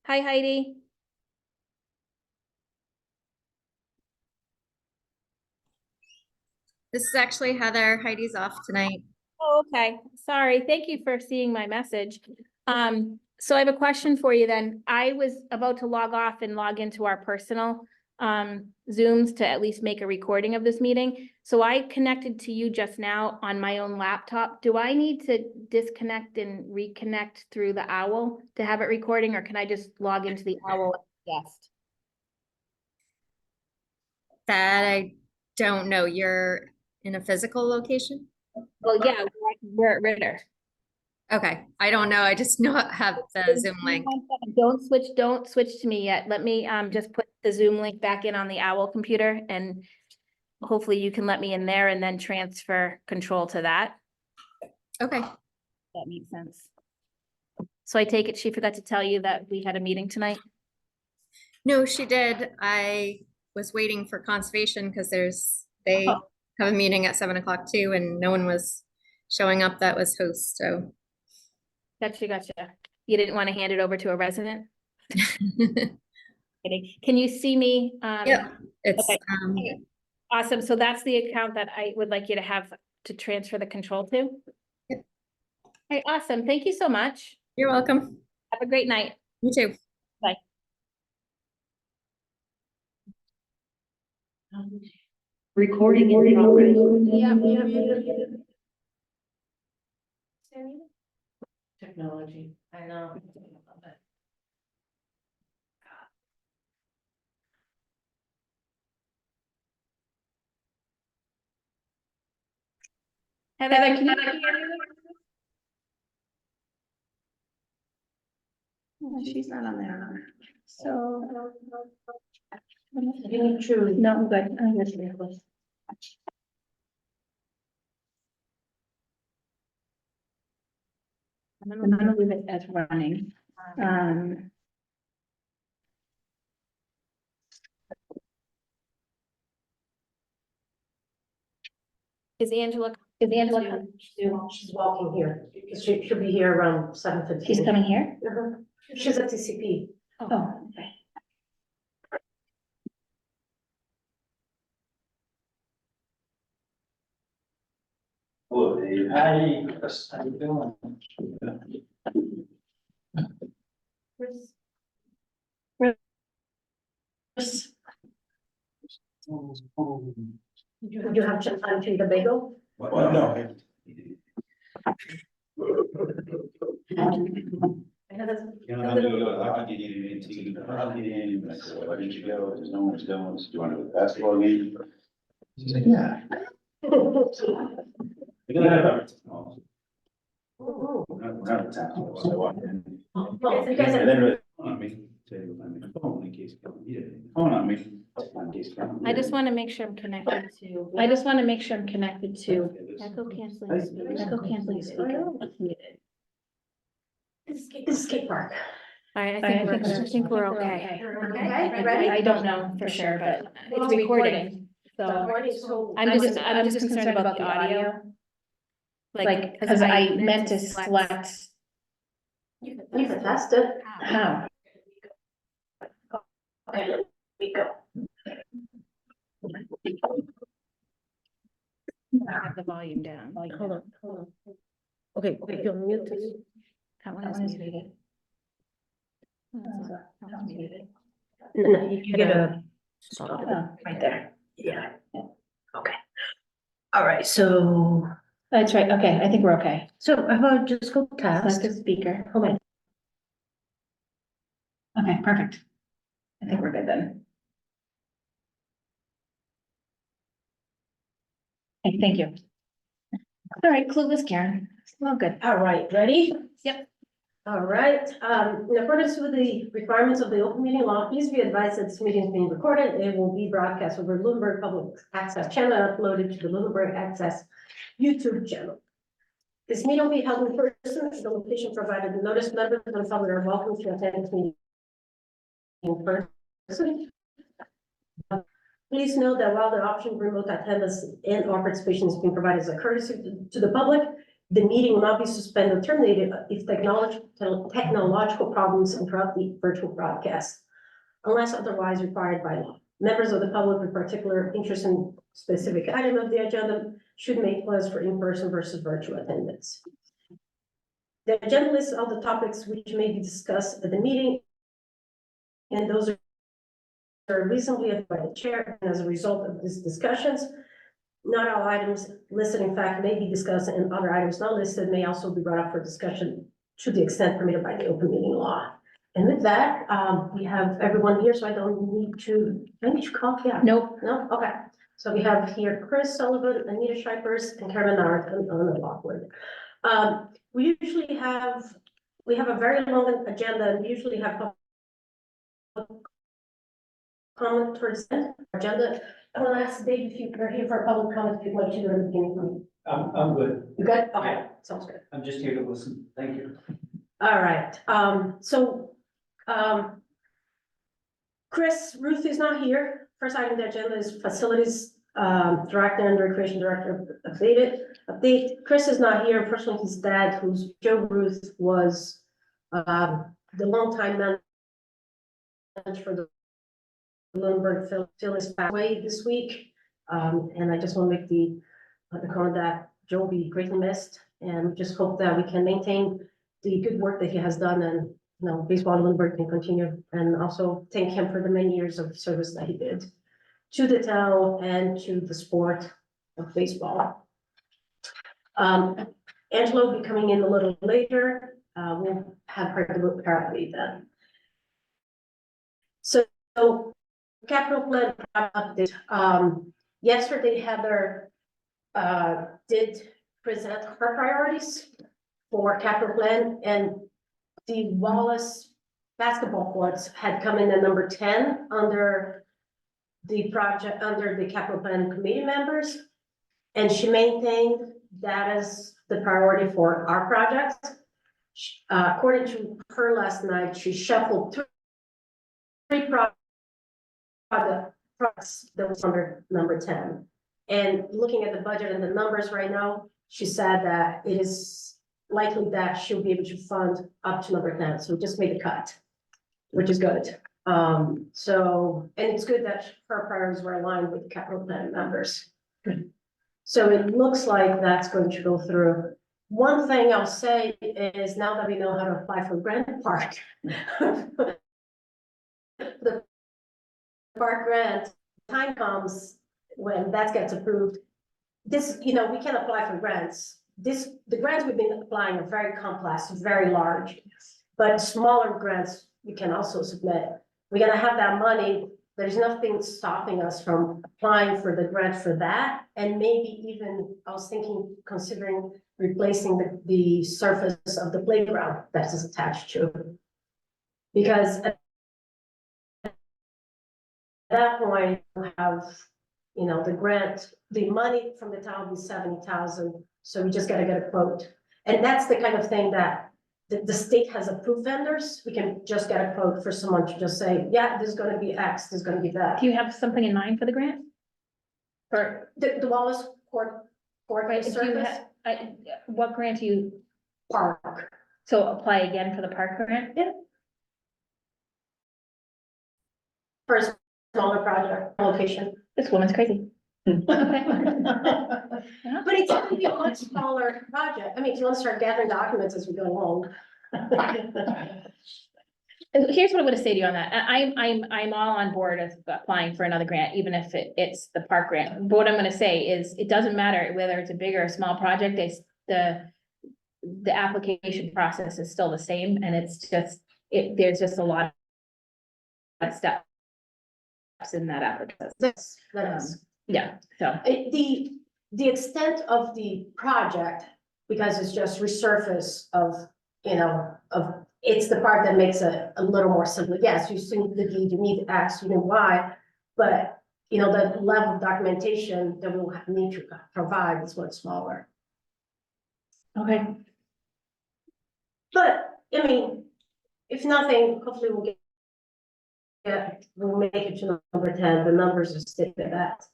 Hi, Heidi. This is actually Heather. Heidi's off tonight. Oh, okay. Sorry. Thank you for seeing my message. So I have a question for you then. I was about to log off and log into our personal Zooms to at least make a recording of this meeting. So I connected to you just now on my own laptop. Do I need to disconnect and reconnect through the OWL to have it recording, or can I just log into the OWL guest? That I don't know. You're in a physical location? Well, yeah, we're at Ritter. Okay. I don't know. I just know have the Zoom link. Don't switch to me yet. Let me just put the Zoom link back in on the OWL computer, and hopefully you can let me in there and then transfer control to that. Okay. That makes sense. So I take it she forgot to tell you that we had a meeting tonight? No, she did. I was waiting for conservation because they Oh. have a meeting at 7 o'clock too, and no one was showing up that was host. So Gotcha. You didn't want to hand it over to a resident? Kidding. Can you see me? yeah, it's Okay. Awesome. So that's the account that I would like you to have to transfer the control to? Yep. Okay, awesome. Thank you so much. You're welcome. Have a great night. You too. Bye. Recording in progress. Technology, I know. Heather, can you? No, she's not on there. So. You truly. No, I'm good. I'm good. I'm gonna leave it as running. Is Angela? She's walking here, because she should be here around 7:15. She's coming here? She's at TCP. Oh, okay. Hello, Dave. Hi, Chris. How you doing? You have time to eat a bagel? Well, no. You know, I'll get you into, I'll get in, I said, why didn't you go? Because no one was going, so do you want to go to the basketball game? She said, yeah. We're gonna have our technology. We're out of town, so I walked in. You guys And then really, on me, say, I'm the phone in case you don't need it. Phone on me. In case you don't need I just it. want to make sure I'm connected to. Echo canceling. speaker. Echo canceling speaker. This is skate park. All right, I I think we're okay. Okay, ready? I don't know for sure, but it's recording, so I'm just concerned about the audio. Like, cause I meant to select. You can test it. How? Okay, let me go. Have the volume down. Hold on. Okay, you'll mute this. That one That is one is muted. muted. That one's muted. No, you get a. Oh, right there. Yeah. Okay. All right, so. That's right. Okay, I think we're okay. So how about just go Select test? the speaker. Hold on. Okay, perfect. I think we're good then. Okay, thank you. All right, clueless Karen. Well, good. All right, ready? Yep. All right, in accordance with the requirements of the open meeting law, please be advised that this meeting is being recorded. It will be broadcast over Lunenburg Public Access Channel and uploaded to the Lunenburg Access YouTube channel. This meeting will be held in person at the location provided. The notice members of the public are welcome to attend this meeting in person. Please note that while the option of remote attendance and or participation is being provided as a courtesy to the public, the meeting will not be suspended or terminated if technological problems interrupt the virtual broadcast, unless otherwise required by law. Members of the public with particular interest in specific item of the agenda should make plans for in-person versus virtual attendance. The agenda lists all the topics which may be discussed at the meeting, and those are reasonably by the chair, and as a result of these discussions, not all items listed in fact may be discussed, and other items not listed may also be brought up for discussion to the extent permitted by the open meeting law. And with that, we have everyone here, so I don't need to, I need to call, yeah. Nope. No, okay. So we have here Chris Sullivan, Anita Shipers, and Karen Art, and Anna Lockwood. We usually have, we have a very long agenda, and we usually have comment towards the agenda. I want to ask Dave if you are here for a public comment, if you'd like to do it at the beginning. I'm good. You good? Okay, sounds good. I'm just here to listen. Thank you. All right, Chris, Ruth is not here. First item on the agenda is facilities director and recreation director update. Chris is not here. Personally, his dad, who's Joe Ruth, was the longtime manager for the Lunenburg Phyllis passed away this week. And I just want to make the comment that Joe will be greatly missed, and just hope that we can maintain the good work that he has done, and baseball in Lunenburg can continue, and also thank him for the many years of service that he did to the town and to the sport of baseball. Angela will be coming in a little later. We'll have her do apparently then. So capital plan update. Yesterday, Heather did present her priorities for capital plan, and the Wallace basketball courts had come in at number 10 under the project, under the capital plan committee members. And she maintained that as the priority for our projects. According to her last night, she shuffled three projects that was under number 10. And looking at the budget and the numbers right now, she said that it is likely that she'll be able to fund up to number 10. So we just made a cut, which is good. And it's good that her priorities were aligned with the capital plan numbers. So it looks like that's going to go through. One thing I'll say is, now that we know how to apply for Grant Park, the park grant, time comes when that gets approved. This, we can apply for grants. The grants we've been applying are very complex, very large, but smaller grants we can also submit. We're gonna have that money. There's nothing stopping us from applying for the grant for that. And maybe even, I was thinking, considering replacing the surface of the playground that is attached to it. Because at that point, we have, the grant, the money from the town will be 70,000. So we just gotta get a quote. And that's the kind of thing that the state has approved vendors. We can just get a quote for someone to just say, yeah, there's gonna be X, there's gonna be that. Do you have something in mind for the grant? For, The Wallace Court right, do you surface have, what grant do you, park. so apply again for the park grant? Yeah. For a smaller project location. This woman's crazy. But it's gonna be a much smaller project. I mean, if you want to start gathering documents as we go along. Here's what I'm gonna say to you on that. I'm all on board of applying for another grant, even if it's the park grant. But what I'm gonna say is, it doesn't matter whether it's a big or a small project, the application process is still the same, and it's just, there's just a lot of steps in that application. That is. Yeah, so, The extent of the project, because it's just resurface of, it's the part that makes it a little more simple. Yes, you see the deed, you need X, you know Y, but, the level of documentation that we'll need to provide is much smaller. okay. But, I mean, if nothing, hopefully we'll make it to number 10. The numbers are stated at that.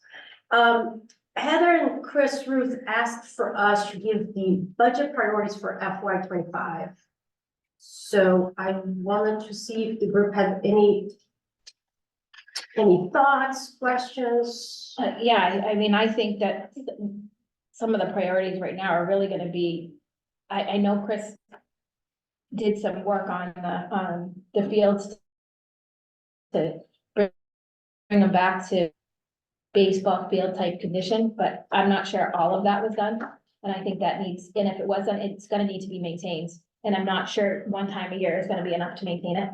Heather and Chris Ruth asked for us to give the budget priorities for FY 25. So I wanted to see if the group had any thoughts, questions? Yeah, I mean, I think that some of the priorities right now are really gonna be, I know Chris did some work on the fields to bring them back to baseball field type condition, but I'm not sure all of that was done. And I think that needs, and if it wasn't, it's gonna need to be maintained. And I'm not sure one time a year is gonna be enough to maintain it.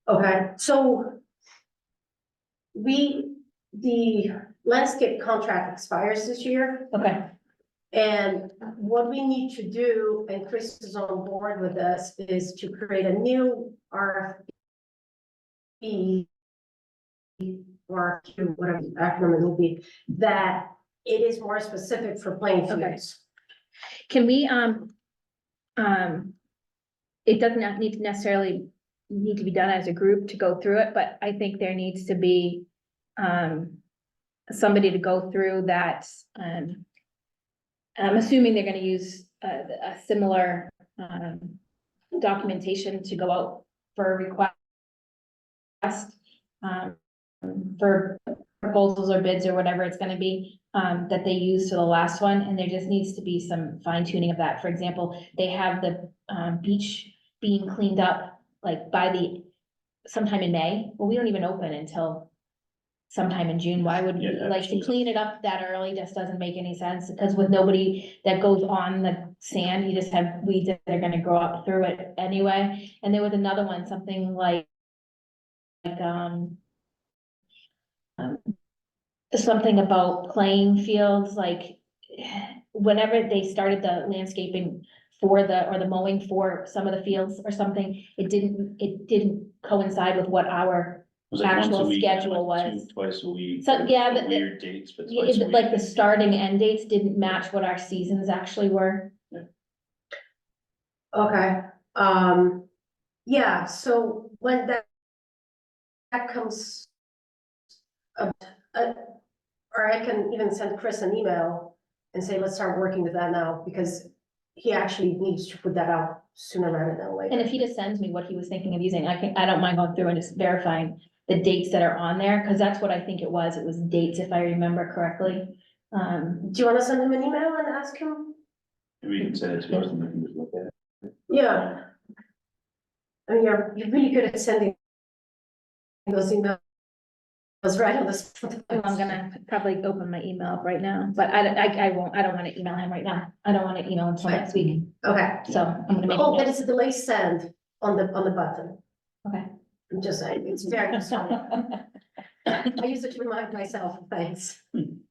Okay, so the landscape contract expires this year. Okay, And what we need to do, and Chris is on board with us, is to create a new RFP or whatever the acronym it will be, that it is more specific for playing Okay. fields. can we, it doesn't need to necessarily need to be done as a group to go through it, but I think there needs to be, somebody to go through that, I'm assuming they're gonna use a similar, documentation to go out for a request. For proposals or bids or whatever it's gonna be, that they use to the last one, and there just needs to be some fine tuning of that. For example, they have the, beach being cleaned up, like sometime in May. Well, we don't even open until sometime in June. Why would, Yeah, like, to clean it up that early just doesn't make any sense, because with nobody that goes on the sand, you just have weeds that are gonna grow up through it anyway. And there was another one, something like, something about playing fields, like, whenever they started the landscaping for the mowing for some of the fields or something, it didn't coincide with what our Was like once a actual week, and schedule like was. Twice a week. So, yeah, or but weird dates, but twice a week. Like the starting and end dates didn't match what our seasons actually were. Okay, yeah, so when that comes up, or I can even send Chris an email and say, let's start working with that now, because he actually needs to put that out sooner rather than later. And if he just sends me what he was thinking of using, I don't mind going through and just verifying the dates that are on there, because that's what I think it was dates, if I remember correctly. Do you wanna send him an email and ask him? Maybe you can send it to us and we can just look at it. Yeah. I mean, you're really good at sending those emails right on the spot. I'm gonna probably open my email up right now, but I won't, I don't wanna email him right now. I don't wanna email him until next week, Okay. so I'm gonna make. Oh, a but note. it's a delay send on the button. Okay. I'm just saying, it's very small. I use it to remind myself, thanks.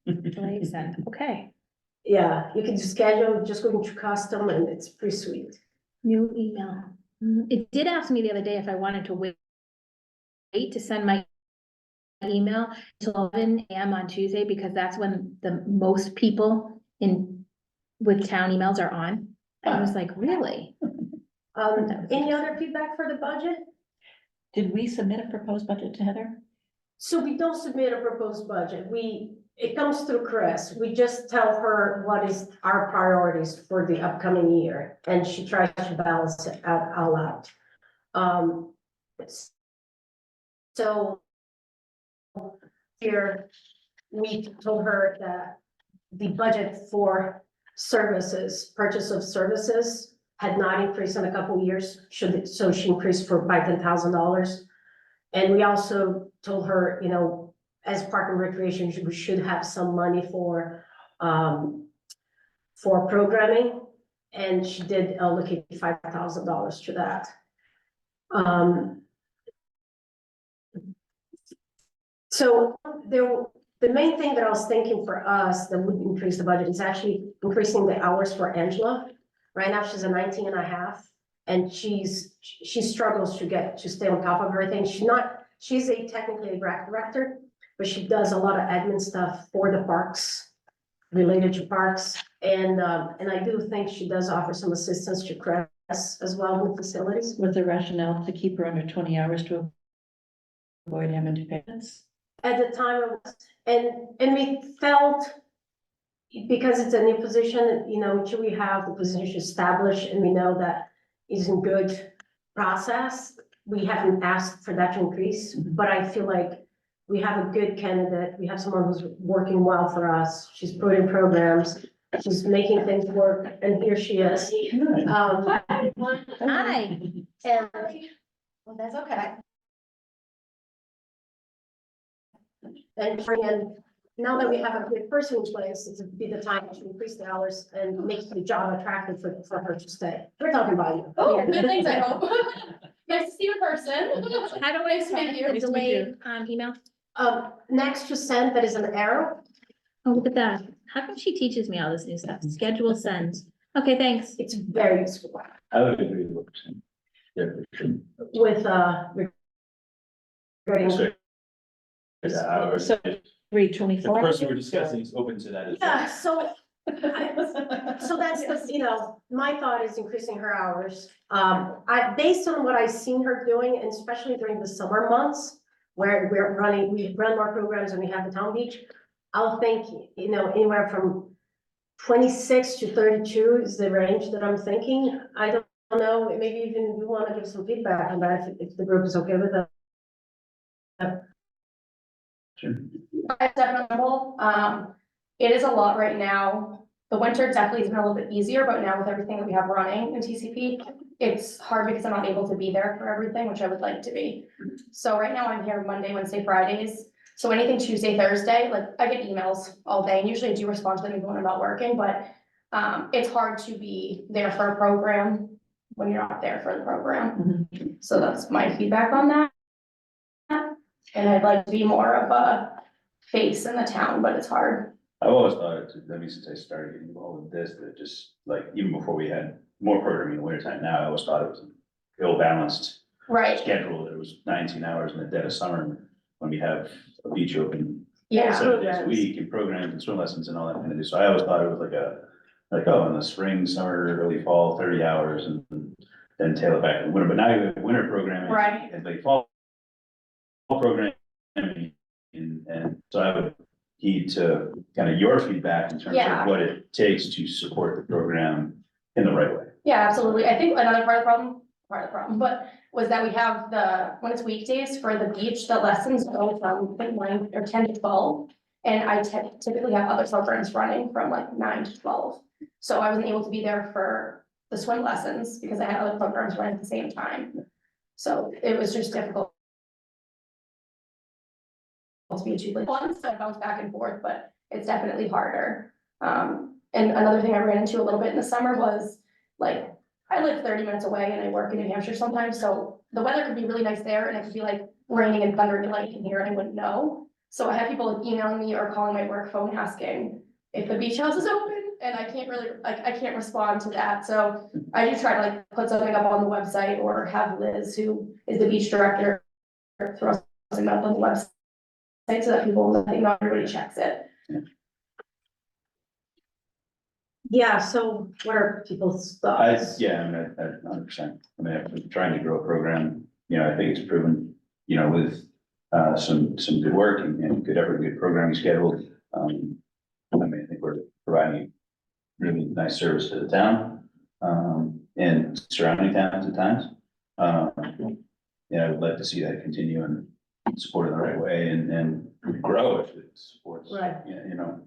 Delay send. Okay, Yeah, you can schedule, just go into custom and it's pretty sweet. new email. It did ask me the other day if I wanted to wait to send my email till 11 a.m. on Tuesday, because that's when the most people with town emails are on. I was like, really? Any other feedback for the budget? Did we submit a proposed budget to Heather? So we don't submit a proposed budget. It comes through Chris. We just tell her what is our priorities for the upcoming year, and she tries to balance it out all out. So here, we told her that the budget for services, purchase of services, had not increased in a couple of years, so she increased by $10,000. And we also told her, you know, as Park and Recreation, we should have some money for programming, and she did allocate $5,000 to that. So the main thing that I was thinking for us that would increase the budget is actually increasing the hours for Angela. Right now, she's a 19 and a half, and she struggles to stay on top of everything. She's technically a rec director, but she does a lot of admin stuff for the parks, related to parks. And I do think she does offer some assistance to Chris as well with facilities. Was the rationale to keep her under 20 hours to avoid having to pay this? at the time, it was- and we felt, because it's a new position, you know, should we have the position established and we know that is in good process, we haven't asked for that to increase, but I feel like we have a good candidate, we have someone who's working well for us, she's put in programs, she's making things work, and here she is. Hi. And Well, that's okay. And now that we have a good person in place, it would be the time to increase the hours and make the job attractive for her to stay. We're talking about you. Oh, good things, I hope. Nice to see you in person. How do I Nice to meet you. send the delayed, email? Next to send, that is an arrow. Oh, look at that. How come she teaches me all this new stuff? Schedule sends. Okay, thanks. It's very useful I would agree with what you're saying. Yeah, with, regarding, for sure. Yeah, hours. So- If 3:24. the person we're discussing is open to that as well. yeah, so that's the, you know, my thought is increasing her hours. Based on what I've seen her doing, and especially during the summer months, where we run more programs and we have the town beach, I'll think, you know, anywhere from 26 to 32 is the range that I'm thinking. I don't know, maybe even you want to give some feedback on that, if the group is okay with that. Sure. It's definitely, it is a lot right now. The winter definitely has been a little bit easier, but now with everything that we have running in TCP, it's hard because I'm not able to be there for everything, which I would like to be. So right now I'm here Monday, Wednesday, Fridays. So anything Tuesday, Thursday, like I get emails all day and usually I do respond to them even when I'm not working, but it's hard to be there for a program when you're not there for the program. So that's my feedback on that. And I'd like to be more of a face in the town, but it's hard. I've always thought it, I mean, since I started getting involved with this, that just like, even before we had more programming in the winter time now, I always thought it was an ill-balanced Right, schedule. There was 19 hours in the dead of summer when we have a beach open yeah, 7 days a programs. week and programs and swim lessons and all that kind of thing. So I always thought it was like, oh, in the spring, summer, early fall, 30 hours and then tail it back in the winter. But now you have winter programming. Right. And like fall programming. And so I would heed to kind of your feedback in terms Yeah. of what it takes to support the program in the right way. yeah, absolutely. I think another part of the problem, but was that we have when it's weekdays for the beach, the lessons go from like 9 or 10 to 12. And I typically have other programs running from like 9 to 12. So I wasn't able to be there for the swim lessons because I had other programs running at the same time. So it was just difficult. To be too, like, once I bounce back and forth, but it's definitely harder. And another thing I ran into a little bit in the summer was, like, I live 30 minutes away and I work in New Hampshire sometimes, so the weather could be really nice there and it could be like raining and thundering and lightning here and I wouldn't know. So I had people emailing me or calling my work phone asking if the beach house is open, and I can't really, like, I can't respond to that, so I do try to like put something up on the website or have Liz, who is the beach director, throw something up on the website. So that people, I think not everybody checks it. Yeah, so what are people's I, thoughts? yeah, I mean, I 100%. I mean, I'm trying to grow a program, you know, I think it's proven, you know, with some good work and good effort, good programming schedule. I mean, I think we're providing really nice service to the town, and surrounding towns at times. Yeah, I would like to see that continue and support it the right way and grow if it supports. Right. Yeah, you know,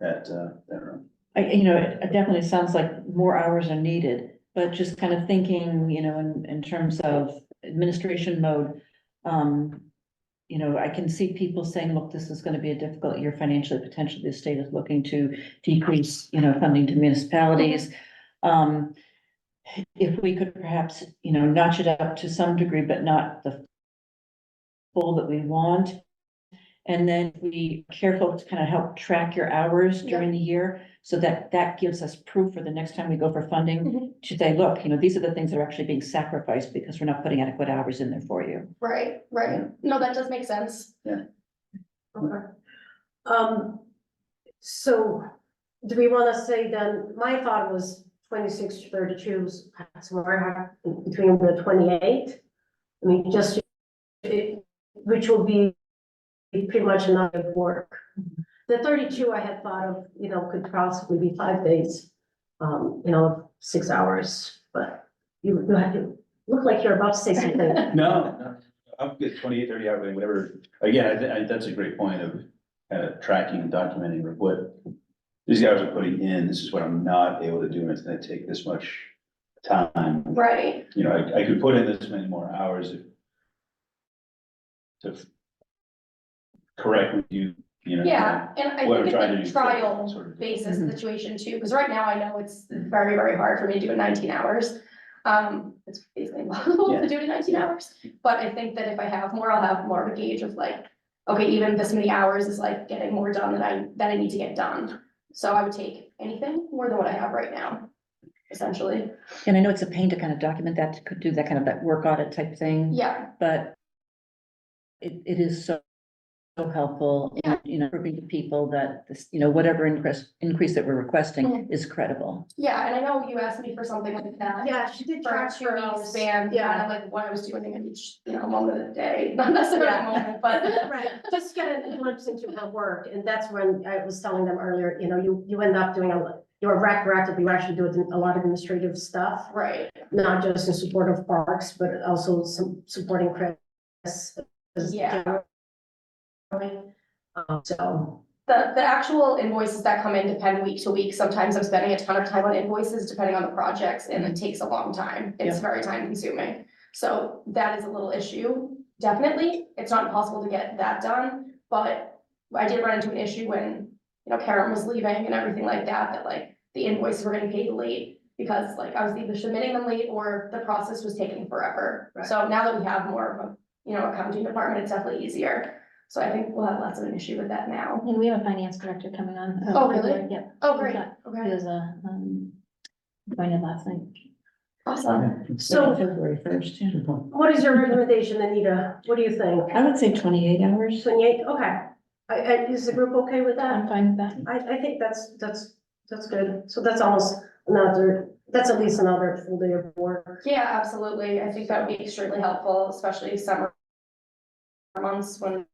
that room. It definitely sounds like more hours are needed, but just kind of thinking, in terms of administration mode. I can see people saying, look, this is gonna be a difficult year financially, potentially the state is looking to decrease, funding to municipalities. If we could perhaps, notch it up to some degree, but not the full that we want. And then be careful to kind of help track your hours during the year, so that that gives us proof for the next time we go for funding to say, look, these are the things that are actually being sacrificed because we're not putting adequate hours in there for you. Right. No, that does make sense. Okay. So do we want to say then, my thought was 26 to 32, somewhere between the 28. I mean, which will be pretty much enough work. The 32 I had thought of, could possibly be 5 days, 6 hours, but you have to look like you're about to say something. No, I'm good, 28, 30 hours, whatever. Again, that's a great point of kind of tracking and documenting what these guys are putting in. This is what I'm not able to do, and it's gonna take this much time. Right, You know, I could put in this many more hours if to correct with you, you know. yeah, and I What I'm think trying to it's a do. trial sort of- basis Mhm. situation too, because right now I know it's very, very hard for me to do it 19 hours. It's basically impossible Yeah. to do it in 19 hours, but I think that if I have more, I'll have more of a gauge of like, okay, even this many hours is like getting more done that I need to get done. So I would take anything more than what I have right now, essentially. And I know it's a pain to kind of document that, to do that kind of that work audit type thing. Yeah, But it is so helpful, Yeah. proving to people that this, whatever increase that we're requesting is credible. yeah, and I know you asked me for something like that. Yeah, she did For a track 2 for week us. span, Yeah. kind of like what I was doing in each, moment of the day, not necessarily Yeah. moment, but. Right, just get a glimpse into her work, and that's when I was telling them earlier, you end up doing you're retroactive, you actually do a lot of administrative stuff, Right, not just in support of parks, but also some supporting Chris. as Yeah. general. So, the actual invoices that come in depend week to week, sometimes I'm spending a ton of time on invoices depending on the projects, and it takes a long time, it's Yeah. very time consuming. So that is a little issue, definitely, it's not impossible to get that done, but I did run into an issue when, Karen was leaving and everything like that, that like the invoices were getting paid late. Because like I was either submitting them late or the process was taking forever. Right. So now that we have more of a, accounting department, it's definitely easier. So I think we'll have less of an issue with that now. And we have a finance director coming on. Oh, really? Yep. Oh, great, He okay, was, appointed last night. awesome. So- February 1st, yeah. what is your recommendation, Anita? What do you think? I would say 28 hours. 28, okay. Is the group okay with that? I'm fine with that. I think that's good. So that's almost that's at least another full day of work. Yeah, absolutely, I think that would be extremely helpful, especially summer months when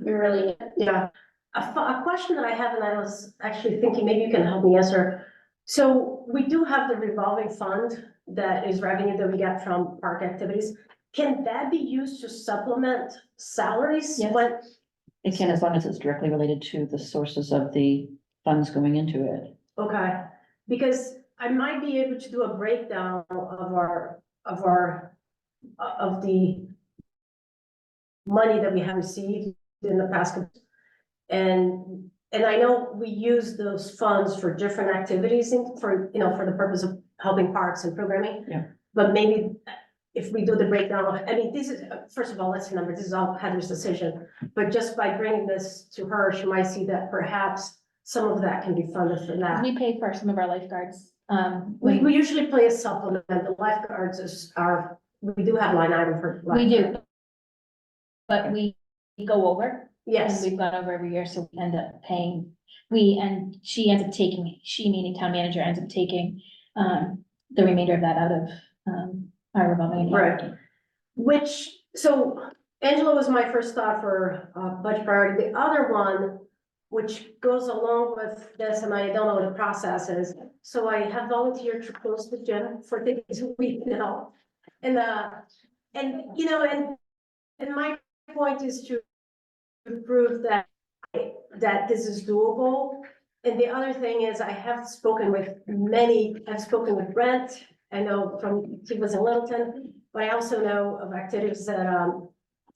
we really need it. Yeah. A question that I have, and I was actually thinking, maybe you can help me answer. So we do have the revolving fund that is revenue that we get from park activities. Can that be used to supplement salaries? Yes. When- It can, as long as it's directly related to the sources of the funds going into it. Okay, because I might be able to do a breakdown of the money that we have received in the past. And I know we use those funds for different activities for the purpose of helping parks and programming. Yeah. But maybe if we do the breakdown, this is, first of all, let's remember, this is all Heather's decision. But just by bringing this to her, she might see that perhaps some of that can be funded for that. We pay for some of our lifeguards. We usually play a supplement, the lifeguards we do have line item for. We do. lifeguard. But we go over, and Yes, we've gone over every year, so we end up paying, she ends up taking, meaning town manager ends up taking, the remainder of that out of, our revolving. account. Right. So Angela was my first thought for budget priority. The other one, which goes along with this, and I don't know what the process is. So I have volunteered to close the gym for days a week now. And my point is to prove that this is doable. And the other thing is I've spoken with Brent, I know he was in Littleton, but I also know of activities that,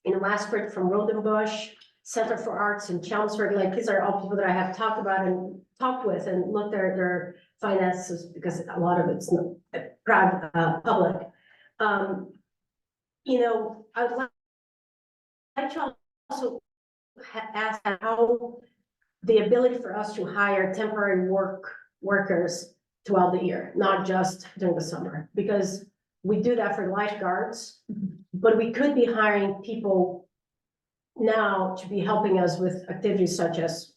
in Laskford from Rodenbush, Center for Arts in Chelmsford, like these are all people that I have talked about and talked with and looked at their finances, because a lot of it's not private, public. I would like to also ask how the ability for us to hire temporary workers throughout the year, not just during the summer, because we do that for lifeguards, but we could be hiring people now to be helping us with activities such as,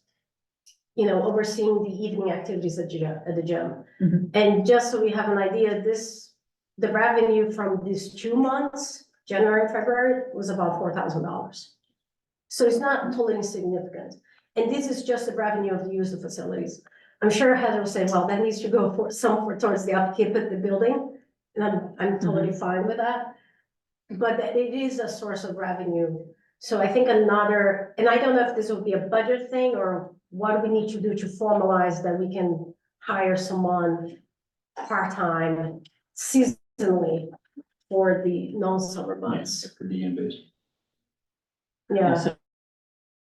overseeing the evening activities at the gym. Mhm. And just so we have an idea, the revenue from these 2 months, January and February, was about $4,000. So it's not totally insignificant. And this is just the revenue of the use of facilities. I'm sure Heather will say, well, that needs to go for towards the upkeep of the building. And I'm totally fine with that. But it is a source of revenue. So I think another, and I don't know if this will be a budget thing or what do we need to do to formalize that we can hire someone part-time seasonally for the non-summer months. For DM based. Yeah, So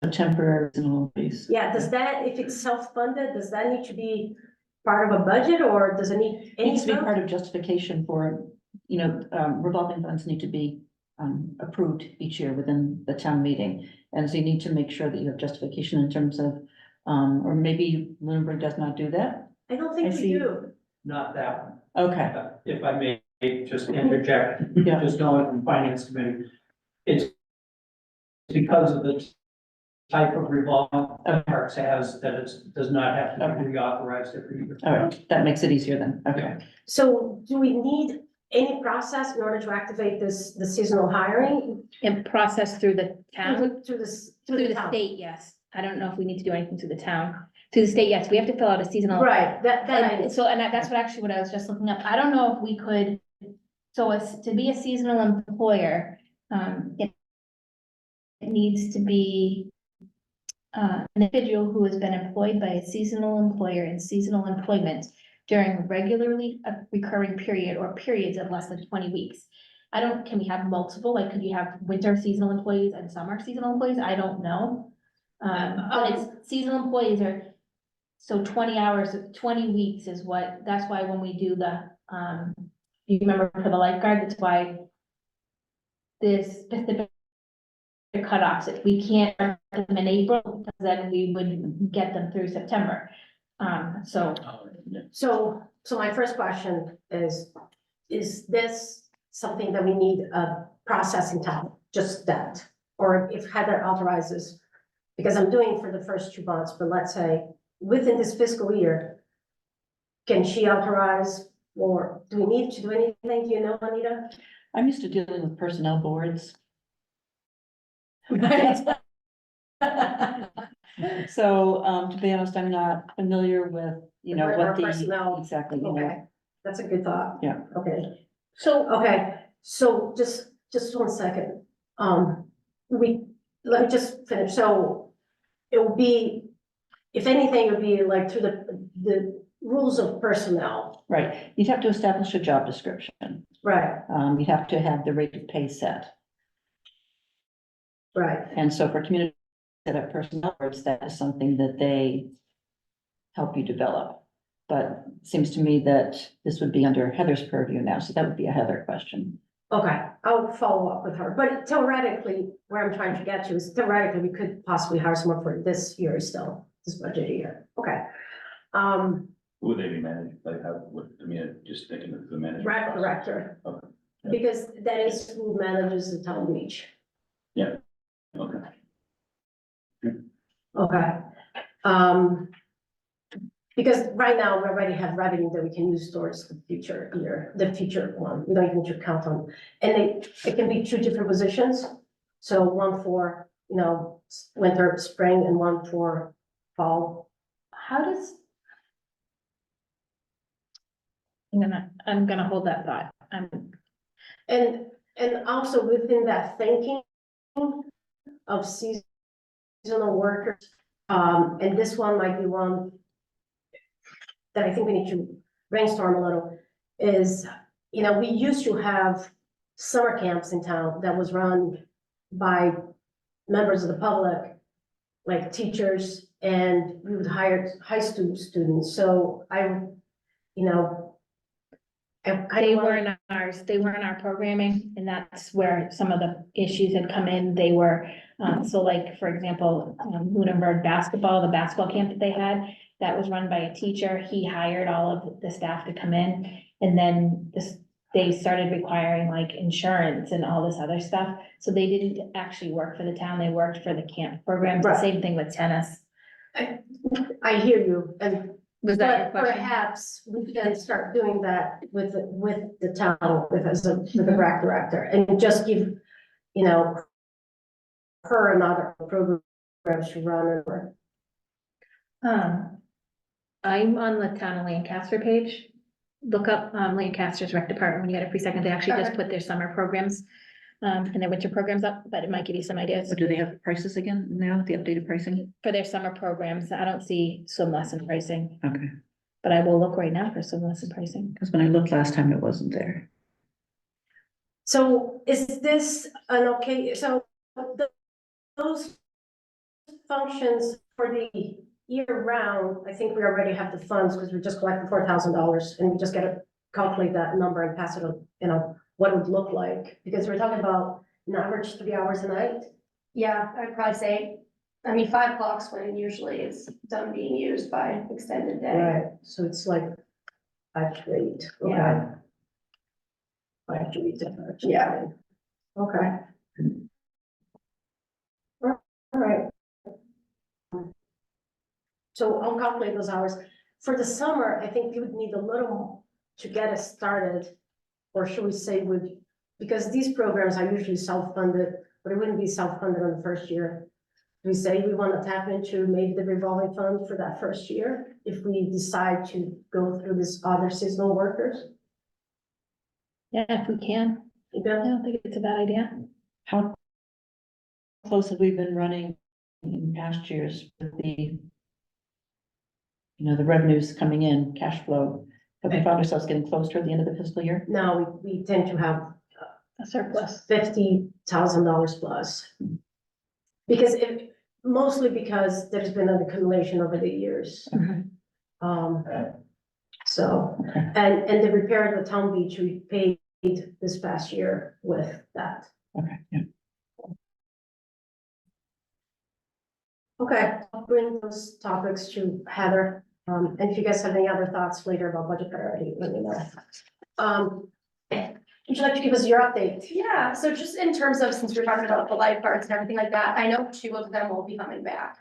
a temporary seasonal base. yeah, does that, if it's self-funded, does that need to be part of a budget or does it need any? Needs to be fund? part of justification for, revolving funds need to be approved each year within the town meeting. And so you need to make sure that you have justification in terms of, or maybe Lunenburg does not do that. I don't think I we see. do. Not that one. Okay, If I may just interject, yeah, just knowing from finance committee, it's because of the type of revolving parks has, that it does not have to be reauthorized every year. all right, that makes it easier then, okay. So do we need any process in order to activate the seasonal hiring? And process through the town, Through this, through the town? state, yes. I don't know if we need to do anything through the town. Through the state, yes, we have to fill out a seasonal. Right, that I And so, that's what actually what I was just looking up. I don't know if we could, so as to be a seasonal employer, it needs to be an individual who has been employed by a seasonal employer in seasonal employment during a regularly recurring period or periods of less than 20 weeks. Can we have multiple, like, could you have winter seasonal employees and summer seasonal employees? I don't know. But it's seasonal employees are, so 20 hours, 20 weeks is what, that's why when we do the, you remember for the lifeguard, that's why this specific cutoffs, if we can't start them in April, because then we would get them through September. So So my first question is this something that we need a process in town, just that? Or if Heather authorizes, because I'm doing for the first 2 months, but let's say within this fiscal year, can she authorize, or do we need to do anything, do you know, Anita? I'm used to dealing with personnel boards, so, to be honest, I'm not familiar with, With our what the, personnel. exactly, Okay, that's a good thought. Yeah. Okay, so so just 1 second. Let me just finish. So it will be, if anything, it would be like through the rules of personnel, right, you'd have to establish a job description. right, You'd have to have the rate of pay set. right. And so for community that have personnel boards, that is something that they help you develop. But it seems to me that this would be under Heather's purview now, so that would be a Heather question. Okay, I'll follow up with her, but theoretically, where I'm trying to get to is theoretically, we could possibly hire someone for this year still, this budget year, okay. Who would they be managed, like how, just thinking of the management. Rec process. director, Okay. because that is who manages the town beach, Okay. okay. Because right now, we already have revenue that we can use towards the future year, the future one, we don't even need to count on. And it can be 2 different positions, so one for, winter, spring, and one for fall. how does? I'm gonna hold that thought. And also within that thinking of seasonal workers, and this one might be one that I think we need to brainstorm a little, is, we used to have summer camps in town that was run by members of the public, like teachers, and we would hire high school students, so I They don't were wanna- in ours, they were in our programming, and that's where some of the issues had come in. They were, so like, for example, Lunenburg basketball, the basketball camp that they had, that was run by a teacher. He hired all of the staff to come in, and then they started requiring like insurance and all this other stuff. So they didn't actually work for the town, they worked for the camp programs. The Right. same thing with tennis. I hear you, and Was that your but question? perhaps we can start doing that with the town, with the rec director, and just give, her and other programs to run or? I'm on the town of Lancaster page. Look up, Lancaster's rec department when you get a free second. They actually just Okay. put their summer programs, and their winter programs up, but it might give you some ideas So do they have prices again now, the updated pricing? for their summer programs. I don't see swim lesson pricing, Okay, but I will look right now for swim lesson pricing. because when I looked last time, it wasn't there. So is this an okay, so those functions for the year round, I think we already have the funds because we just collected $4,000 and we just gotta calculate that number and pass it on, you know, what it would look like, because we're talking about an average 3 hours a night. Yeah, I'd probably say, I mean, 5 o'clock's when usually it's done being used by extended day. Right, so it's like 5 to 8, okay. Yeah. 5 to 8. Yeah. Okay. All right. So I'll calculate those hours. For the summer, I think you would need a little to get us started. Or should we say would, because these programs are usually self-funded, but it wouldn't be self-funded on the first year. We say we want to tap into maybe the revolving fund for that first year, if we decide to go through this other seasonal workers. Yeah, if we can. I don't think it's a bad idea. How close have we been running in past years with the, the revenues coming in, cash flow? Have we found ourselves getting close toward the end of the fiscal year? Now, we tend to have A surplus. $50,000 plus. Because mostly because there's been an accumulation over the years. So, Okay. and the repair of the town beach, we paid this past year with that. Okay, yeah. Okay, I'll bring those topics to Heather. And if you guys have any other thoughts later about budget priority, let me know. Would you like to give us your update? Yeah, so just in terms of, since we're talking about the lifeguards and everything like that, I know 2 of them will be coming back.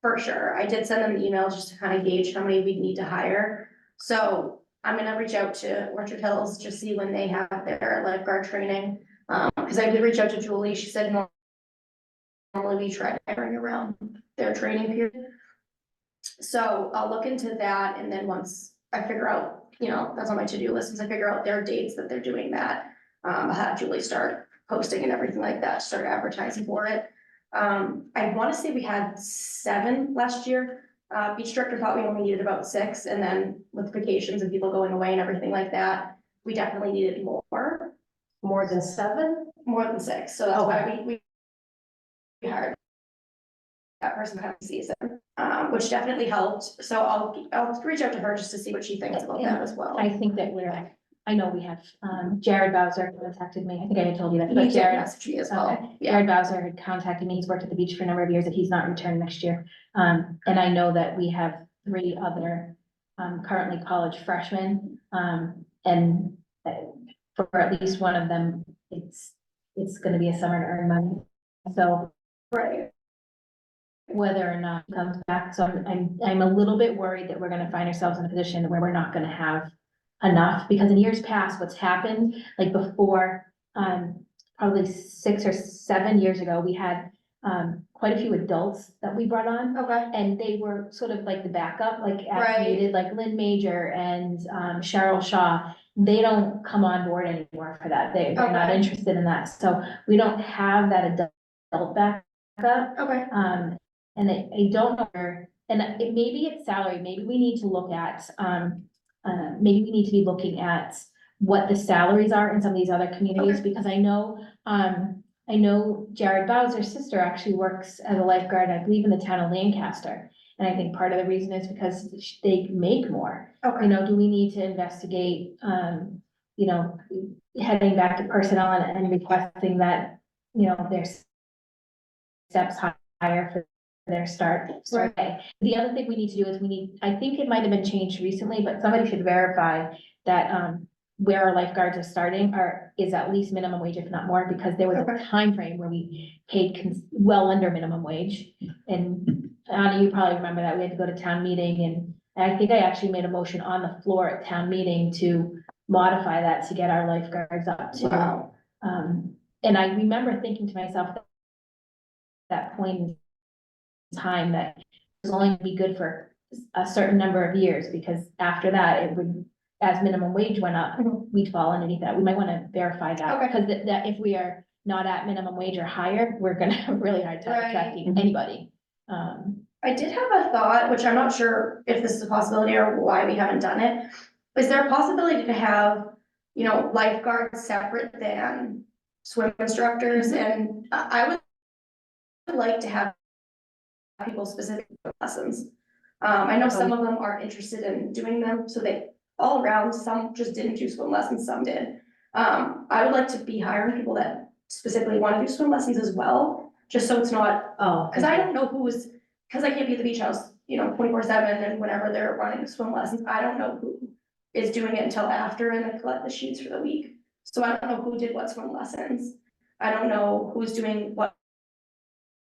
For sure. I did send them an email just to kind of gauge how many we need to hire. So I'm gonna reach out to Orchard Hills, just see when they have their lifeguard training. Because I did reach out to Julie, she said normally we try to bring around their training period. So I'll look into that, and then once I figure out, that's on my to-do list, once I figure out their dates that they're doing that, I'll have Julie start posting and everything like that, start advertising for it. I wanna say we had 7 last year. Beach director thought we only needed about 6, and then with vacations and people going away and everything like that, we definitely needed more. More than 7? More than 6, so that's why we hired that person having season, which definitely helped. So I'll reach out to her just to see what she thinks about that as well. I think that I know we have, Jared Bowser contacted me. I think I had told you that, He but did Jared. message me as well. Okay. Yeah, Jared Bowser had contacted me. He's worked at the beach for a number of years and he's not returned next year. And I know that we have 3 other, currently college freshmen. And for at least one of them, it's gonna be a summer to earn money. So right. whether or not he comes back, so I'm a little bit worried that we're gonna find ourselves in a position where we're not gonna have enough, because in years past, what's happened, like before, probably 6 or 7 years ago, we had quite a few adults that we brought on, Okay, and they were sort of like the backup, like as Right. needed, like Lynn Major and Cheryl Shaw. They don't come on board anymore for that. They're not Okay. interested in that, so we don't have that adult backup. okay, And I don't know where, and maybe it's salary, maybe we need to look at, maybe we need to be looking at what the salaries are in some of these other communities, because I know Jared Bowser's sister actually works as a lifeguard, I believe, in the town of Lancaster. And I think part of the reason is because they make more. okay. Do we need to investigate, heading back to personnel and requesting that, their steps higher for their start day. The other thing we need to do is I think it might have been changed recently, but somebody should verify that, where our lifeguards are starting is at least minimum wage, if not more, because there was Okay. a time frame where we paid well under minimum wage. And Anna, you probably remember that we had to go to town meeting, and I think I actually made a motion on the floor at town meeting to modify that to get our lifeguards up to. Wow. And I remember thinking to myself, that point in time that it's only gonna be good for a certain number of years, because after that, it would, as minimum wage went up, Mhm. we'd fall underneath that. We might wanna verify that, Okay. because that if we are not at minimum wage or higher, we're gonna have a really hard time Right. attracting anybody. I did have a thought, which I'm not sure if this is a possibility or why we haven't done it. Is there a possibility to have, you know, lifeguards separate than swim instructors? And I would like to have people specific lessons. I know some of them are interested in doing them, so they, all around, some just didn't do swim lessons, some did. I would like to be hiring people that specifically want to do swim lessons as well, just so it's not, Oh. cause I don't know who's, cause I can't be at the beach house, you know, 24/7 and whenever they're running swim lessons, I don't know who is doing it until after and I collect the sheets for the week. So I don't know who did what swim lessons. I don't know who's doing what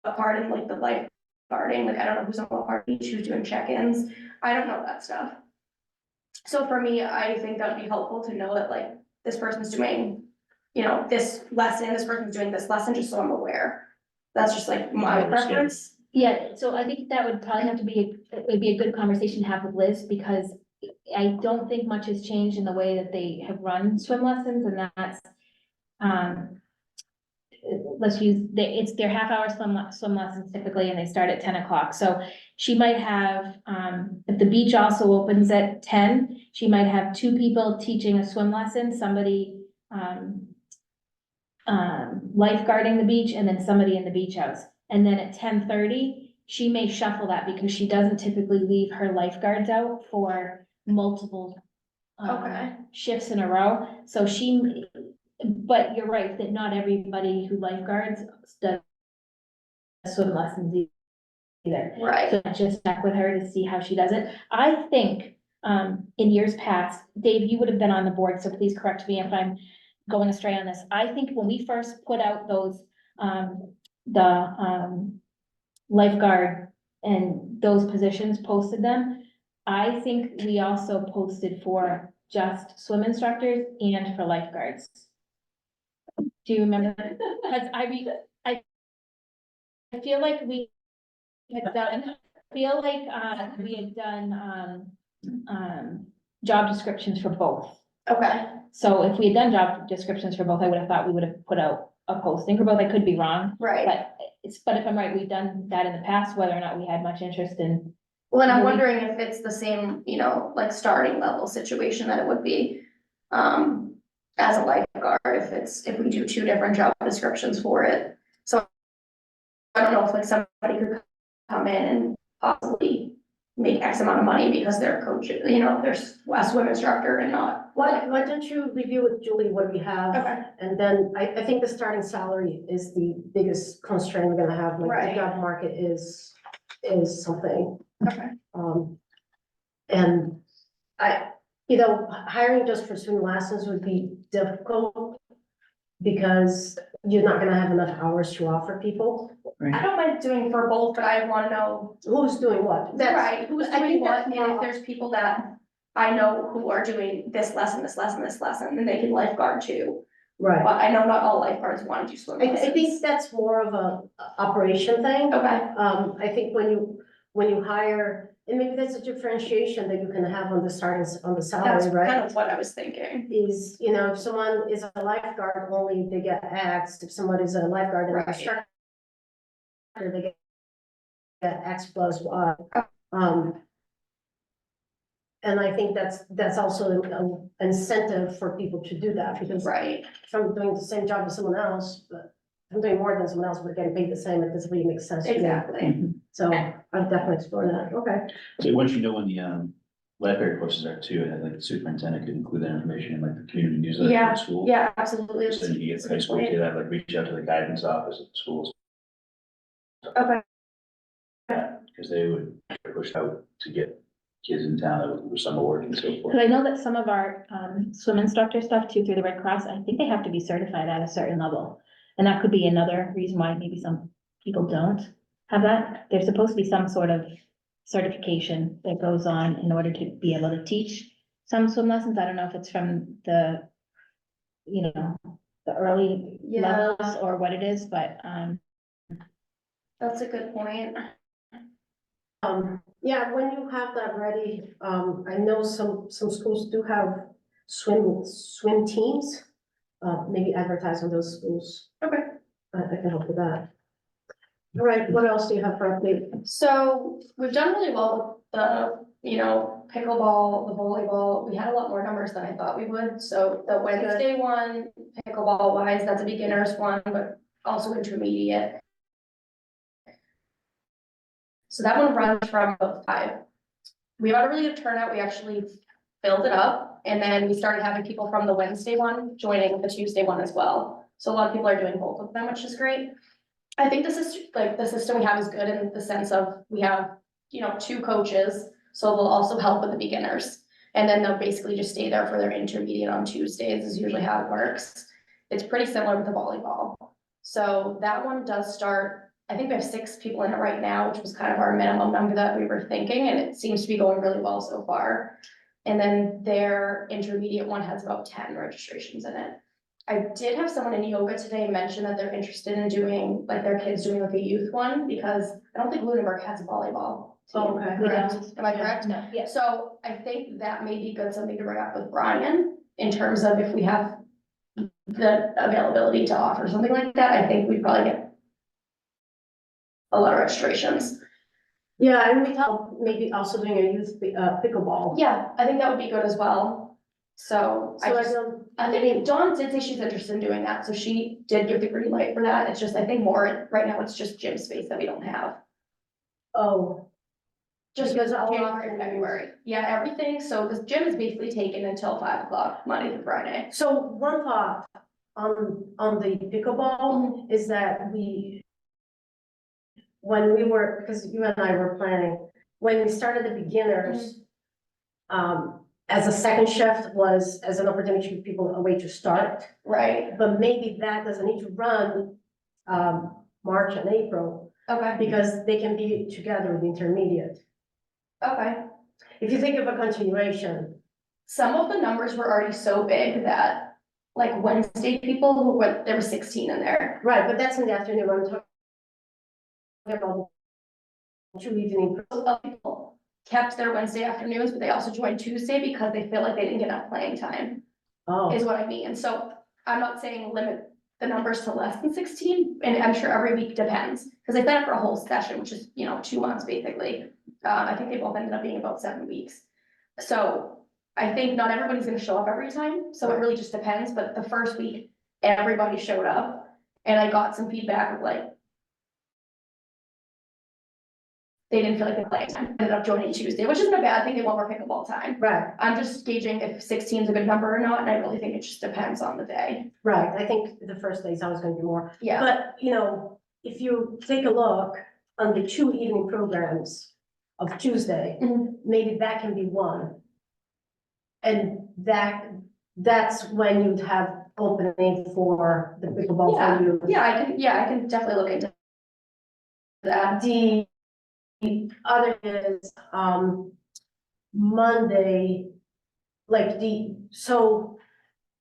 part in like the lifeguarding, like I don't know who's on what part each, who's doing check-ins. I don't know that stuff. So for me, I think that would be helpful to know that like this person's doing, you know, this lesson, this person's doing this lesson, just so I'm aware. That's just like my preference. Yeah, so I think that would probably have to be, it would be a good conversation to have with Liz, because I don't think much has changed in the way that they have run swim lessons, and that's, let's use, it's their half-hour swim lessons typically, and they start at 10 o'clock, so she might have, if the beach also opens at 10, she might have 2 people teaching a swim lesson, somebody, lifeguarding the beach, and then somebody in the beach house. And then at 10:30, she may shuffle that because she doesn't typically leave her lifeguards out for multiple Okay. shifts in a row. So but you're right, that not everybody who lifeguards does swim lessons either. Right. So just check with her to see how she does it. I think, in years past, Dave, you would have been on the board, so please correct me if I'm going astray on this. I think when we first put out those, lifeguard and those positions, posted them, I think we also posted for just swim instructors and for lifeguards. Do you remember? Because I feel like we had done, we had done, job descriptions for both. Okay, So if we had done job descriptions for both, I would have thought we would have put out a posting for both. I could be wrong, right. but if I'm right, we've done that in the past, whether or not we had much interest in. Well, and I'm Really? wondering if it's the same, you know, like starting level situation that it would be, as a lifeguard, if we do 2 different job descriptions for it. So I don't know if like somebody could come in and possibly make X amount of money because they're a coach, you know, they're a swim instructor and not. Why don't you review with Julie what we have? Okay, And then I think the starting salary is the biggest constraint we're gonna have, like Right. the job market is something. okay, And hiring just for swim lessons would be difficult because you're not gonna have enough hours to offer people. I don't mind doing for both, but I wanna know, Who's doing what? That's- right, who's I doing think what, that's and more- if there's people that I know who are doing this lesson, this lesson, this lesson, then they can lifeguard too. Right. But I know not all lifeguards wanna do swim I lessons. think that's more of a operation thing. Okay, I think when you hire, and maybe that's a differentiation that you can have on the that's salary, right? kind of what I was thinking. Is, if someone is a lifeguard only, they get X, if someone is a lifeguard and Right. instructor, they get X plus Y. And I think that's also an incentive for people to do that, because Right, if I'm doing the same job as someone else, but if I'm doing more than someone else, but getting paid the same, it doesn't really make sense to me. exactly. So I'd definitely explore that, okay. So once you know when the library courses are too, and like the superintendent could include that information in like the community newsletter for the school. Yeah, absolutely. So then you get the high school to that, like reach out to the guidance office at the schools, Okay, because they would push out to get kids in town that were summer work and so forth. Cause I know that some of our, swim instructor stuff too, through the Red Cross, I think they have to be certified at a certain level. And that could be another reason why maybe some people don't have that. There's supposed to be some sort of certification that goes on in order to be able to teach some swim lessons. I don't know if it's from the, the early Yeah. levels or what it is, but, That's a good point. Yeah, when you have that ready, I know some schools do have swim teams. Maybe advertise on those schools. Okay. I can help with that. All right, what else do you have for update? So we've done really well with the, pickleball, the volleyball. We had a lot more numbers than I thought we would. So the Wednesday one, pickleball wise, that's a beginner's one, but also intermediate. So that one runs from about 5. We had a really good turnout. We actually filled it up. And then we started having people from the Wednesday one joining the Tuesday one as well. So a lot of people are doing both of them, which is great. I think this is like the system we have is good in the sense of we have, 2 coaches. So they'll also help with the beginners. And then they'll basically just stay there for their intermediate on Tuesdays is usually how it works. It's pretty similar with the volleyball. So that one does start, I think we have 6 people in it right now, which was kind of our minimum number that we were thinking, and it seems to be going really well so far. And then their intermediate one has about 10 registrations in it. I did have someone in yoga today mention that they're interested in doing, like their kids doing like a youth one, because I don't think Lunenburg has a volleyball team. Oh, okay. Correct? Am I correct? No, yes. So I think that may be good, something to bring up with Brian, in terms of if we have the availability to offer something like that, I think we'd probably get a lot of registrations. Yeah, and we thought maybe also doing a youth pickleball. Yeah, I think that would be good as well. So So I think Dawn did say she's interested in doing that, so she did give the green light for that. It's just, I think more, right now, it's just gym space that we don't have. Oh, Just Because because all January and February. Yeah, everything, so the gym is basically taken until 5 o'clock, Monday through Friday. so one thought on the pickleball is that when we were, because you and I were planning, when we started the beginners, as a second shift was as an opportunity to give people a way to start, Right, but maybe that doesn't need to run March and April, okay, because they can be together with the intermediate. okay. If you think of a continuation, Some of the numbers were already so big that, like Wednesday people who went, there were 16 in there. right, but that's in the afternoon, I'm talking about 2 evening. Some people kept their Wednesday afternoons, but they also joined Tuesday because they feel like they didn't get enough playing time, is Oh, what I mean. So I'm not saying limit the numbers to less than 16, and I'm sure every week depends, because they signed up for a whole session, which is, 2 months basically. I think they both ended up being about 7 weeks. So I think not everybody's gonna show up every time, so it really just depends, but the first week, everybody showed up. And I got some feedback of like, they didn't feel like they played time, ended up joining Tuesday, which isn't a bad thing, they want more pickleball time. right, I'm just gauging if 16 is a good number or not, and I really think it just depends on the day. right, I think the first day is always gonna be more. Yeah, But, if you take a look on the 2 evening programs of Tuesday, Mhm. maybe that can be one. And that's when you'd have opening for the pickleball for you. I can definitely look into that. The other is, Monday, like so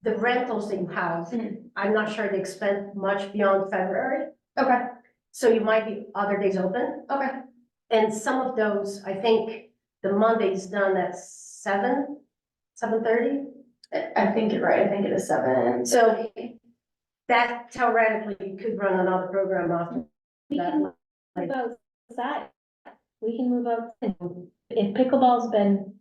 the rentals that you have, Mhm. I'm not sure they expend much beyond February. Okay, So you might be other days open, okay, and some of those, I think the Monday's done at 7:30. I think you're right, I think it is 7. So that theoretically you could run another program after We that. can move outside. We can move out. If pickleball's been,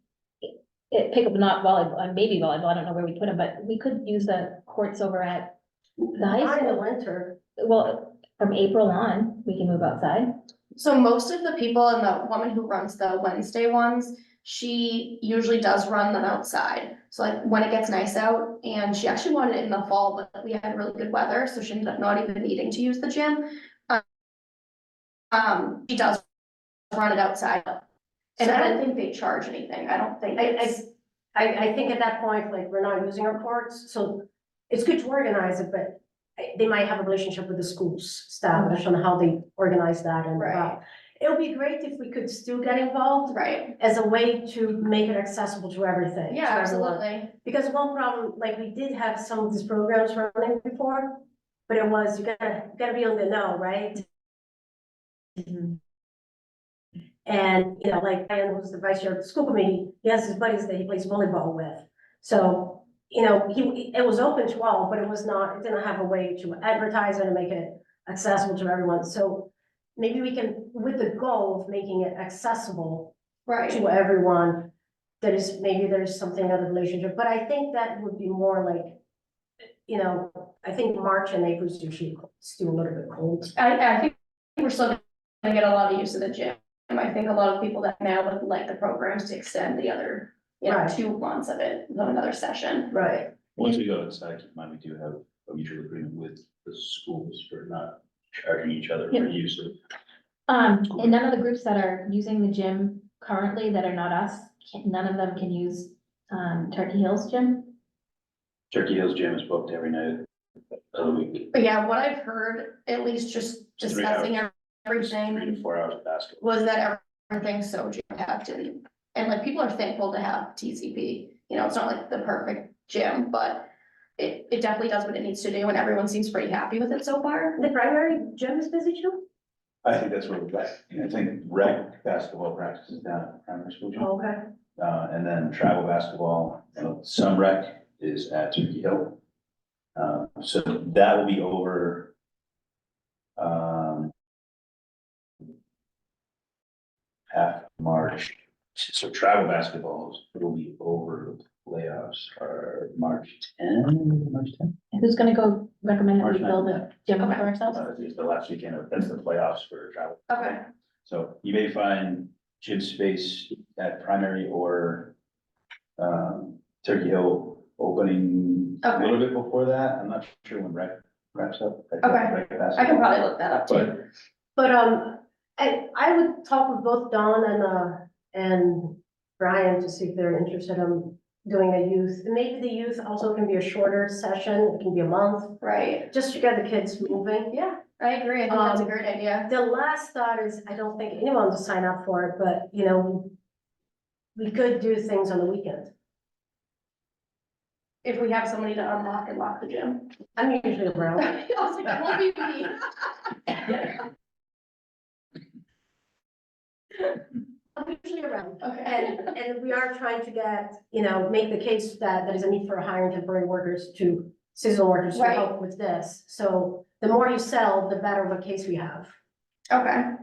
not volleyball, maybe volleyball, I don't know where we put them, but we could use the courts over at the high Not in the school. winter. Well, from April on, we can move outside. So most of the people and the woman who runs the Wednesday ones, she usually does run them outside. So like when it gets nice out, and she actually wanted it in the fall, but we had really good weather, so she ended up not even needing to use the gym. She does run it outside. And I don't think they charge anything. I don't think it's, I think at that point, like, we're not using our courts, so it's good to organize it, but they might have a relationship with the school's staff on how they organize that and. Right. It would be great if we could still get involved right, as a way to make it accessible to everything. yeah, to everyone. absolutely. Because one problem, like, we did have some of these programs running before, but it was, you gotta be on the know, right? And, you know, like Ryan, who's the vice chair of the school committee, he has his buddies that he plays volleyball with. So, you know, it was open to all, but it didn't have a way to advertise it and make it accessible to everyone. So maybe we can, with the goal of making it accessible Right, to everyone, maybe there's something of a relationship, but I think that would be more like, you know, I think March and April is usually still a little bit cold. I think we're still gonna get a lot of use of the gym. And I think a lot of people that now would like the programs to extend the other, Right. 2 months of it, of another session. Right. Once we go inside, keep in mind, we do have a mutual agreement with the schools for not charging each other for use of. And none of the groups that are using the gym currently that are not us, none of them can use, Turkey Hills gym? Turkey Hills Gym is booked every night of the week. But yeah, what I've heard, at least just 3 discussing hours. 3 everything, to 4 hours of basketball. was that everything's so jam-packed and like people are thankful to have TCP. You know, it's not like the perfect gym, but it definitely does what it needs to do and everyone seems pretty happy with it so far. The primary gym is busy too? I think that's where we're at. I think rec basketball practice is down at primary school gym. Okay. And then travel basketball, some rec is at Turkey Hill. So that will be over. Half March, so travel basketballs will be over, playoffs are March 10, March 10. Who's gonna go recommend that we March build a 9th. gym for Okay. ourselves? It's the last weekend, that's the playoffs for travel. Okay, So you may find gym space at primary or Turkey Hill opening a Okay. little bit before that. I'm not sure when rec wraps up. Okay. I can probably look that up too. But, I would talk with both Dawn and Brian to see if they're interested in doing a youth. And maybe the youth also can be a shorter session, it can be a month, Right, just to get the kids moving. yeah, I agree, I think that's a great idea. The last thought is, I don't think anyone will sign up for it, but, you know, we could do things on the weekend. If we have somebody to unlock and lock the gym. I'm usually around. I was like, what do you mean? I'm usually around. Okay. And we are trying to get, you know, make the case that there is a need for hiring temporary workers seasonal workers to Right. help with this. So the more you sell, the better of a case we have. Okay.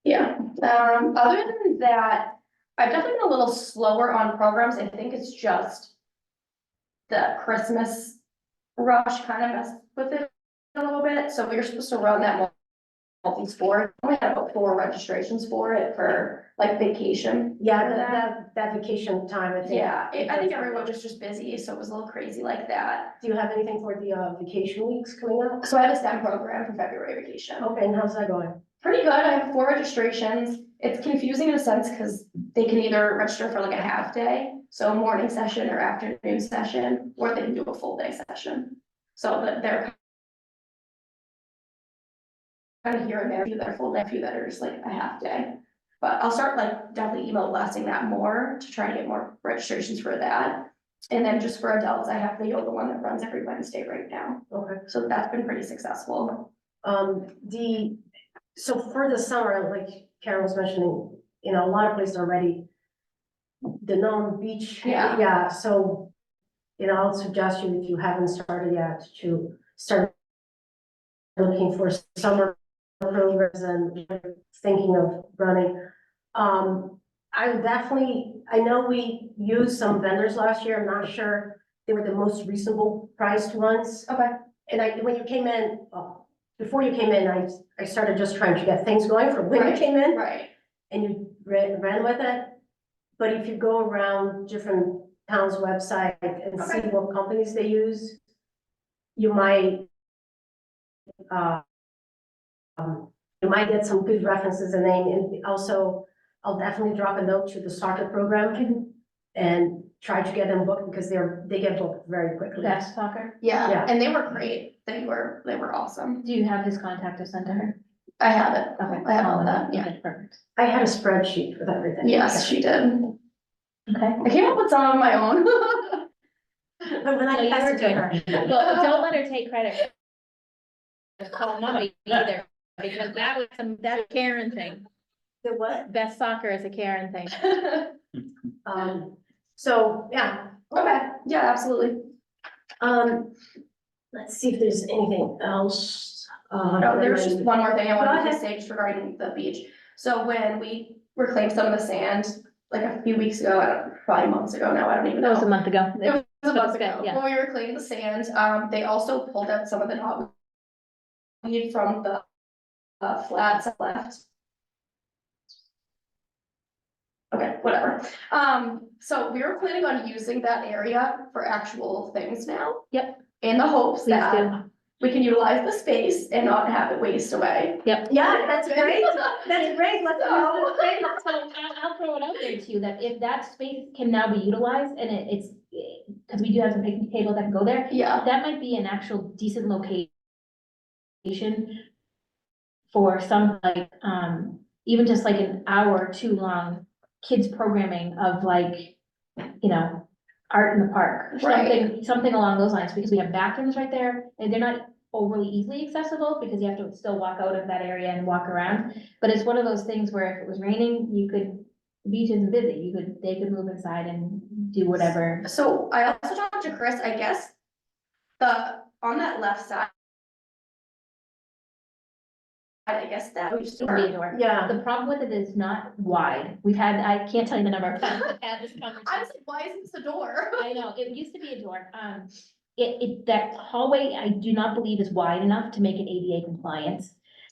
Yeah, other than that, I've definitely been a little slower on programs. I think it's just the Christmas rush kind of messed with it a little bit. So we were supposed to run that multi-sport. We had about 4 registrations for it for like vacation. Yeah, that vacation time, I think. Yeah, I think everyone was just busy, so it was a little crazy like that. Do you have anything for the vacation weeks coming up? So I have a STEM program for February vacation. Okay, and how's that going? Pretty good. I have 4 registrations. It's confusing in a sense because they can either register for like a half day, so a morning session or afternoon session, or they can do a full day session. So that they're kind of here and there, a few that are full day, a few that are just like a half day. But I'll start like definitely email blasting that more to try and get more registrations for that. And then just for adults, I have the yoga one that runs every Wednesday right now. Okay. So that's been pretty successful. So for the summer, like Karen was mentioning, you know, a lot of places are ready. The Nome Beach. Yeah. Yeah, so, you know, I'll suggest you, if you haven't started yet, to start looking for summer programs and thinking of running. I would definitely, I know we used some vendors last year, I'm not sure they were the most reasonable priced ones. Okay. And when you came in, before you came in, I started just trying to get things going for when you Right. came in, Right. and you ran with it. But if you go around different towns' website and see Okay. what companies they use, you might get some good references and name, and also, I'll definitely drop a note to the soccer program and try to get them booked, because they get booked very quickly. Best soccer? Yeah, Yeah. and they were great. They were awesome. Do you have his contact to send to her? I have it. Okay. I have all that, yeah. Okay, perfect. I had a spreadsheet with everything. Yes, she did. Okay. I came up with some on my own. But when No, I you passed were it to her. Well, don't let her take credit call mommy either, because that was that Karen thing. The what? Best soccer is a Karen thing. So, yeah, Okay, yeah, absolutely. let's see if there's anything else. Oh, there's just one more thing I Go wanted to ahead. say just regarding the beach. So when we reclaimed some of the sand, like a few weeks ago, probably months ago now, I don't even That was a know. month ago. It was a But month it's good, ago, yeah. when we reclaimed the sand, they also pulled out some of the knotweed from the flats left. Okay, whatever. So we were planning on using that area for actual things now. Yep. In the hopes Please that do. we can utilize the space and not have it waste away. Yep. Yeah, that's great. That's great. Let's So- So I'll throw it out there too, that if that space can now be utilized and it's, because we do have some picnic tables that can go there, Yeah, that might be an actual decent location for some like, even just like an hour or two long kids programming of like, you know, art in the park, or Right. something along those lines, because we have bathrooms right there, and they're not overly easily accessible, because you have to still walk out of that area and walk around, but it's one of those things where if it was raining, you could, the beach isn't busy, they could move inside and do whatever. so I also talked to Chris, I guess. On that left side. I guess that we just. It would be a door. Yeah, The problem with it is not wide, I can't tell you the number of times we've had this conversation. I was like, why isn't this a door? I know, it used to be a door, that hallway, I do not believe is wide enough to make it ADA compliant.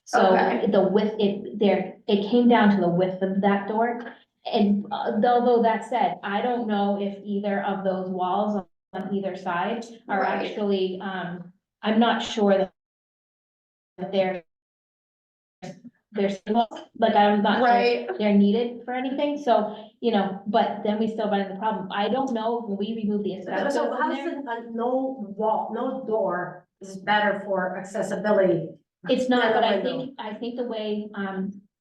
So Okay. the width, it came down to the width of that door. And although that said, I don't know if either of those walls on either side are Right. actually, I'm not sure that they're, like, I'm not sure Right, they're needed for anything, so, you know, but then we still run into the problem. I don't know when we remove the asbestos so in how's there. no wall, no door is better for accessibility? It's not, but I window. think the way,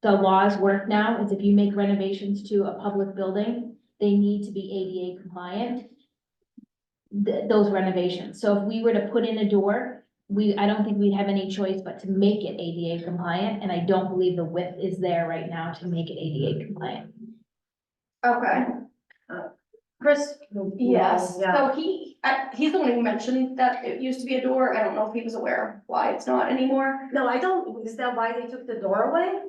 the laws work now is if you make renovations to a public building, they need to be ADA compliant. Those renovations, so if we were to put in a door, I don't think we'd have any choice but to make it ADA compliant, and I don't believe the width is there right now to make it ADA compliant. okay, Chris? yes, Yeah. so he's the one who mentioned that it used to be a door, I don't know if he was aware of why it's not anymore. No, I don't, is that why they took the door away?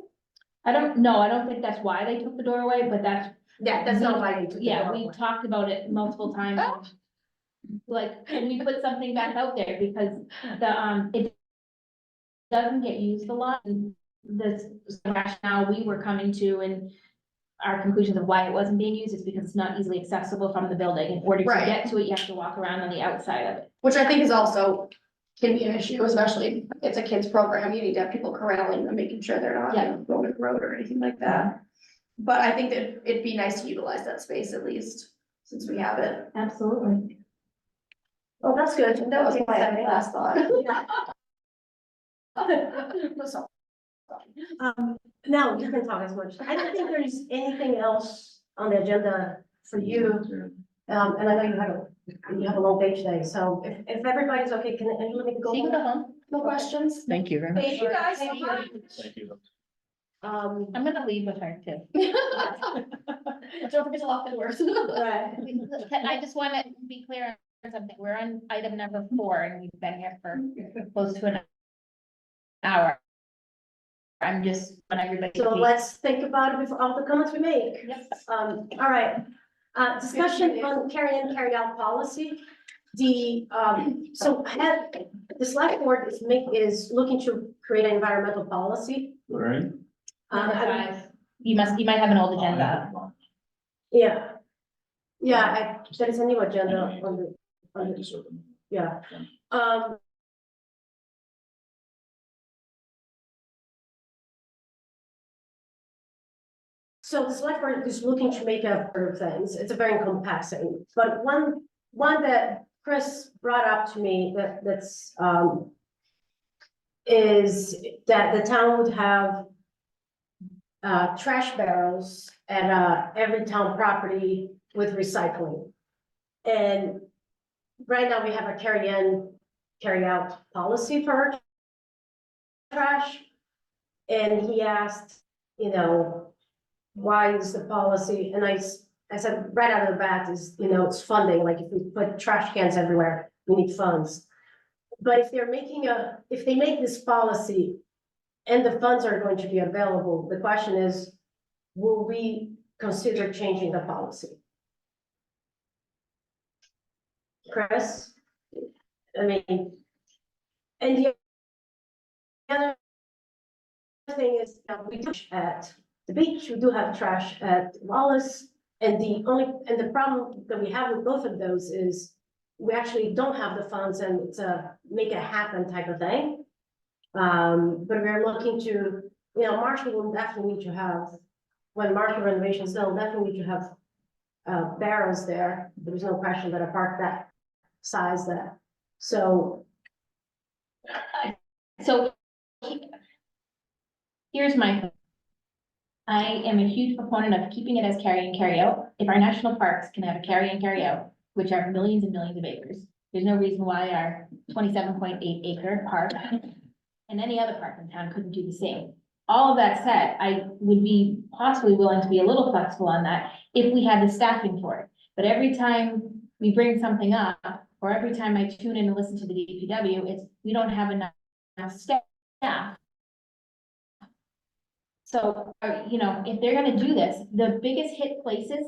I don't think that's why they took the door away, but that's, Yeah, that's not why they took the door yeah, away. we talked about it multiple times. Like, can we put something back out there, because it doesn't get used a lot, and this rationale we were coming to, and our conclusions of why it wasn't being used is because it's not easily accessible from the building. In order to Right. get to it, you have to walk around on the outside of it. Which I think is also, can be an issue, especially if it's a kids program, you need to have people corralling them, making sure they're not, you know, going to the road or anything like that. But I think that it'd be nice to utilize that space at least, since we have it. Absolutely. Oh, that's good. That was my last thought. Now, you can talk as much. I don't think there's anything else on the agenda for you. And I know you have a long day today, so if everybody's okay, can Angela make a go? So you can go home. No questions? Thank you very much. Thank you guys so Thank you. much. Thank you. I'm gonna leave with her too. Don't forget to lock the doors. Right. I just wanna be clear on something. We're on item number 4, and we've been here for close to an hour. I'm just, want everybody to So be. let's think about it before all the comments we make. Yep. All right, discussion on carry in, carry out policy. The, the select board is looking to create an environmental policy. All right. Number I don't- 5. You might have an old agenda. Yeah. Yeah, there's a new agenda on the, yeah. So the select board is looking to make a number of things. It's a very encompassing, but one that Chris brought up to me is that the town would have trash barrels at every town property with recycling. And right now we have a carry in, carry out policy for our trash. And he asked, you know, why is the policy, and I said, right out of the bat is, you know, it's funding, like if we put trash cans everywhere, we need funds. But if if they make this policy and the funds are going to be available, the question is, will we consider changing the policy? Chris? I mean, and the other thing is, we do at the beach, we do have trash at Wallace. And the problem that we have with both of those is we actually don't have the funds and it's a make it happen type of thing. But we're looking to, you know, Marshall will definitely need to have, when Marshall renovations, they'll definitely need to have barrels there. There's no question that a park that size that, so. So here's my, I am a huge proponent of keeping it as carry in, carry out. If our national parks can have a carry in, carry out, which are millions and millions of acres, there's no reason why our 27.8 acre park and any other park in town couldn't do the same. All of that said, I would be possibly willing to be a little flexible on that if we had the staffing for it. But every time we bring something up, or every time I tune in and listen to the DPW, it's, we don't have enough staff. So, you know, if they're gonna do this, the biggest hit places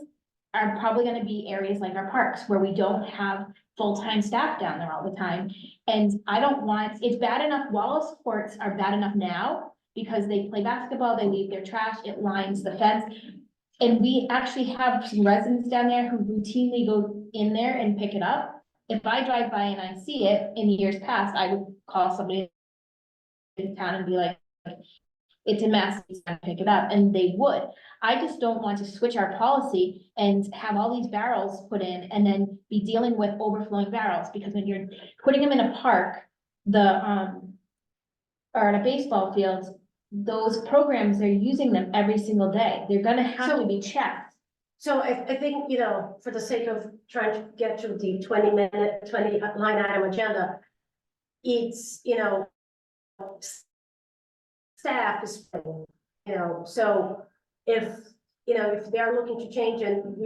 are probably gonna be areas like our parks where we don't have full-time staff down there all the time. And I don't want, it's bad enough, Wallace courts are bad enough now because they play basketball, they leave their trash, it lines the fence. And we actually have some residents down there who routinely go in there and pick it up. If I drive by and I see it in years past, I would call somebody in town and be like, it's a mess, please pick it up, and they would. I just don't want to switch our policy and have all these barrels put in and then be dealing with overflowing barrels, because when you're putting them in a park, or at a baseball field, those programs, they're using them every single day. They're gonna have to be checked. So I think, you know, for the sake of trying to get to the 20-minute, 20 line item agenda, it's, you know, staff is, you know, so if, you know, if they are looking to change and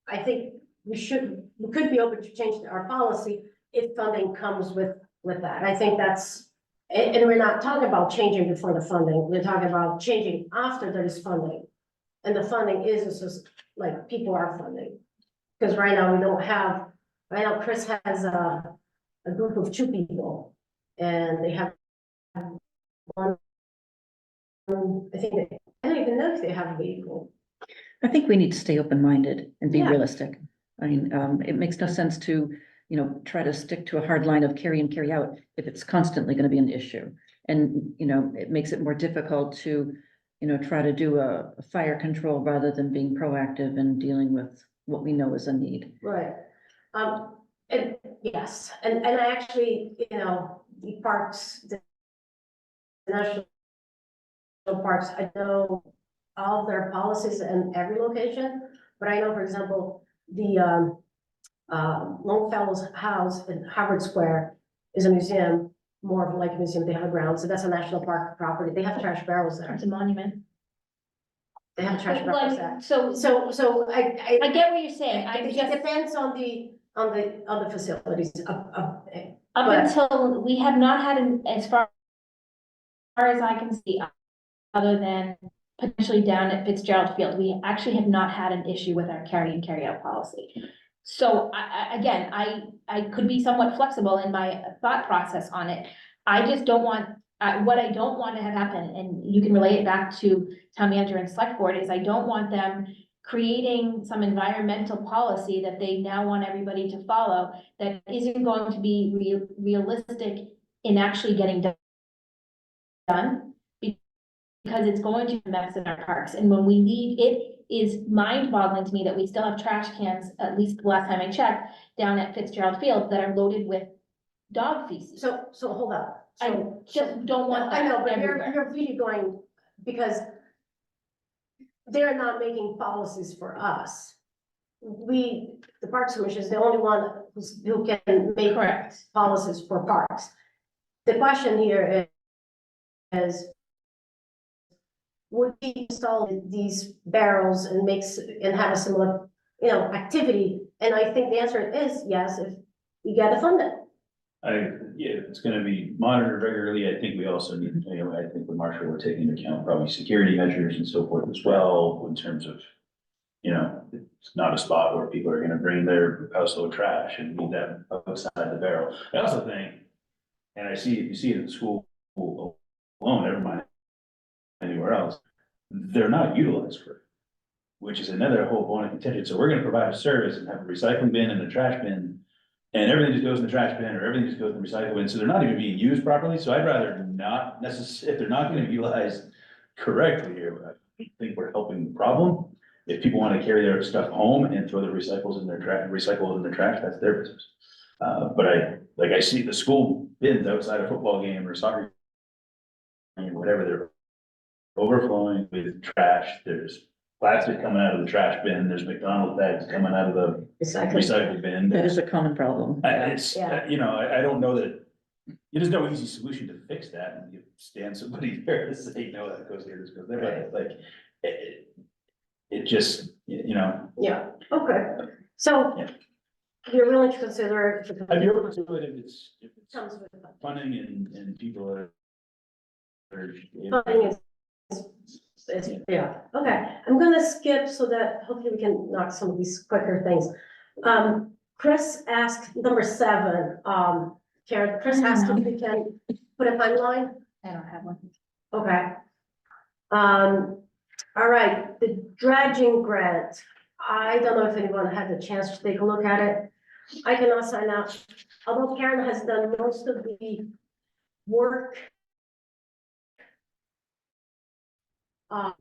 I think we could be open to change our policy if funding comes with that. I think that's, and we're not talking about changing before the funding, we're talking about changing after there is funding. And the funding is just like people are funding. Because right now we don't have, right now Chris has a group of 2 people and they have one. I don't even know if they have a vehicle. I think we need to stay open-minded and be Yeah. realistic. I mean, it makes no sense to, you know, try to stick to a hard line of carry in, carry out if it's constantly gonna be an issue. And, you know, it makes it more difficult to, you know, try to do a fire control rather than being proactive and dealing with what we know is a need. Right. And yes, and I actually, you know, the parks, the national parks, I know all of their policies in every location, but I know, for example, the Longfellow's house in Harvard Square is a museum, more of like a museum, they have a ground, so that's a national park property, they have trash barrels there, It's a monument. they have trash barrels there. Like, so I I get what you're saying. I'm it just, depends on the facilities, up but- until, we have not had, as far as I can see, other than potentially down at Fitzgerald Field, we actually have not had an issue with our carry and carry out policy. So again, I could be somewhat flexible in my thought process on it. I just don't want, what I don't want to have happen, and you can relate it back to town manager and select board, is I don't want them creating some environmental policy that they now want everybody to follow that isn't going to be realistic in actually getting done. Because it's going to mess in our parks, and when we need, it is mind-boggling to me that we still have trash cans, at least the last time I checked, down at Fitzgerald Field that are loaded with dog feces. so hold up. I So- just don't want I know, that but everywhere. you're really going, because they're not making policies for us. The Parks Commission is the only one who can make Correct. policies for parks. The question here would we install these barrels and have a similar, activity? And I think the answer is yes, if you get the funding. Yeah, it's gonna be monitored regularly. I think we also need, I think the marshal will take into account probably security measures and so forth as well, in terms of, it's not a spot where people are gonna bring their household trash and leave that outside the barrel. I also think, and I see, you see it at school alone, never mind anywhere else, they're not utilized for it, which is another whole bone of contention. So we're gonna provide a service and have a recycling bin and a trash bin, and everything just goes in the trash bin, or everything just goes in the recycle bin, so they're not even being used properly, so I'd rather not if they're not gonna be utilized correctly here, I think we're helping the problem. If people wanna carry their stuff home and throw their recycles in their trash, that's their business. But I see the school bins outside a football game or soccer game, whatever, they're overflowing with trash, there's plastic coming out of the trash bin, there's McDonald's bags coming out of the recycle bin. That is a common problem. It's, Yeah. I don't know that, there's no easy solution to fix that, and you stand somebody there to say, no, that goes here, this goes there, but it's like, it just, Yeah, okay, so Yeah. you're willing to consider. I'd be open to it if it's Comes with it. funding and people are. Funding yeah, okay, I'm gonna skip so that hopefully we can knock some of these quicker things. Chris asked, number 7, Karen, Chris asked if we can put a timeline, I don't have one. okay. All right, the dredging grant, I don't know if anyone had the chance to take a look at it. I cannot sign up, although Karen has done most of the work. I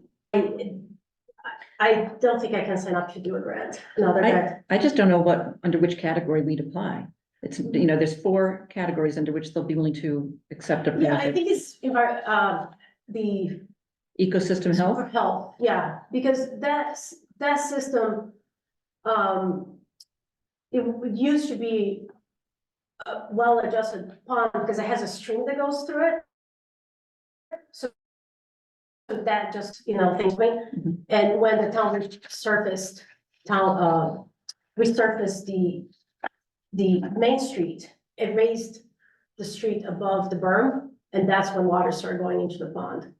don't think I can sign up to do a grant, another grant. I just don't know under which category we'd apply. It's, there's 4 categories under which they'll be willing to accept a Yeah, I project. think it's the Ecosystem health, for health, yeah, because that system, it used to be a well-adjusted pond because it has a stream that goes through it. So that just, things me. Mhm. And when the town resurfaced the main street, it raised the street above the berm, and that's when water started going into the pond.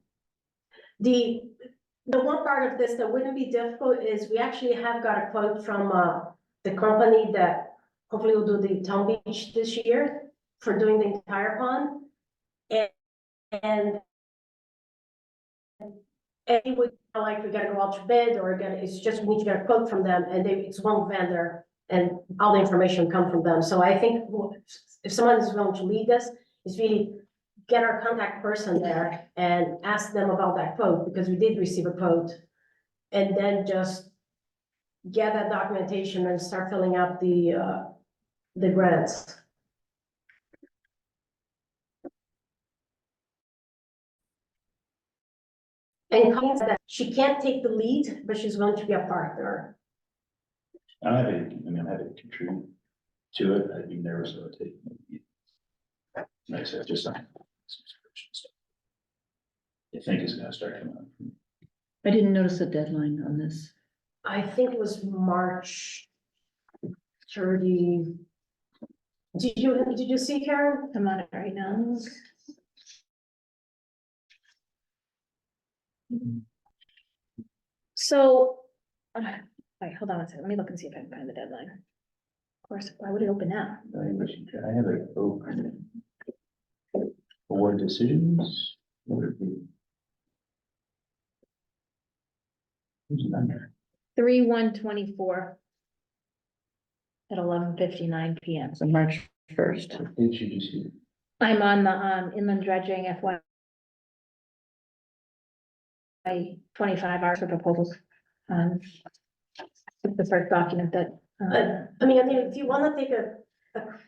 The one part of this that wouldn't be difficult is we actually have got a quote from the company that hopefully will do the town beach this year for doing the entire pond. And it would, like, we gotta go out to bid or it's just, we need to get a quote from them, and it's one vendor and all the information come from them. So I think if someone is willing to lead this, it's really get our contact person there and ask them about that quote, because we did receive a quote. And then just get that documentation and start filling out the grants. And Colleen said that she can't take the lead, but she's willing to be a partner. I'm happy to contribute to it, I'd be nervous about taking it. Like I said, just some subscription stuff. I think it's gonna start coming up. I didn't notice a deadline on this. I think it was March 30. Did you see, Karen? I'm on it right now. So, wait, hold on a second, let me look and see if I can find the deadline. Of course, why would it open now? I have a open board decisions. What would it be? Who's the number? 3/1/24. At 11:59 PM. So March 1st. Did you just see? I'm on the inland dredging FY. 25 hours for proposals. The first document that. I mean, if you wanna take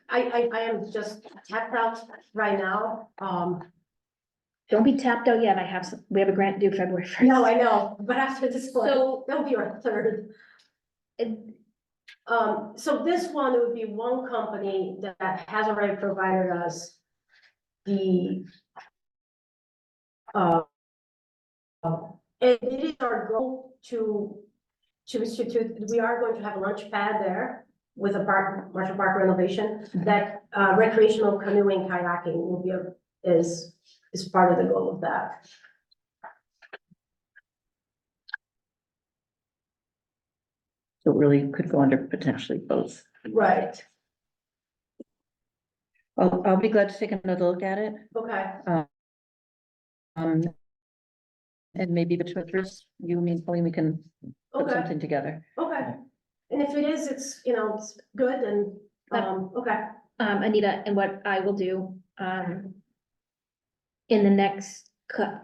I am just tapped out right now. Don't be tapped out yet. We have a grant due February 1st. No, I know, but after this one, So, that'll be our 3rd. So this one, it would be one company that has already provided us the Uh, and it is our goal to institute, we are going to have a lunch pad there with a park, Marshall Park renovation, that recreational canoeing kayaking will be, is part of the goal of that. So it really could go under potentially both. Right, I'll be glad to take another look at it. okay, Um, and maybe between first, you and me and Pauline, we can put okay, something together. okay. And if it is, it's, you know, it's good and, okay, Anita, and what I will do, in the next,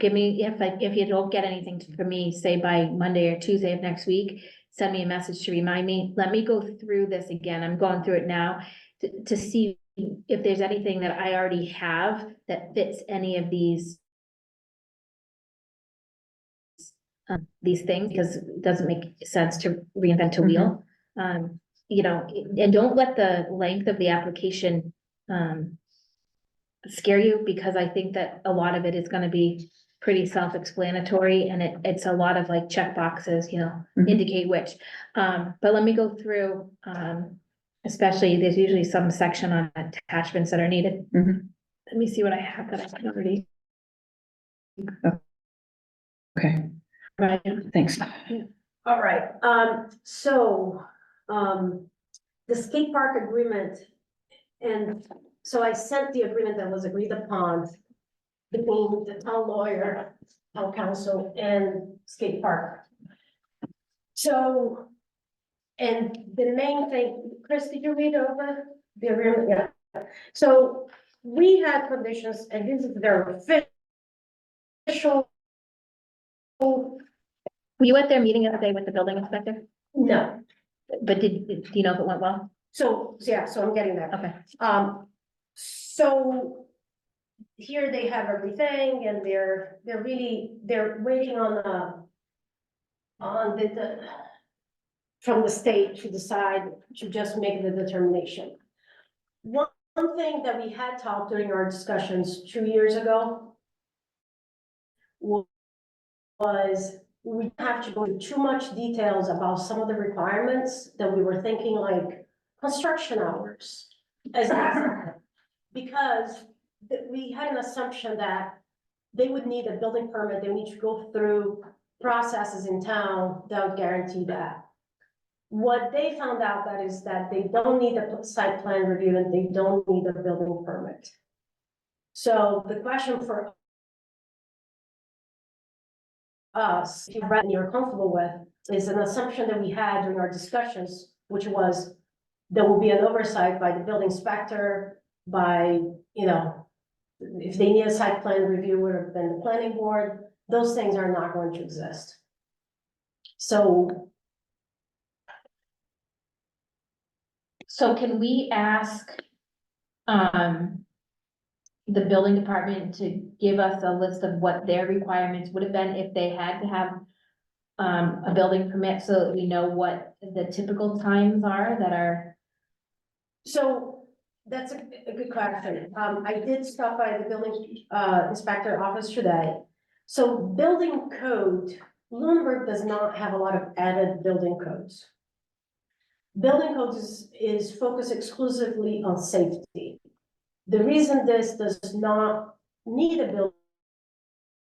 give me, if you don't get anything from me, say by Monday or Tuesday of next week, send me a message to remind me, let me go through this again, I'm going through it now, to see if there's anything that I already have that fits any of these things, because it doesn't make sense to reinvent a wheel. You know, and don't let the length of the application, scare you, because I think that a lot of it is gonna be pretty self-explanatory, and it's a lot of like check boxes, you know, Mhm. indicate which. But let me go through, especially, there's usually some section on attachments that are needed. Mhm. Let me see what I have that I can already. Okay, Right. thanks. all right, so, the skate park agreement. And so I sent the agreement that was agreed upon between the town lawyer, town council, and skate park. So, and the main thing, Chris, did you read over the agreement? Yeah. So we had conditions, and this is their official. Were you at their meeting the other day with the building inspector? No, But do you know if it went well? so, yeah, so I'm getting there. Okay. So here they have everything and they're waiting on the from the state to decide to just make the determination. One thing that we had talked during our discussions 2 years ago was we have to go into too much details about some of the requirements that we were thinking, like construction hours as an example. Because we had an assumption that they would need a building permit, they would need to go through processes in town that would guarantee that. What they found out that is that they don't need a site plan review and they don't need a building permit. So the question for us, if you're comfortable with, is an assumption that we had during our discussions, which was there will be an oversight by the building inspector, by, you know, if they need a site plan review, would have been the planning board, those things are not going to exist. So, So can we ask, the building department to give us a list of what their requirements would have been if they had to have a building permit, so that we know what the typical times are that are? so that's a good question. I did stop by the building inspector office today. So building code, Lunenburg does not have a lot of added building codes. Building codes is focused exclusively on safety. The reason this does not need a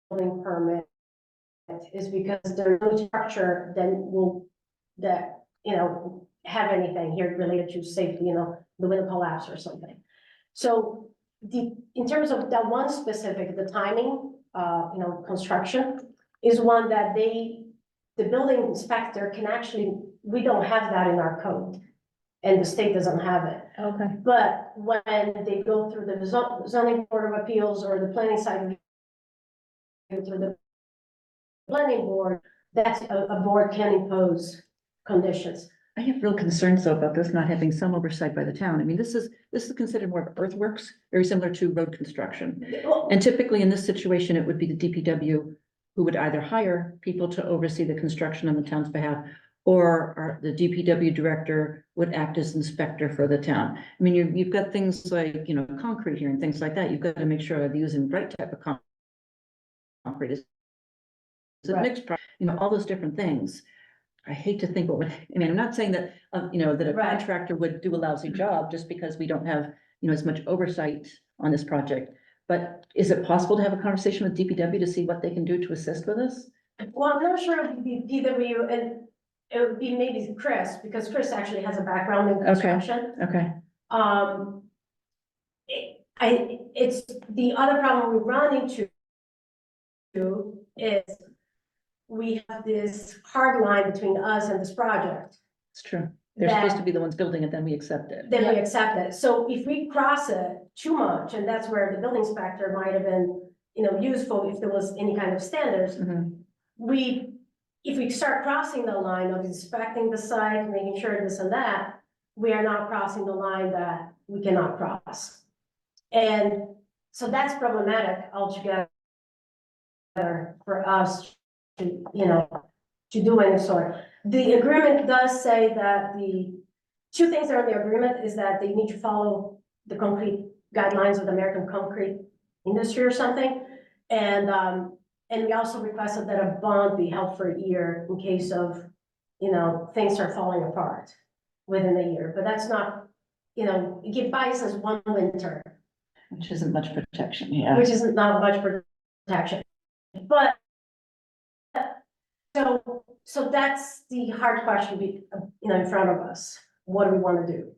building permit is because there's no structure that, you know, have anything here related to safety, you know, the window collapse or something. So in terms of that one specific, the timing, you know, construction is one that the building inspector can actually, we don't have that in our code. And the state doesn't have it. Okay. But when they go through the zoning board of appeals or the planning side, through the planning board, that's a board can impose conditions. I have real concerns though about this not having some oversight by the town. I mean, this is considered more of earthworks, very similar to road construction. And typically in this situation, it would be the DPW who would either hire people to oversee the construction on the town's behalf, or the DPW director would act as inspector for the town. I mean, you've got things like, you know, concrete here and things like that. You've got to make sure they're using the right type of concrete. concrete? Is it Right. mixed, all those different things. I hate to think what would, I'm not saying that, that a Right. contractor would do a lousy job just because we don't have, as much oversight on this project. But is it possible to have a conversation with DPW to see what they can do to assist with us? Well, I'm not sure it would be DW, and it would be maybe Chris, because Chris actually has a background in Okay. construction. Okay, It's the other problem we run into is we have this hard line between us and this project. it's true. They're supposed to that be the ones building it, then we accept it. then we accept it. So if we cross it too much, and that's where the building inspector might have been, useful if there was any kind of standards, Mhm. if we start crossing the line of inspecting the site, making sure this and that, we are not crossing the line that we cannot cross. And so that's problematic altogether for us to, to do any sort. The agreement does say that the two things that are in the agreement is that they need to follow the concrete guidelines of the American concrete industry or something. And we also requested that a bond be held for a year in case of, things start falling apart within a year. But that's not, it buys us one winter, Which isn't much protection, yeah. which isn't not much protection. But so that's the hard question, in front of us. What do we want to do?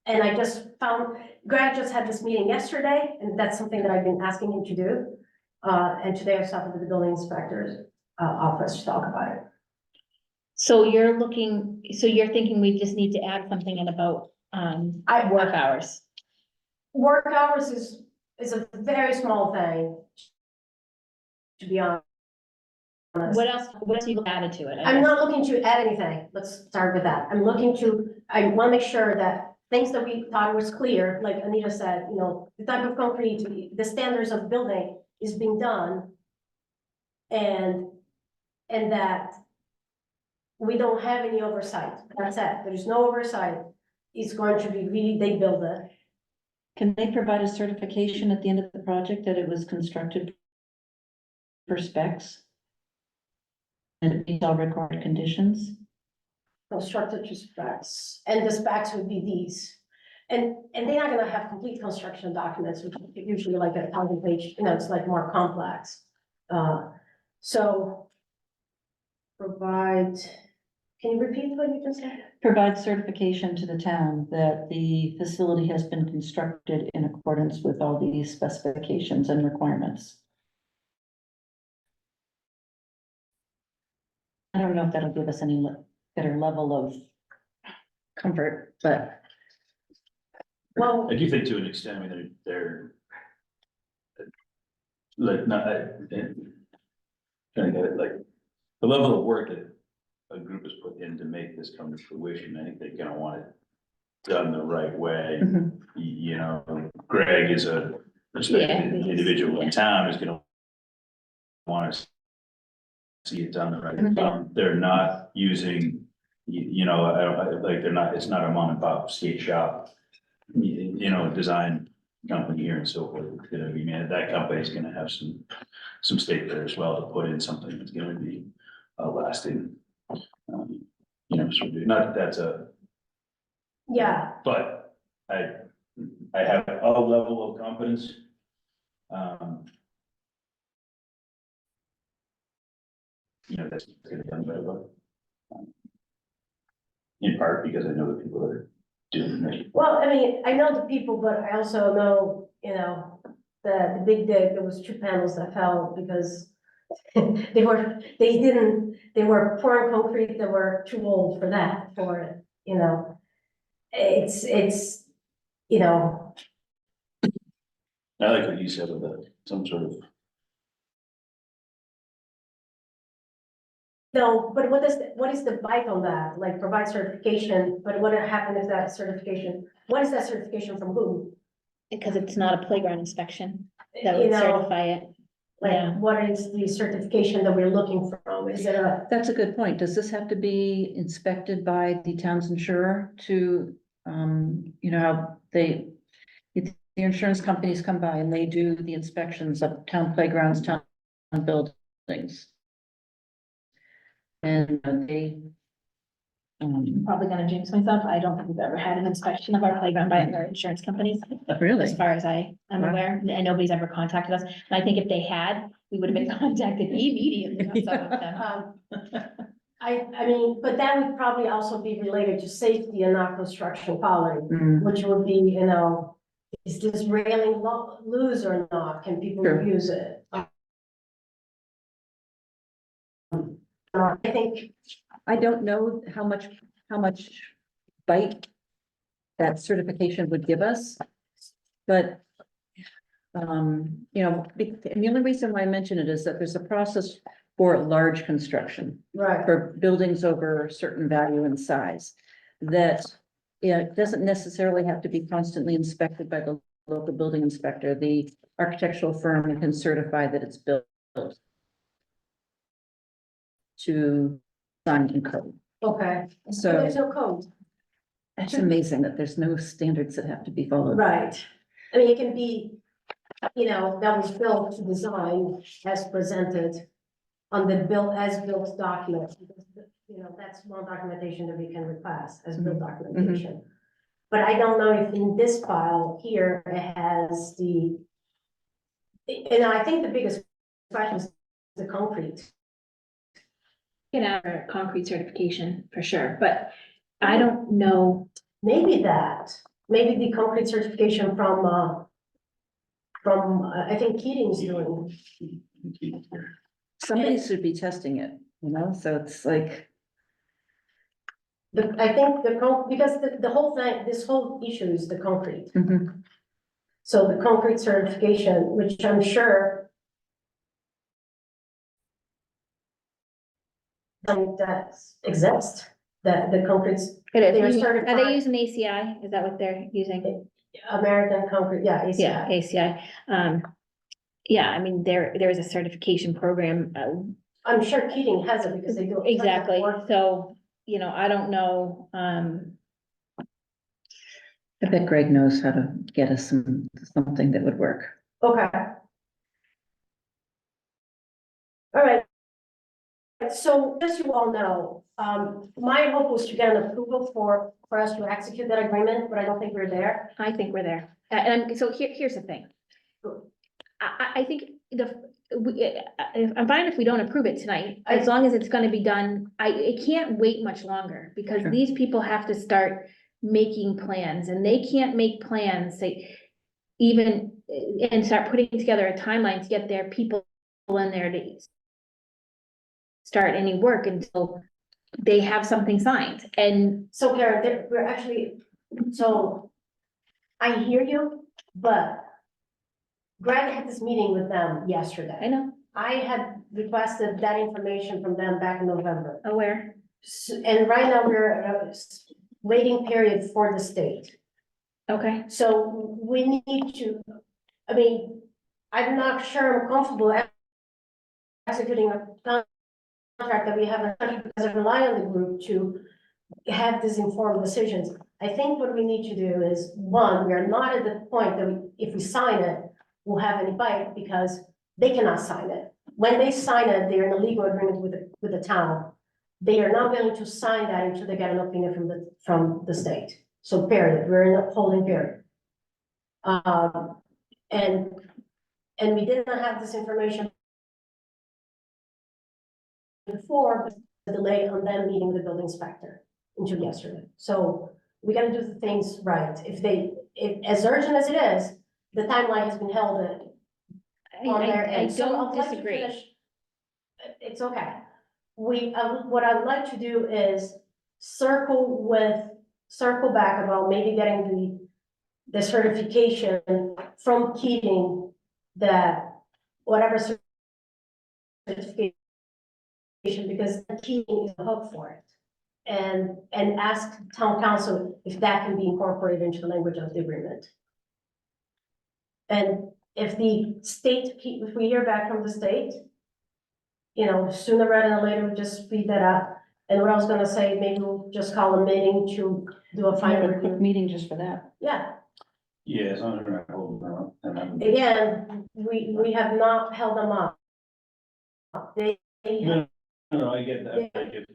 And I just found, Greg just had this meeting yesterday, and that's something that I've been asking him to do. And today I was talking to the building inspector's office to talk about it. So you're thinking we just need to add something in about, work hours? Work hours is a very small thing, to be honest. What else you added to it? I'm not looking to add anything. Let's start with that. I want to make sure that things that we thought was clear, like Anita said, the type of concrete, the standards of building is being done. And that we don't have any oversight. That's it. There's no oversight. It's going to be really, they build it. Can they provide a certification at the end of the project that it was constructed for specs? And it meets all required conditions? Constructed to specs, and the specs would be these. And they're not gonna have complete construction documents, which is usually like a 1,000-page, it's like more complex. So provide, can you repeat what you just said? Provide certification to the town that the facility has been constructed in accordance with all these specifications and requirements. I don't know if that'll give us any better level of comfort, but Well, I do think to an extent, they're like, not, trying to get it, like, the level of work that a group has put in to make this come to fruition, I think they're gonna want it done the right way. Mhm. Greg is a respected Yeah. individual in town who's gonna want to see it done the right. Mhm. They're not using, it's not a mom and pop skate shop, design company here and so forth. It's gonna be, that company's gonna have some stake there as well to put in something that's gonna be lasting. Not that that's yeah, but I have a level of confidence. That's gonna be done by what? In part because I know the people that are doing it. well, I know the people, but I also know, the big dig, there was 2 panels that fell because they were pouring concrete that were too old for that, for it, It's, I like what you said about some sort of, no, but what is the bite on that? Like provide certification, but what happened if that certification, what is that certification from whom? Because it's not a playground inspection that You would know, certify it. Yeah. like what is the certification that we're looking from? Is it that's a good point. Does this have to be inspected by the town's insurer to, how if the insurance companies come by and they do the inspections of town playgrounds, town buildings. And they, Probably gonna jinx myself. I don't think we've ever had an inspection of our playground by our insurance companies, really, as far as I am Wow. aware, and nobody's ever contacted us. And I think if they had, we would have been contacted immediately on some of them. I mean, but that would probably also be related to safety and not construction quality, Mm, which would be, you know, is this railing loose or not? Can people Sure. use it? I think, I don't know how much bite that certification would give us. But, you know, and the only reason why I mention it is that there's a process for large construction, right, for buildings over a certain value and size. That, it doesn't necessarily have to be constantly inspected by the local building inspector. The architectural firm can certify that it's built to sign and code. okay. So There's no code, it's amazing that there's no standards that have to be followed. right? I mean, it can be, you know, that was built to design as presented on the as-built document. You know, that's one documentation that we can request as built documentation. But I don't know if in this file here, it has and I think the biggest question is the concrete. Get our concrete certification for sure, but I don't know. Maybe maybe the concrete certification from, I think Keating's doing. Somebody should be testing it, you know, so it's like, I think because the whole thing, this whole issue is the concrete. mhm, So the concrete certification, which I'm sure that exists, that the concrete's It They are is. Are certified. they using ACI? Is that what they're using? American concrete, yeah, Yeah, ACI. ACI. Yeah, I mean, there is a certification program, I'm sure Keating has it because they do. a ton of exactly. work. So, you know, I don't know, I bet Greg knows how to get us something that would work. Okay. All right. So as you all know, my hope was to get an approval for us to execute that agreement, but I don't think we're there. I think we're there. And so here's the thing. I think I'm fine if we don't approve it tonight, as long as it's gonna be done. It can't wait much longer because Sure. these people have to start making plans and they can't make plans, even, and start putting together a timeline to get their people in there to start any work until they have something signed. And So Karen, we're actually, so I hear you, but Greg had this meeting with them I yesterday. know, I had requested that information from them back in November. aware, And right now we're waiting period for the state. okay, So we need to, I mean, I'm not sure I'm comfortable executing a contract that we haven't, because I rely on the group to have these informed decisions. I think what we need to do is, one, we are not at the point that if we sign it, we'll have any bite because they cannot sign it. When they sign it, they're in a legal agreement with the town. They are not willing to sign that until they get an opinion from the state. So period, we're in a holding period. And we did not have this information before, but the delay on them meeting the building inspector until yesterday. So we gotta do the things right. If as urgent as it is, the timeline has been held on their I end. So don't I'd like to disagree. finish. It's okay. What I would like to do is circle back about maybe getting the certification from Keating that whatever certification, because Keating is the hook for it. And ask town council if that can be incorporated into the language of the agreement. And if the state, if we hear back from the state, you know, sooner rather than later, we just speed that up. And what I was gonna say, maybe we'll just call a meeting to do a final Have a quick review. meeting just for that. Yeah, Yeah, as long as we're not holding them up, and I'm. again, we have not held them up. They, No, I get that. Like,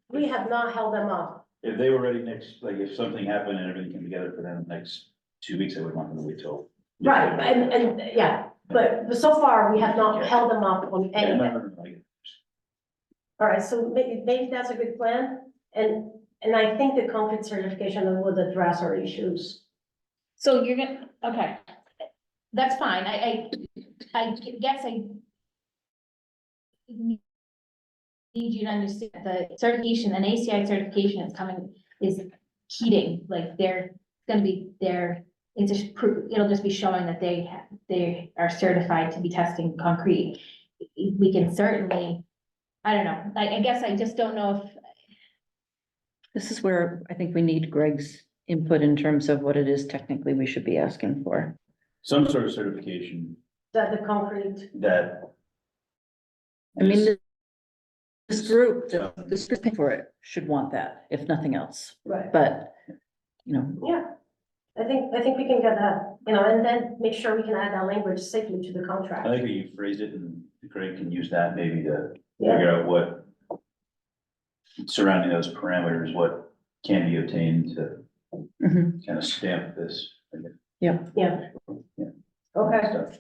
we have not held them up. if they were ready next, like if something happened and everything came together for them next 2 weeks, I would want them to wait till. Right, and, yeah, but so far, we have not held them up on Yeah, no, anything. no, I get it. All right, so maybe that's a good plan, and I think the concrete certification would address our issues. So you're gonna, okay, that's fine, I guess I need you to understand the certification, an ACI certification is coming, is Keating, like they're gonna be there. It's just it'll just be showing that they are certified to be testing concrete. We can certainly, I don't know, I guess I just don't know if, This is where I think we need Greg's input in terms of what it is technically we should be asking for. Some sort of certification That the concrete, that. I mean, this group, this group for it should want that, if nothing else, right, but, you know, yeah. I think we can get that, and then make sure we can add that language safely to the I contract. like how you phrased it, and Craig can use that maybe to Yeah, figure out what surrounding those parameters, what can be obtained to mhm, kind of stamp this. yeah. Okay. Stuff.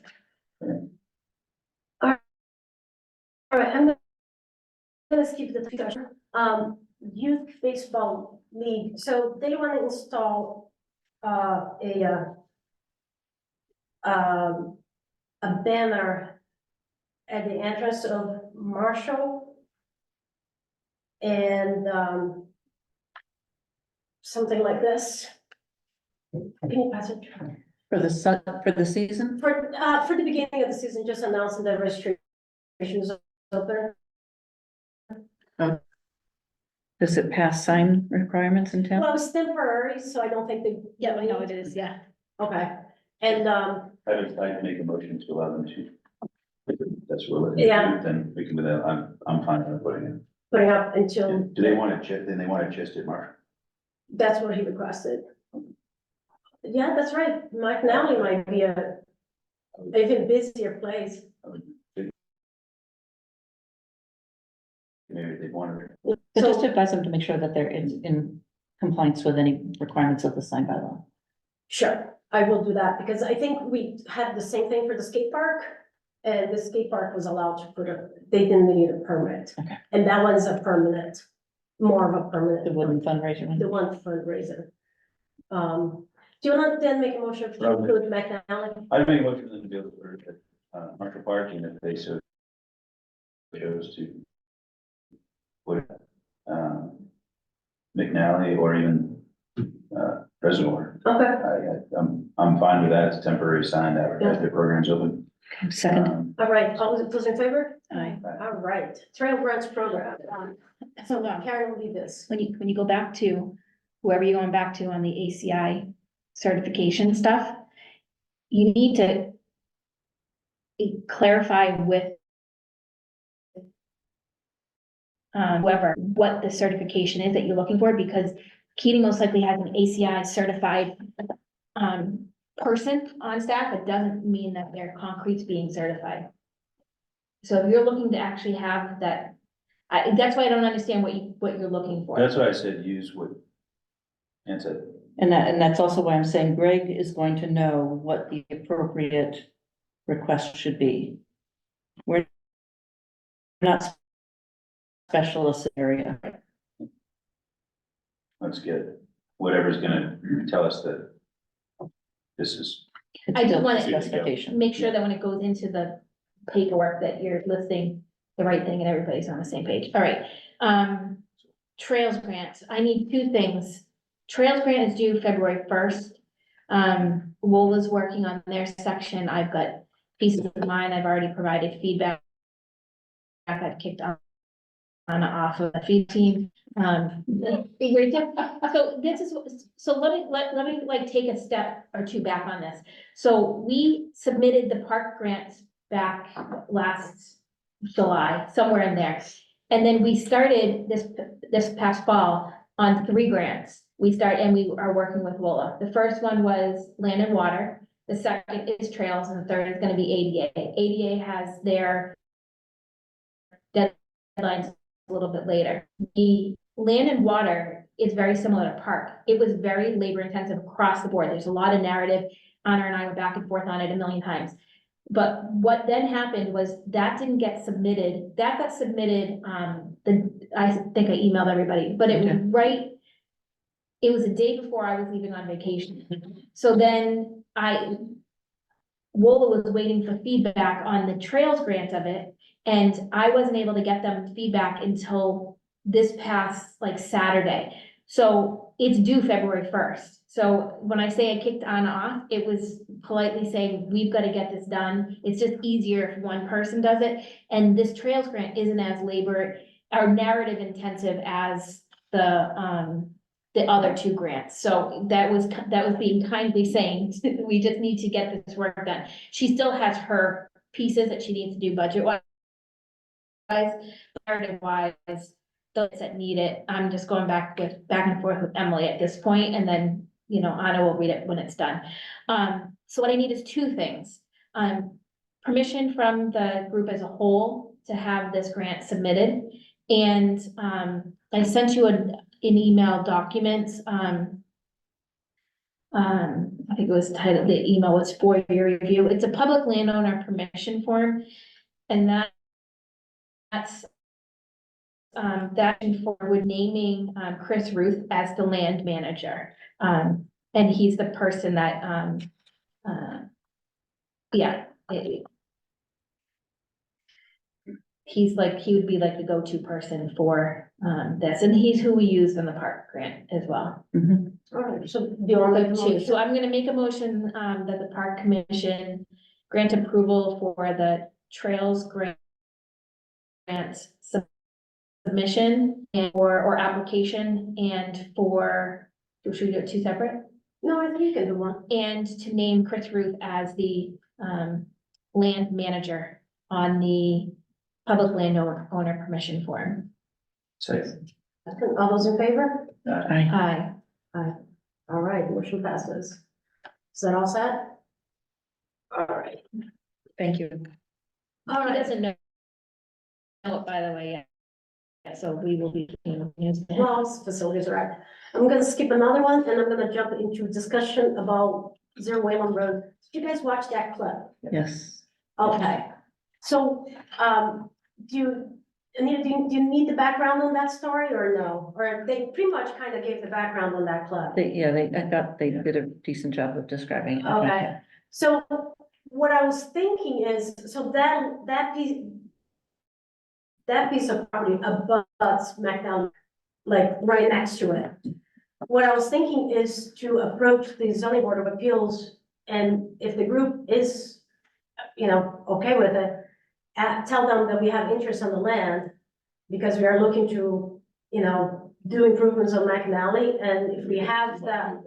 All right, gonna skip the discussion. Youth baseball league, so they want to install a banner at the entrance of Marshall. And something like this. Can you pass it? for the season, For the beginning of the season, just announcing that registration is open. does it pass sign requirements in town? Well, it's temporary, so I don't think they. yeah, I know it is, yeah. Okay, and I'd make a motion to allow them to. That's what we're looking Yeah. at, then we can do that, I'm fine with putting it. putting up until, Do they want it just, then they want it just at Marshall? that's what he requested. Yeah, that's right, Mike Nally might be a even busier place. Maybe they wanted. So just advise them to make sure that they're in compliance with any requirements of the sign bylaw. Sure, I will do that, because I think we had the same thing for the skate park. And the skate park was allowed to they didn't need a permit. Okay. And that one's a permanent, more of a The permanent, wooden fundraiser one. the one fundraiser. Do you want to then make a motion to Probably. include McNally? I'd make a motion for them to be able to put it at Marshall Park, and if they so chose to put it, McNally or even, Reservoir. Okay, I'm fine with that, it's a temporary sign to advertise their program's open. Second, all right, all those in favor? Aye. All right, Trail Grants Program, So, Karen will lead this. when you go back to, whoever you're going back to on the ACI certification stuff, you need to clarify with whoever, what the certification is that you're looking for, because Keating most likely has an ACI certified person on staff, it doesn't mean that their concrete's being certified. So if you're looking to actually have that, that's why I don't understand what you're looking for. That's why I said use what Ann said. and that's also why I'm saying Greg is going to know what the appropriate request should be. We're not specialists in the area. Let's get whatever's gonna tell us that this is. It's I just still wanna specification. Make sure that when it goes into the paperwork that you're listing the right thing and everybody's on the same page. All right. Trails grants. I need two things. Trails grant is due February 1st. Wola's working on their section. I've got pieces of mine. I've already provided feedback. I've kicked on off of the feed team. So this is, so let me like take a step or two back on this. So we submitted the park grants back last July, somewhere in there. And then we started this past fall on 3 grants. We are working with Wola. The first one was land and water. The second is trails, and the third is gonna be ADA. ADA has their deadline's a little bit later. The land and water is very similar to park. It was very labor intensive across the board. There's a lot of narrative. Honor and I went back and forth on it a million times. But what then happened was that didn't get submitted. That got submitted, I think I emailed everybody, but it was right. It was a day before I was leaving on vacation. So then WOLA was waiting for feedback on the trails grant of it. And I wasn't able to get them feedback until this past like Saturday. So it's due February 1st. So when I say I kicked on off, it was politely saying, we've got to get this done. It's just easier if one person does it. And this trails grant isn't as labor or narrative intensive as the other two grants. So that was being kindly saying, we just need to get this work done. She still has her pieces that she needs to do budget wise, narrative wise, those that need it. I'm just going back and forth with Emily at this point, and then, you know, Anna will read it when it's done. So what I need is two things. Permission from the group as a whole to have this grant submitted. And I sent you an email documents. I think it was titled, the email was for your review. It's a public landowner permission form. And that's that forward naming Chris Ruth as the land manager. And he's the person that he would be like the go-to person for this, and he's who we used in the park grant as well. All right, so do you want to make a So motion? I'm gonna make a motion that the park commission grant approval for the trails grant submission and or application, and for, should we do it two separate? No, I think you can do one. And to name Chris Ruth as the land manager on the public landowner permission form. Second. All those in favor? I, Aye. All right, motion passes. Is that all set? All right. thank you. All He right. doesn't know it, by the way, yet. Yeah, so we will be. Well, facilities are right. I'm gonna skip another one and I'm gonna jump into discussion about Zero Wayland Road. Did you guys watch that clip? Yes. Okay, so, do you, Anita, do you need the background on that story or no? Or they pretty much kind of gave the background on that clip? I thought they did a decent job of describing it. Okay. So what I was thinking is, so that piece of property abuts McDonald, like right next to it. What I was thinking is to approach the zoning board of appeals, and if the group is, you know, okay with it, tell them that we have interest on the land, because we are looking to, you know, do improvements on McNally, and if we have that,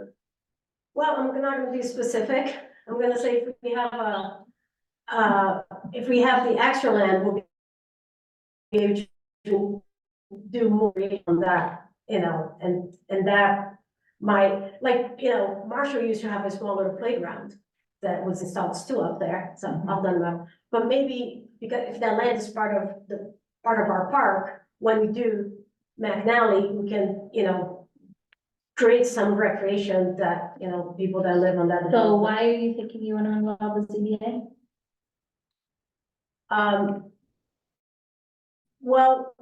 well, I'm not gonna be specific. I'm gonna say if we have the extra land, we'll be able to do more on that, you know, and that might, like, you know, Marshall used to have a smaller playground that was installed still up there, so I'll done that. But maybe, because if that land is part of our park, when we do McNally, we can, you know, create some recreation that, you know, people that live on that. So development. why are you thinking you want to involve the ZBA? Well,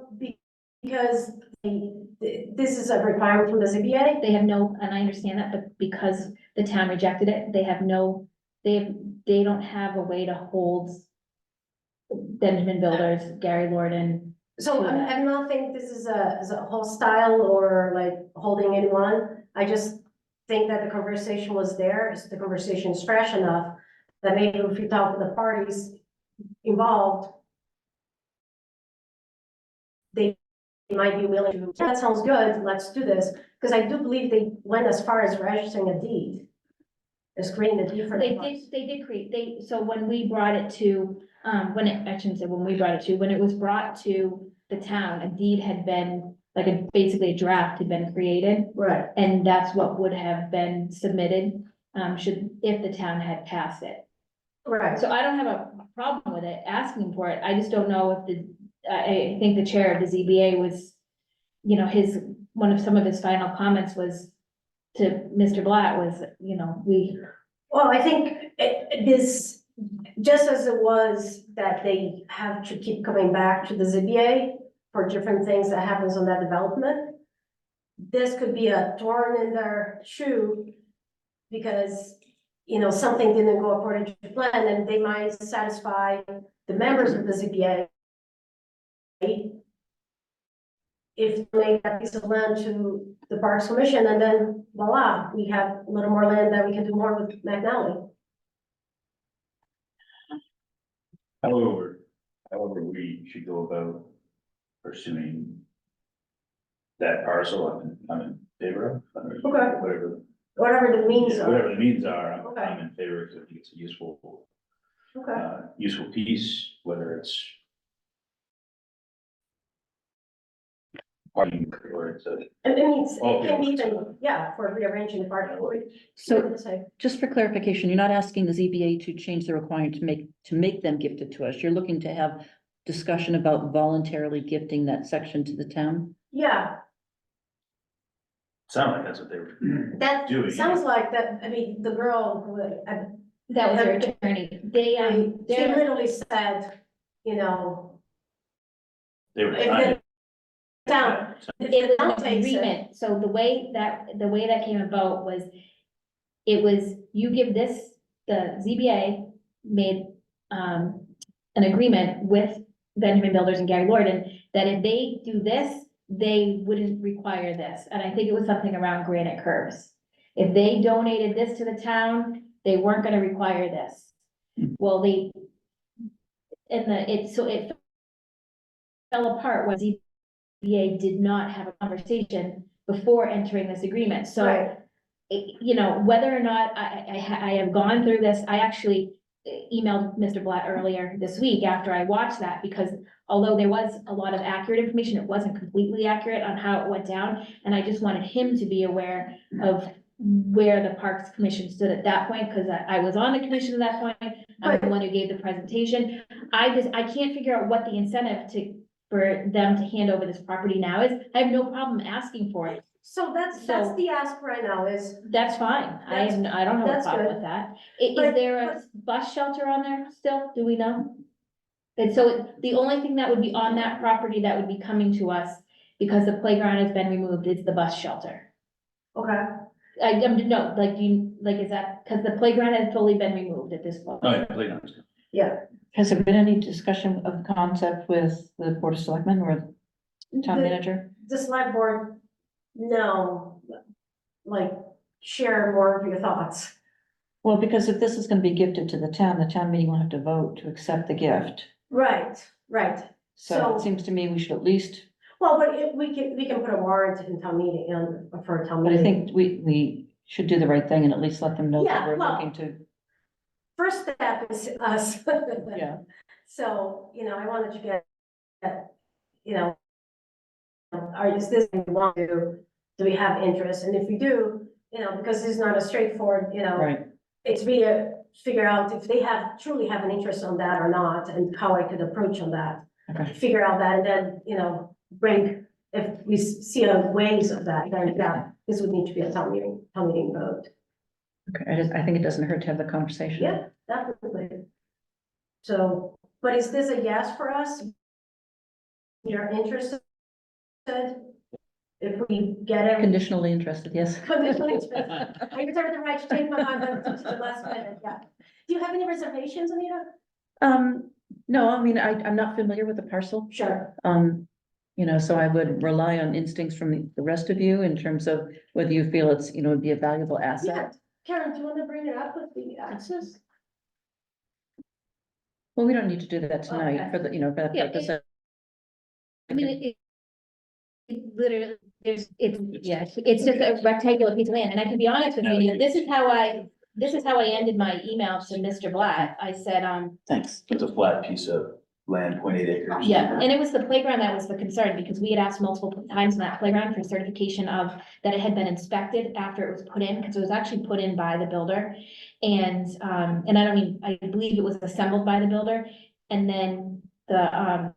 because this is a requirement from the ZBA. They have no, and I understand that, but because the town rejected it, they have no, they don't have a way to hold Benjamin Builders, Gary Lorden. So I'm not think this is a hostile or like holding anyone. I just think that the conversation was there, the conversation is fresh enough that maybe if you talk to the parties involved, they might be willing to, that sounds good, let's do this, because I do believe they went as far as registering a deed. Is creating a deed for the parks. They did create, so when we brought it to, I shouldn't say when we brought it to, when it was brought to the town, a deed had been, like basically a draft had been created. Right. And that's what would have been submitted, if the town had passed it. Right. So I don't have a problem with it, asking for it. I just don't know if I think the chair of the ZBA was, you know, some of his final comments was to Mr. Blatt was, you know, Well, I think this, just as it was that they have to keep coming back to the ZBA for different things that happens on that development, this could be a thorn in their shoe because, you know, something didn't go according to plan and they might satisfy the members of the ZBA if they make that piece of land to the Parks Commission, and then voila, we have a little more land that we can do more with McNally. However, we should go about pursuing that parcel, I'm in favor of. Okay. Whatever, Whatever the means yeah, are. whatever the means are, Okay. I'm in favor, because I think it's a useful, Okay, useful piece, whether it's parking or it's a. and it means, Okay. it can be even, yeah, for rearranging the parking. So Say, just for clarification, you're not asking the ZBA to change the requirement to make them gift it to us. You're looking to have discussion about voluntarily gifting that section to the town? yeah, Sound like that's what they were. that Doing. sounds like that, I mean, the girl, that was their attorney. she They're, literally said, you know, They were if trying the town, if it the was town an takes it. agreement, so the way that came about was, it was, you give this, the ZBA made, an agreement with Benjamin Builders and Gary Lorden, that if they do this, they wouldn't require this, and I think it was something around granite curbs. If they donated this to the town, they weren't gonna require this. Well, it fell apart when ZBA did not have a conversation before entering this agreement, so. Right. You know, whether or not I have gone through this, I actually emailed Mr. Blatt earlier this week after I watched that, because although there was a lot of accurate information, it wasn't completely accurate on how it went down, and I just wanted him to be aware of where the Parks Commission stood at that point, because I was on the commission at that point, I'm the one who gave the presentation. I can't figure out what the incentive for them to hand over this property now is. I have no problem asking for it. So that's So- the ask right now is, That's fine. I don't have a That's problem good. with that. But- Is there a bus shelter on there still? Do we know? And so the only thing that would be on that property that would be coming to us, because the playground has been removed, is the bus shelter. okay, No, is that, because the playground has fully been removed at this point. Oh, yeah, playgrounds. yeah. Has there been any discussion of the concept with the Board of Selectmen or town The- manager? The select board, no, like, share more of your thoughts. Well, because if this is gonna be gifted to the town meeting will have to vote to accept the gift. Right, right. So So- it seems to me we should at least, Well, but we can put a warrant in town meeting, for a town but I meeting. think we should do the right thing and at least let them know that Yeah, we're well- looking to, First step is us. yeah. So, you know, I wanted to get, you know, is this what we want to do we have interest? And if we do, you know, because it's not a straightforward, you know, Right, it's really figure out if they truly have an interest on that or not, and how I could approach on that. okay. Figure out that, and then, you know, if we see ways of that, then yeah, this would need to be a town meeting vote. Okay, I think it doesn't hurt to have the conversation. Yeah, definitely. So, but is this a yes for us? You're interested? If we get every. Conditionally interested, yes. Conditionally interested. I reserve the right to change my mind up to the last minute, yeah. Do you have any reservations, Anita? No, I mean, I'm not familiar with the parcel. Sure. You know, so I would rely on instincts from the rest of you in terms of whether you feel it's, you know, would be a valuable Yeah, asset. Karen, do you want to bring it up with the access? Well, we don't need to do that tonight Okay. for the, you know, for that Yeah, purpose. I mean, it literally, it's just a rectangular piece of land, and I can be honest with you, this is how I ended my email to Mr. Blatt. I said, Thanks. It's a flat piece of land, 0.8 acres. yeah, and it was the playground that was the concern, because we had asked multiple times in that playground for certification of that it had been inspected after it was put in, because it was actually put in by the builder. And I believe it was assembled by the builder, and then the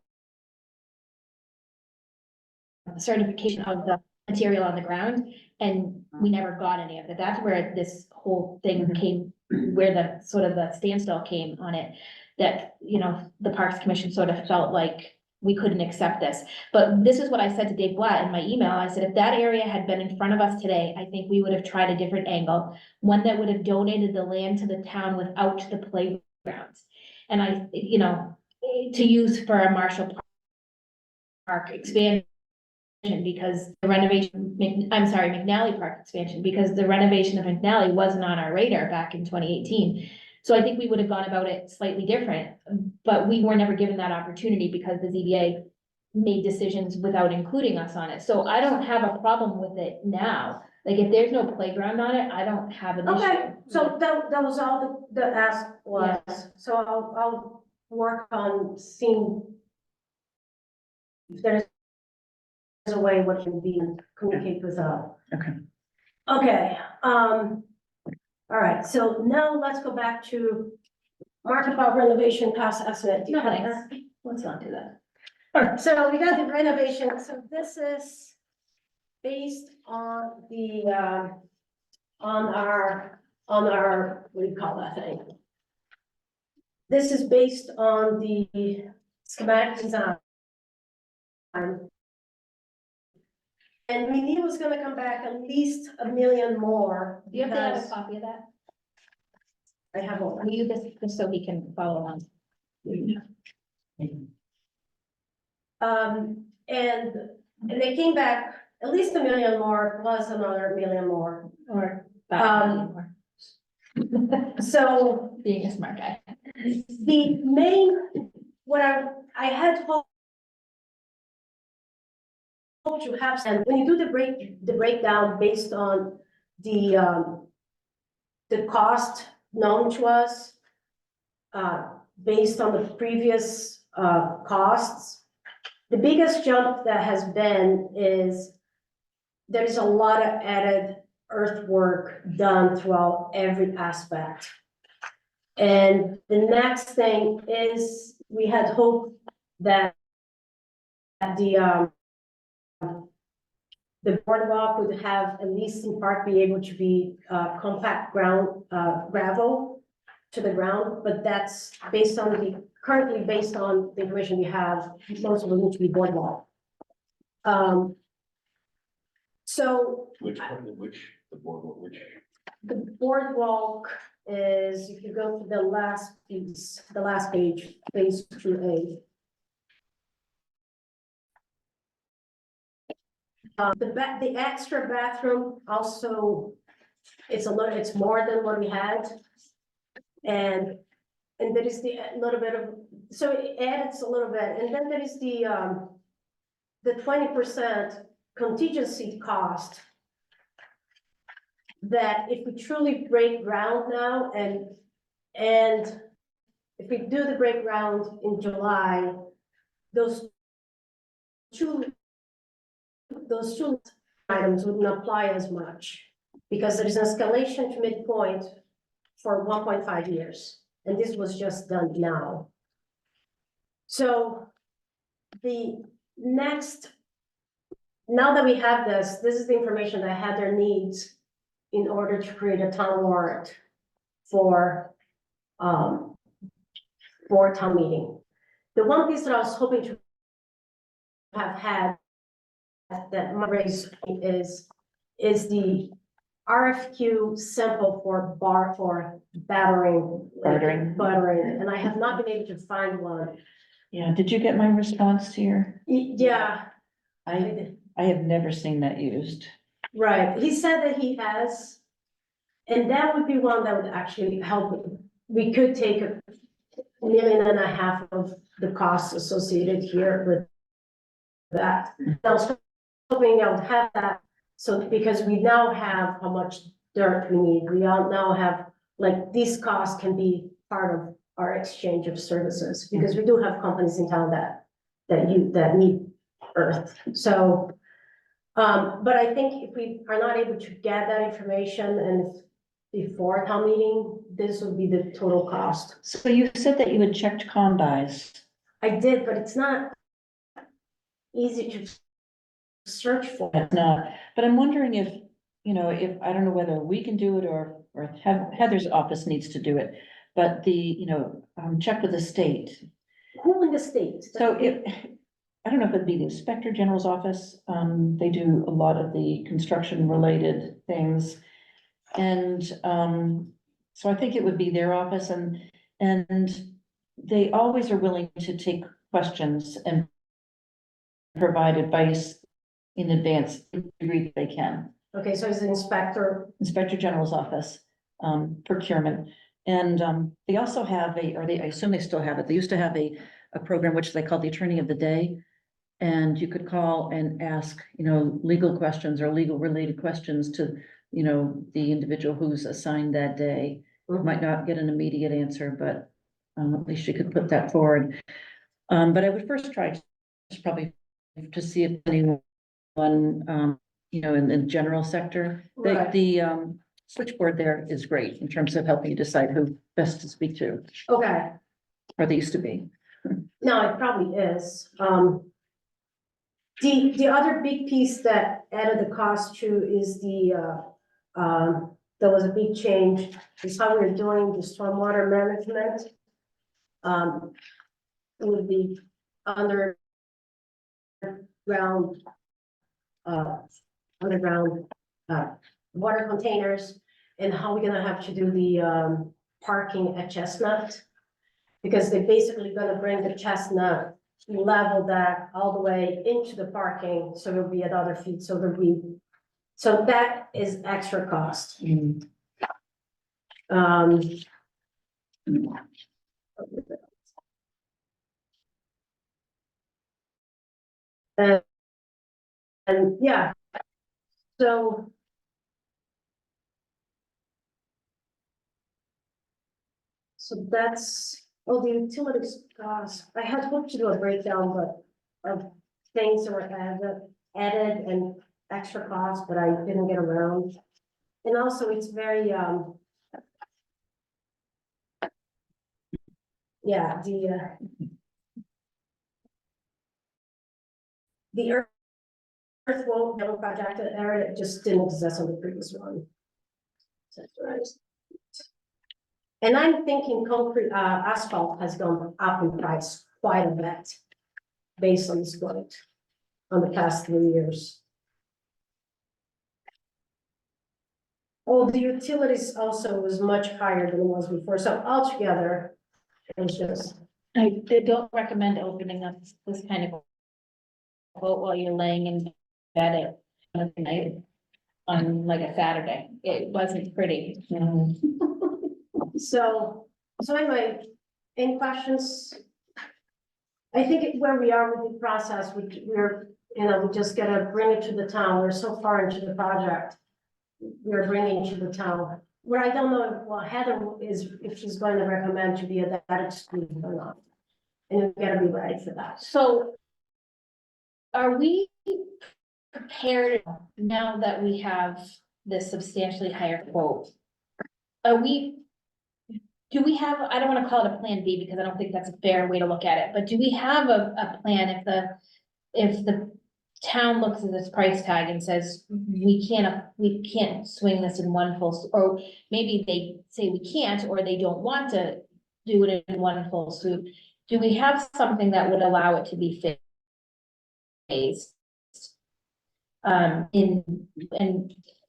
certification of the material on the ground, and we never got any of it. That's where this whole thing came, where the sort of the standstill came on it. That, you know, the Parks Commission sort of felt like we couldn't accept this. But this is what I said to Dave Blatt in my email. I said, if that area had been in front of us today, I think we would have tried a different angle. One that would have donated the land to the town without the playgrounds. And I, you know, to use for a Marshall Park expansion, because the renovation, McNally Park expansion, because the renovation of McNally wasn't on our radar back in 2018. So I think we would have gone about it slightly different, but we were never given that opportunity because the ZBA made decisions without including us on it. So I don't have a problem with it now. Like, if there's no playground on it, I don't have an issue. Okay, so that was all the ask was, so I'll work on seeing if there's a way what can be communicate with, Okay. Okay, all right, so now let's go back to market about renovation cost estimate. Do you No, have thanks. that? Let's not do that. All right, so we got the renovation, so this is based on the, on our, what do you call that thing? This is based on the schematic design. And we knew it was gonna come back at least $1 million more. Do you have to have a because copy of that? I have one. Will you just so he can follow along? And they came back at least $1 million more plus another $1 million more. Or about a million more, So being a smart guy. the main, what I had hoped to have, and when you do the breakdown based on the cost known to us, based on the previous, costs, the biggest jump that has been is there is a lot of added earthwork done throughout every aspect. And the next thing is, we had hoped that the boardwalk would have, at least in part, be able to be, compact ground, gravel to the ground, but that's currently based on the information we have, most of it need to be boardwalk. So The boardwalk is, if you go to the last piece, the last page, page 2A. The extra bathroom also, it's more than what we had. And there is the little bit of, so it adds a little bit, and then there is the 20% contingency cost. That if we truly break ground now and if we do the break ground in July, those two items wouldn't apply as much. Because there is an escalation to midpoint for 1.5 years, and this was just done now. So the next, now that we have this is the information that Heather needs in order to create a town warrant for town meeting. The one piece that I was hoping to have had that might raise is the RFQ sample for bartering, and I have not been able to find one. Yeah, did you get my response to your? Yeah, I have never seen that used. right. He said that he has, and that would be one that would actually help. We could take $1.5 million of the costs associated here with that. I was hoping I would have that, so because we now have how much dirt we need. We all now have, like, these costs can be part of our exchange of services, because we do have companies in town that need earth. So, but I think if we are not able to get that information and before town meeting, this would be the total cost. So you said that you had checked combis. I did, but it's not easy to search for. It's not, but I'm wondering if, you know, if, I don't know whether we can do it or Heather's office needs to do it. But the, you know, check with the state. Who in the state? So if, I don't know if it'd be the Inspector General's office, they do a lot of the construction related things. And, so I think it would be their office and they always are willing to take questions and provide advice in advance, to the degree that they can. Okay, so it's the inspector. Inspector General's office, procurement. And, they also have I assume they still have it. They used to have a program which they call the Attorney of the Day. And you could call and ask, you know, legal questions or legal related questions to, you know, the individual who's assigned that day. Might not get an immediate answer, but, at least you could put that forward. But I would first try to probably to see if anyone, you know, in the general sector, Right. the switchboard there is great in terms of helping you decide who best to speak to, Okay, or they used to be. no, it probably is. The other big piece that added the cost to is there was a big change, is how we're doing the stormwater management. With the underground, water containers, and how we're gonna have to do the, parking at Chestnut. Because they're basically gonna bring the Chestnut, level that all the way into the parking, so it'll be at other feet, so so that is extra cost. Um. And yeah, so. So that's, oh, the utilities cost, I had hoped to do a breakdown, but of things that were added and extra cost, but I didn't get around. And also it's very, yeah, the earth wall demo project area just didn't exist on the previous one. So that's what I was- And I'm thinking concrete, asphalt has gone up in price quite a bit. Based on this quote, on the past 3 years. Oh, the utilities also was much higher than it was before, so altogether, it was just, I don't recommend opening up this kind of quote while you're laying in bed at night on like a Saturday. It wasn't pretty. so anyway, any questions? I think where we are with the process, we're, you know, we just gotta bring it to the town, we're so far into the project. We're bringing to the town, where I don't know, well, Heather is, if she's going to recommend to be a data exclusion or not. And we gotta be ready for that. So are we prepared now that we have this substantially higher quote? Do we have, I don't wanna call it a plan B because I don't think that's a fair way to look at it, but do we have a plan if the town looks at this price tag and says, we can't swing this in one or maybe they say we can't, or they don't want to do it in one full swoop. Do we have something that would allow it to be phased? And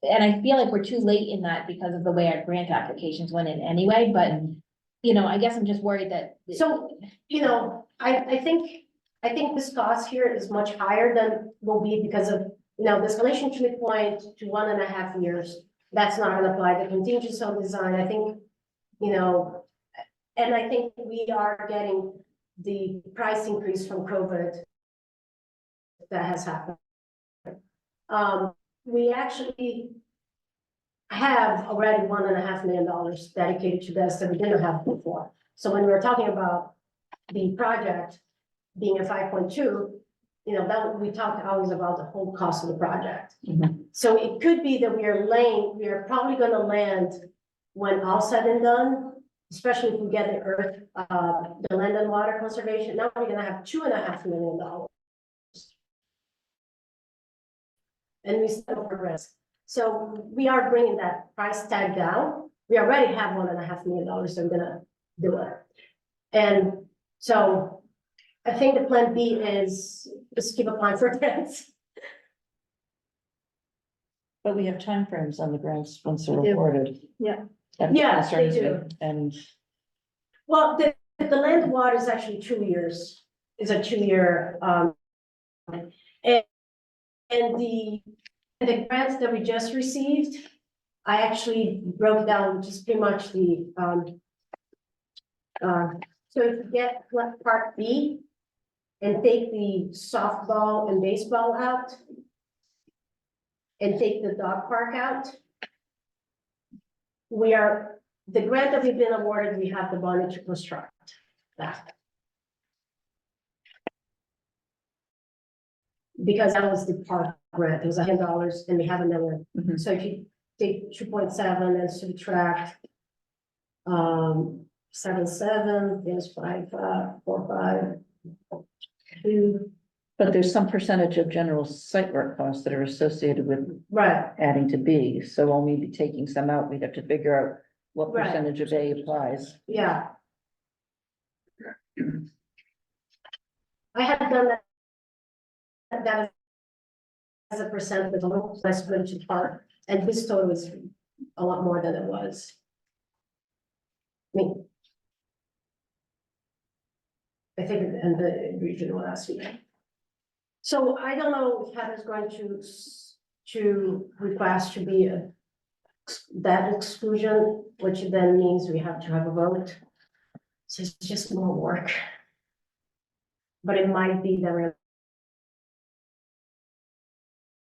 I feel like we're too late in that because of the way our grant applications went in anyway, but, you know, I guess I'm just worried that. So, you know, I think this cost here is much higher than will be because of, you know, the escalation to midpoint to 1.5 years. That's not gonna apply. The contingency on design, I think, you know, and I think we are getting the price increase from COVID that has happened. We actually have already $1.5 million dedicated to this that we didn't have before. So when we were talking about the project being a 5.2, you know, that we talked always about the whole cost of the project. So it could be that we are probably gonna land when all said and done, especially if we get the earth, the land and water conservation. Now we're gonna have $2.5 million and we still progress. So we are bringing that price tag down. We already have $1.5 million, so we're gonna do it. And so I think the plan B is just keep applying for grants. But we have timeframes on the grants once they're We do. awarded. Yeah. That Yeah, they concerns me. do. And Well, the land and water is actually 2 years, is a 2-year, and the grants that we just received, I actually broke down just pretty much the, so if you get part B and take the softball and baseball out and take the dog park out, the grant that we've been awarded, we have the money to construct that. Because that was the park grant, it was $100 and we have another, Mhm. so if you take 2.7 and subtract 7.7, there's 5.4, 5.2, but there's some percentage of general site work costs that are associated with right, adding to B. So when we be taking some out, we'd have to figure out what Right. percentage of A applies. yeah. I had done that as a percent of the total, so I split it apart, and this total was a lot more than it was. I mean, I think, and the regional last week. So I don't know if Heather's going to request to be that exclusion, which then means we have to have a vote. So it's just more work. But it might be that we're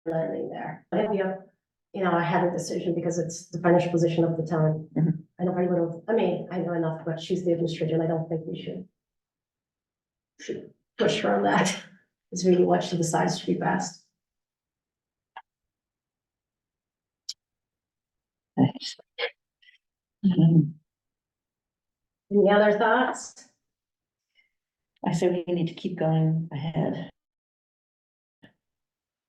landing there. Maybe, I have a decision because it's the financial position of the town. Mhm. I don't very little, I know enough, but she's the administrator and I don't think we should push her on that. It's really what she decides to be best. Mhm. Any other thoughts? I say we need to keep going ahead.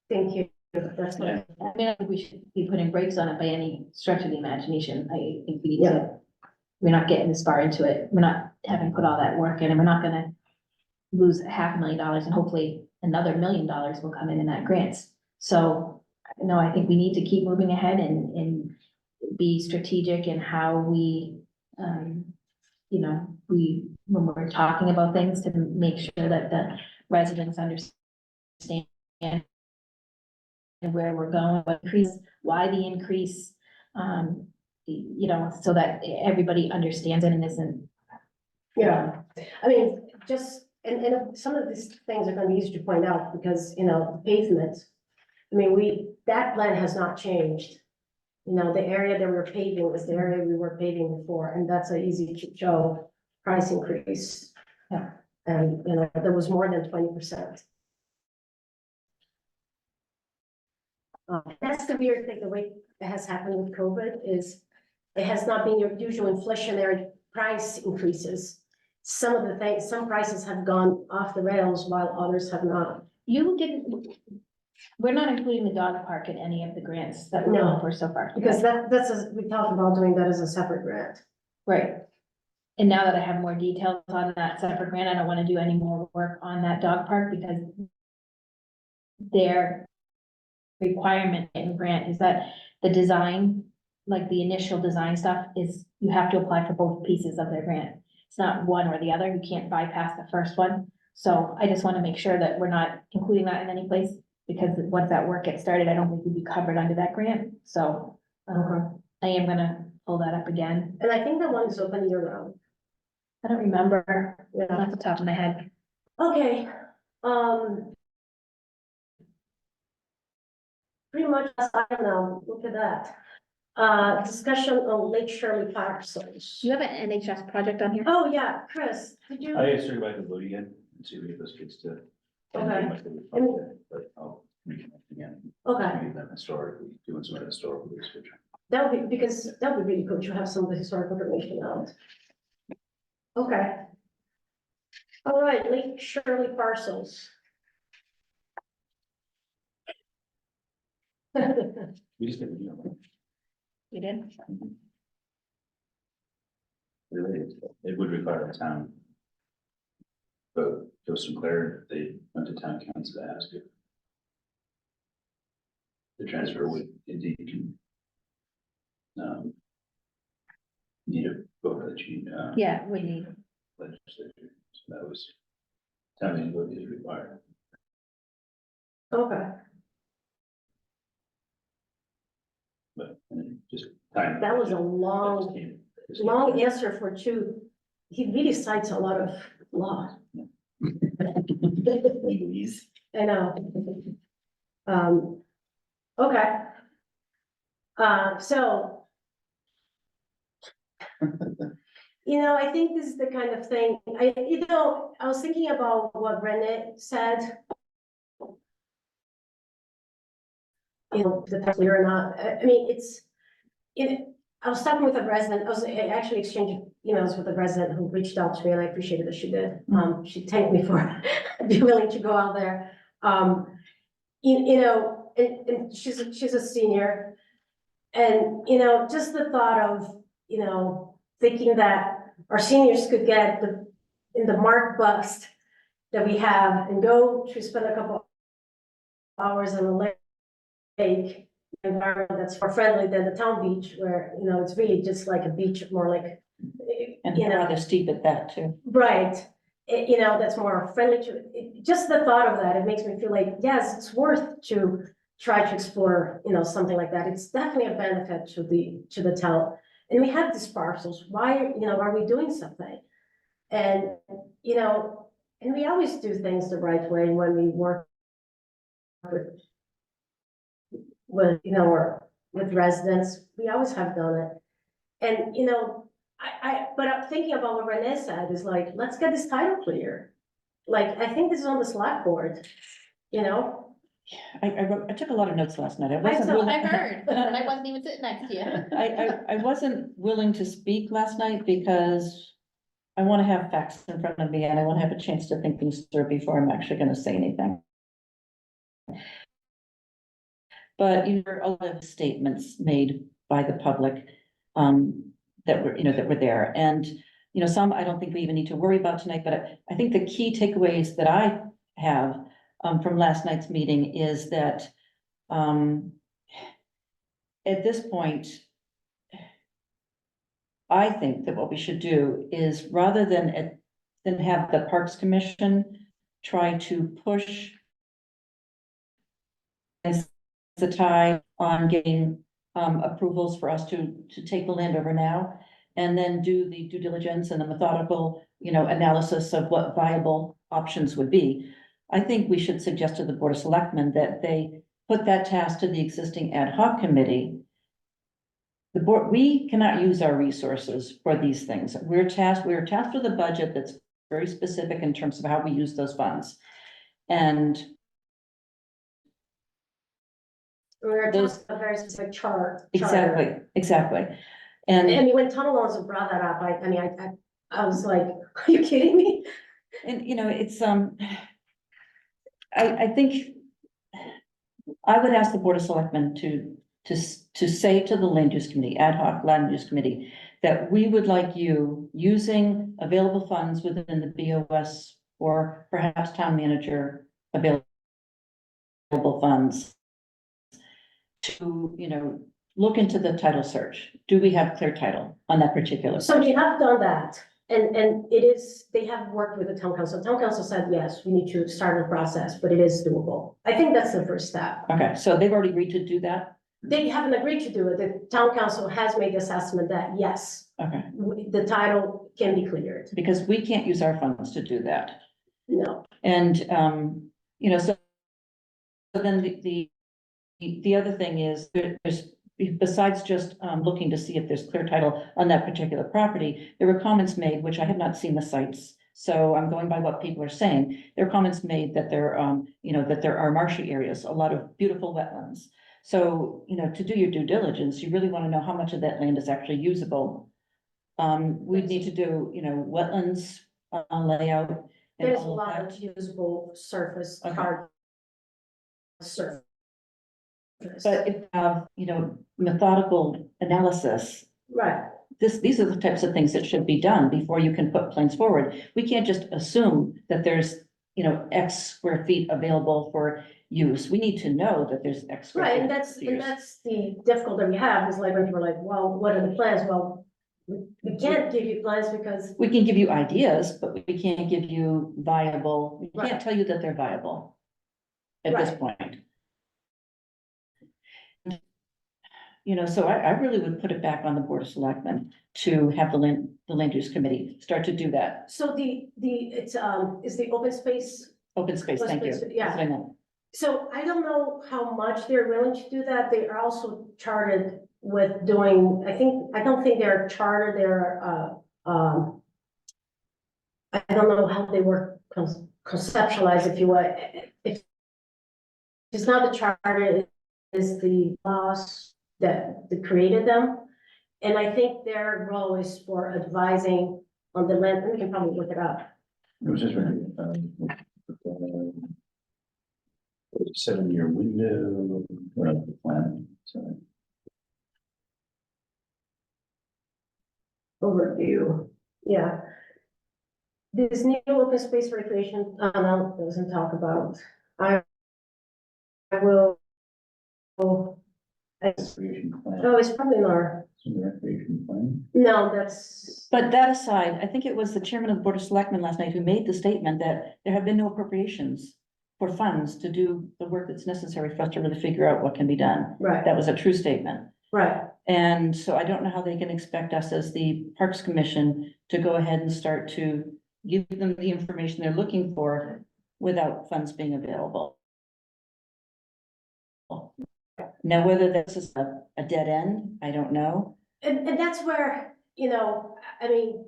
Thank you. That's good. I mean, I think we should be putting brakes on it by any stretch of the imagination. I think we need Yeah. to, we're not getting this far into it. We're not having put all that work in, and we're not gonna lose $500,000 and hopefully another $1 million will come in that grants. So, no, I think we need to keep moving ahead and be strategic in how we, when we're talking about things, to make sure that the residents understand and where we're going, what increase, why the increase, so that everybody understands it and isn't. Yeah, just, and some of these things are gonna be easy to point out because, pavement. That plan has not changed. The area that we're paving is the area we were paving before, and that's an easy to show price increase. Yeah. And, there was more than 20%. That's the weird thing, the way it has happened with COVID is it has not been your usual inflationary price increases. Some prices have gone off the rails while others have not. We're not including the dog park in any of the grants that we're No. going for so far. Because we talked about doing that as a separate grant. Right. And now that I have more details on that separate grant, I don't want to do any more work on that dog park because their requirement in grant is that the design, like the initial design stuff, is you have to apply for both pieces of their grant. It's not one or the other. You can't bypass the first one. So I just want to make sure that we're not including that in any place, because once that work gets started, I don't think we'd be covered under that grant. So I am gonna pull that up again. And I think that one is open year round. I don't remember Yeah. off the top of my head. Okay, pretty much, I don't know, look at that. Discussion on Lake Shirley parcels. Do you have an NHS project on here? Oh, yeah, Chris, did you? I guess circle back to vote again and see if we get those kids to. Okay. But I'll reconnect again. Okay, Maybe that historically, doing some of the historical research. that would be, because that would be really good to have some of the historical information out. Okay. All right, Lake Shirley parcels. We just didn't, you know, You did? really, it would require the town. But Joe Sinclair, they went to town council to ask if the transfer would indeed need a vote of the chief, Yeah, we need. legislature, so that was town meeting vote is required. Okay, But just time. that was a long answer for two. He really cites a lot of law. I know. Okay. So. I think this is the kind of thing, I was thinking about what Renee said. The past year or not, I mean, I was talking with a resident, I actually exchanging emails with a resident who reached out to me, and I appreciated that she did. She thanked me for being willing to go out there. And she's a senior. And, just the thought of, thinking that our seniors could get in the Mark bus that we have and go to spend a couple hours on the lake environment that's more friendly than the town beach, where, it's really just like a beach, more like, And rather steep at that too. right. That's more friendly just the thought of that, it makes me feel like, yes, it's worth to try to explore, something like that. It's definitely a benefit to the town. And we have these parcels, why, are we doing something? And, and we always do things the right way when we work or with residents, we always have done it. And, but I'm thinking about what Renee said is like, let's get this title clear. Like, I think this is on the Slack board, I took a lot of notes last night. I I wasn't. saw- willing- I heard, and I wasn't even sitting next to you. I wasn't willing to speak last night because I want to have facts in front of me and I want to have a chance to think things through before I'm actually going to say anything. But there are a lot of statements made by the public that were there. And, some I don't think we even need to worry about tonight, but I think the key takeaways that I have from last night's meeting is that at this point, I think that what we should do is rather than have the Parks Commission try to push the tie on getting approvals for us to take the land over now, and then do the due diligence and the methodical, analysis of what viable options would be. I think we should suggest to the Board of Selectmen that they put that task to the existing ad hoc committee. The board, we cannot use our resources for these things. We are tasked with a budget that's very specific in terms of how we use those funds. And we're Those- just a very specific charter. exactly. I And, mean, when Tom Alonso brought that up, I was like, are you kidding me? it's, I think I would ask the Board of Selectmen to say to the land use committee, ad hoc land use committee, that we would like you using available funds within the BOS or perhaps town manager available funds to, look into the title search. Do we have clear title on that particular? So we have done that, and they have worked with the town council. Town council said, yes, we need to start the process, but it is doable. I think that's the first step. Okay, so they've already agreed to do that? They haven't agreed to do it. The town council has made the assessment that, yes, Okay, the title can be cleared. because we can't use our funds to do that. No, And, so then the other thing is, there's, besides just, looking to see if there's clear title on that particular property, there were comments made, which I have not seen the sites. So I'm going by what people are saying. There are comments made that there, that there are marshy areas, a lot of beautiful wetlands. So, to do your due diligence, you really want to know how much of that land is actually usable. We'd need to do, wetlands, layout. and there's a all of lot that. of usable surface, Okay. hard surface. But if, methodical analysis, Right, these are the types of things that should be done before you can put plans forward. We can't just assume that there's, X square feet available for use. We need to know that there's X square feet. right, and to use. that's the difficulty we have, is like, when people are like, well, what are the plans? Well, we can't give you plans because, We can give you ideas, but we can't give you viable, we can't Right. tell you that they're viable at this Right. point. So I really would put it back on the Board of Selectmen to have the land use committee start to do that. so it's, is the open space. Open space, thank you. Open space, yeah. That's what I meant. So I don't know how much they're willing to do that. They are also chartered with doing, I don't think they're chartered, I don't know how they work conceptualized, if you will. If it's not the charter, it's the laws that created them. And I think their role is for advising on the land, we can probably look it up. It was just, 7-year window, whatever the plan, so. Overview, yeah. This new open space recreation, no, doesn't talk about, I will. Recreation plan, Oh, it's probably in our, recreation plan. no, that's, But that aside, I think it was the chairman of the Board of Selectmen last night who made the statement that there have been no appropriations for funds to do the work that's necessary for us to really figure out what can be done. right, That was a true statement. right, And so I don't know how they can expect us as the Parks Commission to go ahead and start to give them the information they're looking for without funds being available. Now, whether this is a dead end, I don't know. and that's where, I mean,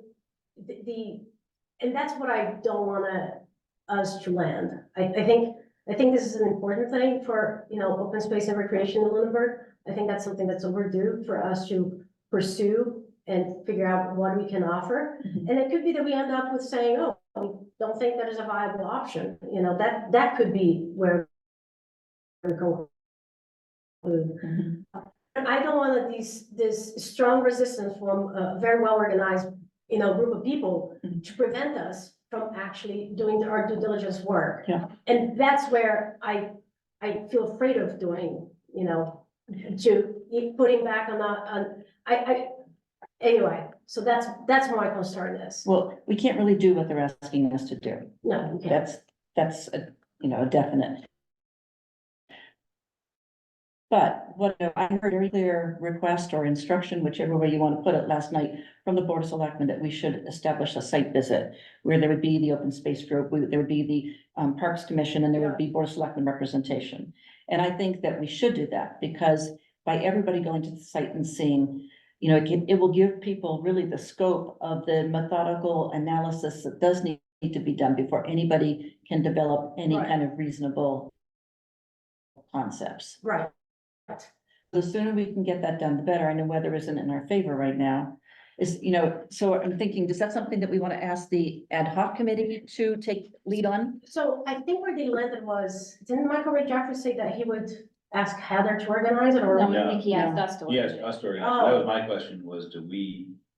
and that's what I don't wanna us to land. I think this is an important thing for, open space and recreation in Lunenburg. I think that's something that's overdue for us to pursue and figure out what we can offer. Mhm. And it could be that we end up with saying, oh, we don't think that is a viable option, that could be where we go. Mhm. And I don't want this strong resistance from a very well organized, group of people Mhm. to prevent us from actually doing our due diligence work. Yeah. And that's where I feel afraid of doing, putting back anyway, so that's my concern is, Well, we can't really do what they're asking us to do. no, we can't. That's a definite. But what I heard a very clear request or instruction, whichever way you want to put it, last night from the Board of Selectmen, that we should establish a site visit where there would be the open space group, there would be the Parks Commission, and there would be Board of Selectmen representation. And I think that we should do that because by everybody going to the site and seeing, it will give people really the scope of the methodical analysis that does need to be done before anybody can develop any Right. kind of reasonable concepts. Right, The sooner we can get that done, the better. I know weather isn't in our favor right now. So I'm thinking, is that something that we want to ask the ad hoc committee to take lead on? so I think where they landed was, didn't Michael Ray Jeffrey say that he would ask Heather to organize it, or? No, No, I think he asked no. us to. Yes, us to organize. That was my question was,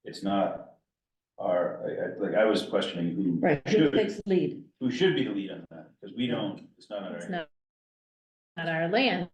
it's not I was questioning who Right, who takes the lead? who should be the lead on that, because we don't, it's not on It's our, not our land.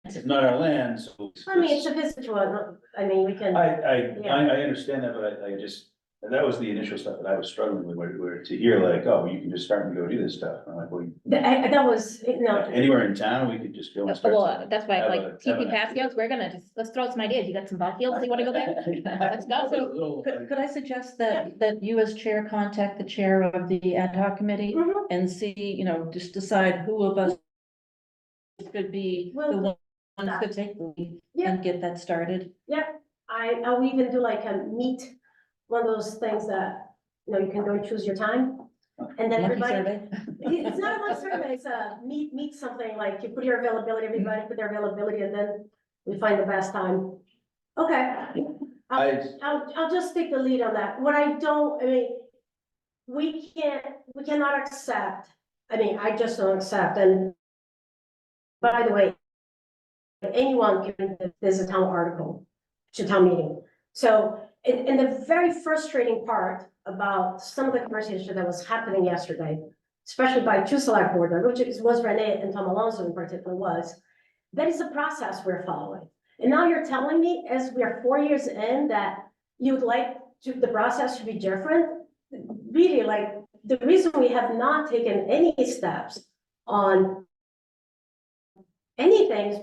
it's not our land, so. I mean, it's a visit to I mean, we can. I understand that, but I just, that was the initial stuff that I was struggling with, where to hear like, oh, you can just start and go do this stuff. And I'm like, well, That was, anywhere in town, we could just go and start. Well, something. that's why Have like a- have TP an Passios, we're gonna let's throw out some ideas. You got some ball fields, you wanna go there? Let's go. Could I suggest that you as chair contact the chair of the ad hoc committee Mhm. and see, just decide who of us could be the ones to take the lead Yeah. and get that started? I'll even do like one of those things that, you can go and choose your time. And then Monkey everybody, survey? it's not a one survey, it's a meet something, like you put your availability, everybody put their availability, and then we find the best time. Okay. I'll just take the lead on that. What I mean, we cannot accept, I just don't accept, and by the way, anyone can, there's a town article to town meeting. So, and the very frustrating part about some of the conversation that was happening yesterday, especially by two select board members, which was Renee and Tom Alonso in particular, was that is the process we're following. And now you're telling me, as we are 4 years in, that you would like to, the process to be different? Really, like, the reason we have not taken any steps on anything is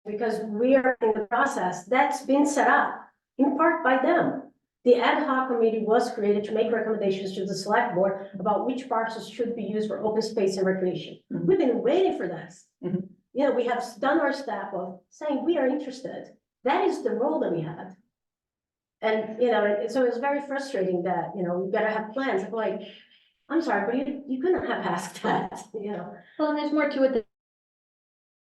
because we are in the process that's been set up in part by them. The ad hoc committee was created to make recommendations to the select board about which parcels should be used for open space and recreation. Mhm. We've been waiting for this. Mhm. You know, we have done our step of saying we are interested. That is the role that we had. And, you know, so it was very frustrating that, you know, we better have plans. I'm like, I'm sorry, but you couldn't have asked that, you know? Well, and there's more to it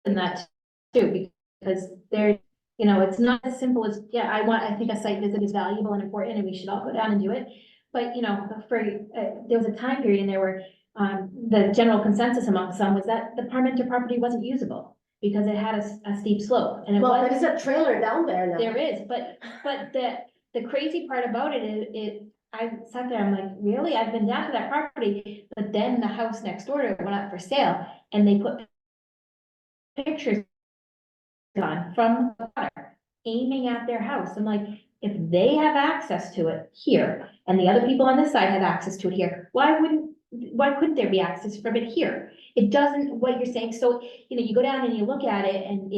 than that too, because there, you know, it's not as simple as, yeah, I think a site visit is valuable and important and we should all go down and do it. But, you know, there was a time period in there where, the general consensus among some was that the Parmenter property wasn't usable because it had a steep slope and it Well, was. there is a trailer down there now. There is, but the crazy part about it is, I sat there, I'm like, really? I've been down to that property, but then the house next door to it went up for sale and they put pictures on from the water, aiming at their house. I'm like, if they have access to it here and the other people on this side have access to it here, why couldn't there be access from it here? It doesn't, what you're saying, so, you know, you go down and you look at it and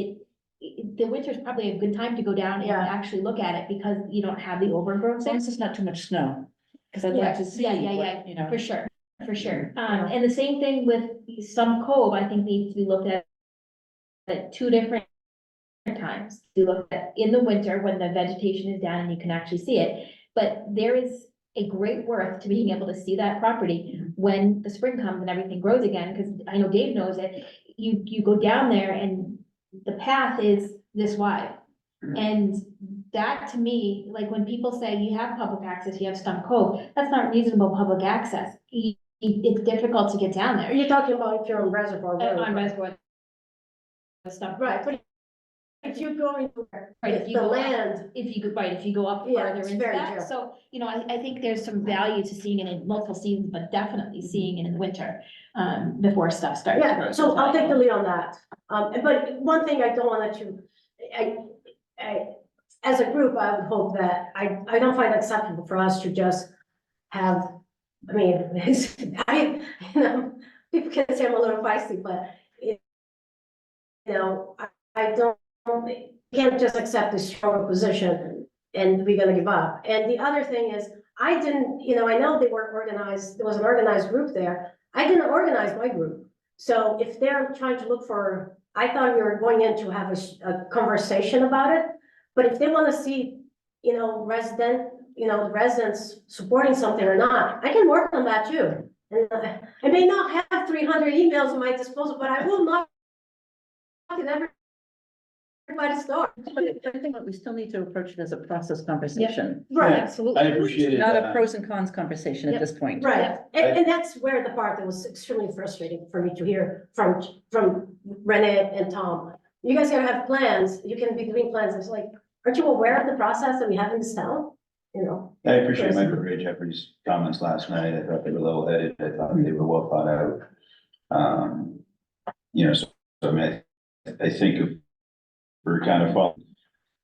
the winter's probably a good time to go down and Yeah. actually look at it because you don't have the overgrowth As there. long as it's not too much snow, because I'd like to see. Yeah, yeah, what, yeah, You know. for sure, for sure. Yeah. And the same thing with some cove, I think needs to be looked at two different times. You look at in the winter when the vegetation is down and you can actually see it. But there is a great worth to being able to see that property when the spring comes and everything grows again, because I know Dave knows it. You go down there and the path is this wide. And that to me, like when people say you have public access, you have Stump Cove, that's not reasonable public access. It's difficult to get down Are there. you talking about if you're on Reservoir Road? On Reservoir. Stump Cove. Right, but if you're going to where Right, if you the go up- land, If you go, right, if you go up Yeah, further it's into very that, different. so, you know, I think there's some value to seeing it in multiple seasons, but definitely seeing it in the winter, before stuff starts. to yeah, grow. so I'll take the lead on that. But one thing I don't want to, as a group, I would hope that, I don't find it acceptable for us to just have, I mean, you know, people can say I'm a little feisty, but you know, I don't, can't just accept this stronger position and we're gonna give up. And the other thing is, I didn't, you know, I know they were organized, there was an organized group there. I didn't organize my group. So if they're trying to look for, I thought we were going in to have a conversation about it. But if they wanna see, you know, residents supporting something or not, I can work on that too. And I may not have 300 emails at my disposal, but I will not in everybody's door. I think we still need to approach it as a process conversation. Right, Absolutely. I appreciate it. Not a pros and cons conversation at Yep. this point. right. And that's where the part that was extremely frustrating for me to hear from Renee and Tom. You guys gotta have plans. You can be doing plans. It's like, aren't you aware of the process that we have in this town? You know, I appreciate Michael Ray Jeffrey's comments last night. I thought they were level headed. I thought they were well thought out. You know, so I mean, I think if we're kind of falling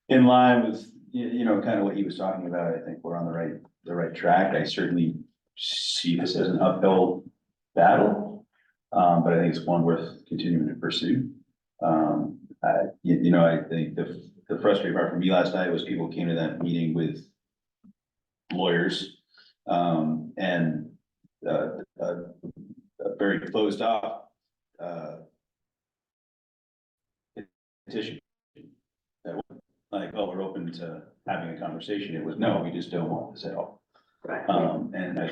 in line with, you know, kind of what he was talking about, I think we're on the right track. I certainly see this as an uphill battle. But I think it's one worth continuing to pursue. You know, I think the frustrating part for me last night was people came to that meeting with lawyers, and a very closed off petition. That was like, oh, we're open to having a conversation. It was, no, we just don't want the sale. right. And I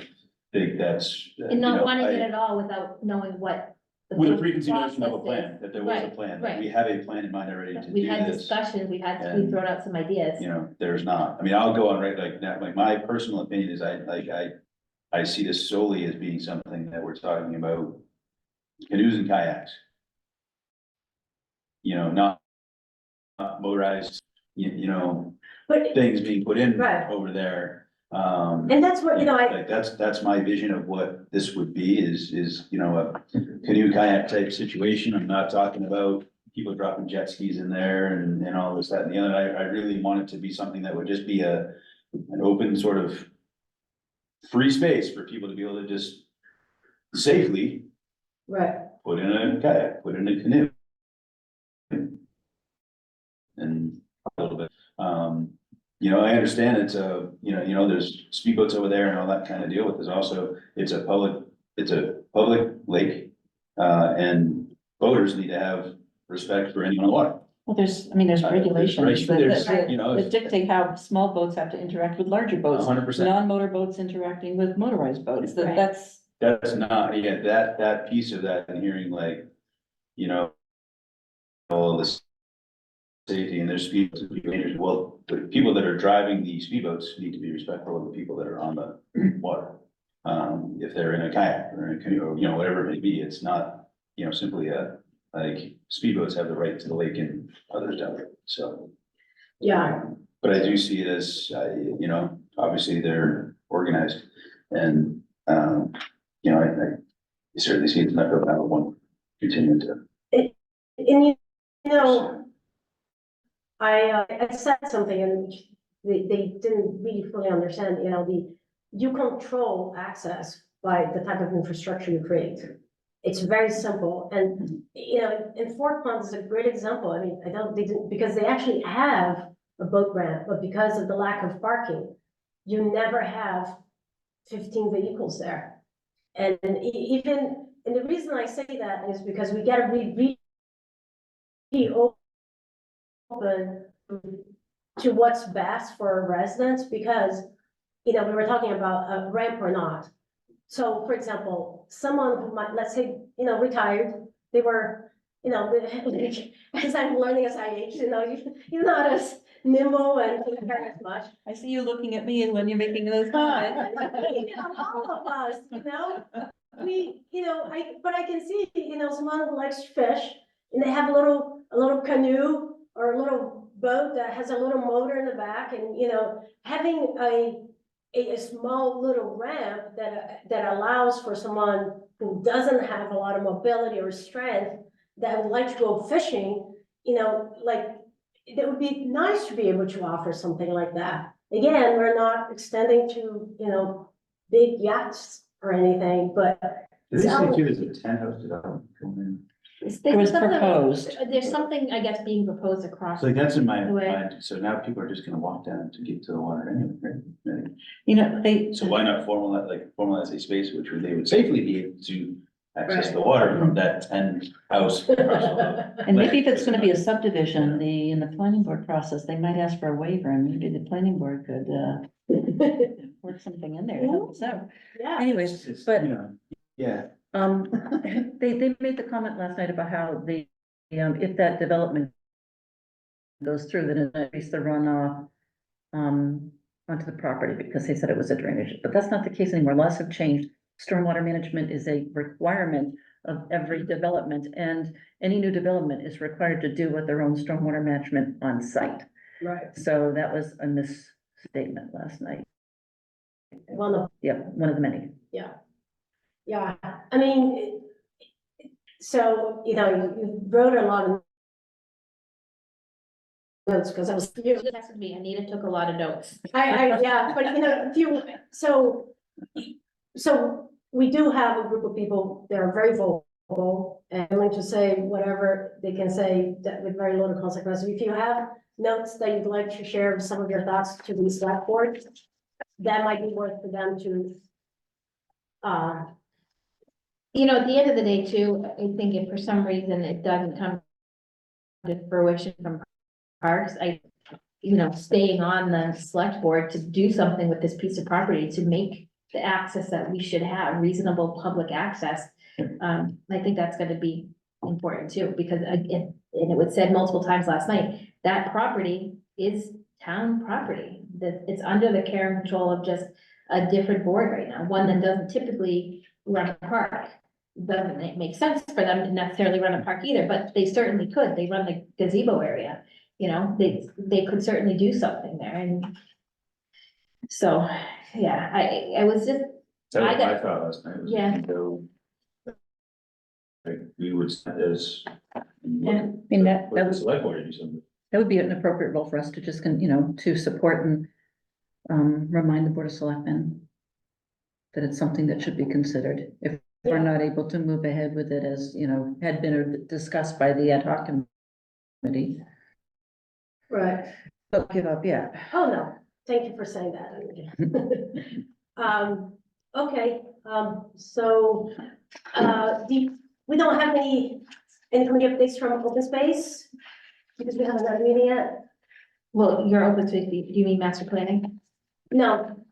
think that's. And you not know, wanting it I- at all without knowing what. the With a full preconceived notion of a process plan, is. that there was a Right, plan, right. that we have a plan in mind already to We've do had this. discussions, we've and- thrown out some ideas. You know, there's not, I mean, I'll go on right like that, like my personal opinion is I see this solely as being something that we're talking about canoes and kayaks. You know, not motorized, you know, But, things being put in Right. over there. and that's what, Like, that's my vision of what this would be is, you know, a canoe kayak type situation. I'm not talking about people dropping jet skis in there and all this, that, and the other. I really want it to be something that would just be an open sort of free space for people to be able to just safely right, put in a kayak, put in a canoe. And a little bit, you know, I understand it's a, you know, there's speedboats over there and all that kind of deal, but there's also, it's a public lake. And boaters need to have respect for anyone on the water. Well, there's regulations There's, that you know, that dictate how small boats have to interact with larger boats. 100%. Non-motor boats interacting with motorized boats, Right. that's, That's not, yeah, that piece of that and hearing like, you know, all this safety and their speed, well, the people that are driving the speedboats need to be respectful of the people that are on the water. If they're in a kayak or in a canoe, or, you know, whatever it may be, it's not, you know, simply like speedboats have the right to the lake and others don't, so. yeah, But I do see it as, you know, obviously they're organized and, you know, I certainly see it's not going to one continue to. and you know, I said something and they didn't really fully understand, you know, you control access by the type of infrastructure you create. It's very simple and, you know, in Fort Ponce is a great example. I mean, they didn't, because they actually have a boat ramp, but because of the lack of parking, you never have 15 vehicles there. And even, and the reason I say that is because we gotta be open to what's best for our residents, because, you know, we were talking about a ramp or not. So, for example, someone who might, let's say, you know, retired, they were, you know, as I'm learning as I age, you know, you're not as nimble and very as much. I see you looking at me and when you're making those comments. You know, all of us, you know, you know, but I can see, you know, someone who likes to fish and they have a little canoe or a little boat that has a little motor in the back and, you know, having a small little ramp that allows for someone who doesn't have a lot of mobility or strength that would like to go fishing, you know, like, it would be nice to be able to offer something like that. Again, we're not extending to, you know, big yachts or anything, but Did they say too, there's a 10-house development coming in? It was proposed. There's something, I guess, being proposed across. So like that's in my Right. mind, so now people are just gonna walk down to get to the water anyway, right? You know, So why not formalize a space which they would safely be able to access the water from that 10-house parcel? and maybe if it's gonna be a subdivision, in the planning board process, they might ask for a waiver and maybe the planning board could, work something in there to help us out. yeah. Anyways, It's, but you know, yeah, they made the comment last night about how if that development goes through, then it increase the runoff onto the property because they said it was a drainage, but that's not the case anymore. Laws have changed. Stormwater management is a requirement of every development, and any new development is required to do with their own stormwater management on site. Right. So that was a misstatement last night. One of, Yeah, one of the many. yeah, I mean, so, you know, you wrote a lot of notes, because I was, You texted me, Anita took a lot of notes. yeah, but you know, so we do have a group of people that are very vocal and willing to say whatever they can say that with very little consequence. If you have notes that you'd like to share some of your thoughts to the select board, that might be worth for them to, You know, at the end of the day too, I think if for some reason it doesn't come to fruition from parks, staying on the select board to do something with this piece of property to make the access that we should have, reasonable public access. I think that's gonna be important too, because again, and it was said multiple times last night, that property is town property. That it's under the care and control of just a different board right now, one that doesn't typically run a park. Doesn't make sense for them to necessarily run a park either, but they certainly could. They run the gazebo area. you know, they could certainly do something there and. So, yeah, I was just, That was I got- my thought last night. was Yeah. to go, like, we would, as. I mean, that The was, select board to do something. that would be an appropriate role for us to just, you know, to support and remind the Board of Selectmen that it's something that should be considered. If we're not able to move ahead with it as, you know, had been discussed by the ad hoc committee, Right. don't give up yet. Oh, no, thank you for saying that. Okay, so, we don't have any committee updates from open space? Because we haven't had a meeting yet? well, you're open to, do you mean master planning? No,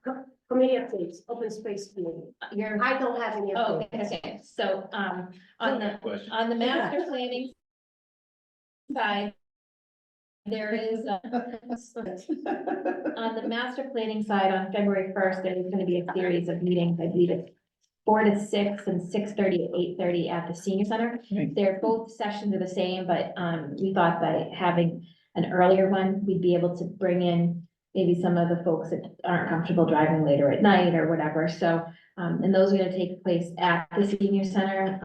committee updates, open space committee. You're, I don't have any oh, updates. okay, so, on the, Question. on the master planning side, there is, on the master planning side, on February first, there is gonna be a series of meetings, I believe it's 4 to 6 and 6:30 to 8:30 at the senior center. Right. They're both sessions are the same, but, we thought by having an earlier one, we'd be able to bring in maybe some of the folks that aren't comfortable driving later at night or whatever, so, and those are gonna take place at the senior center,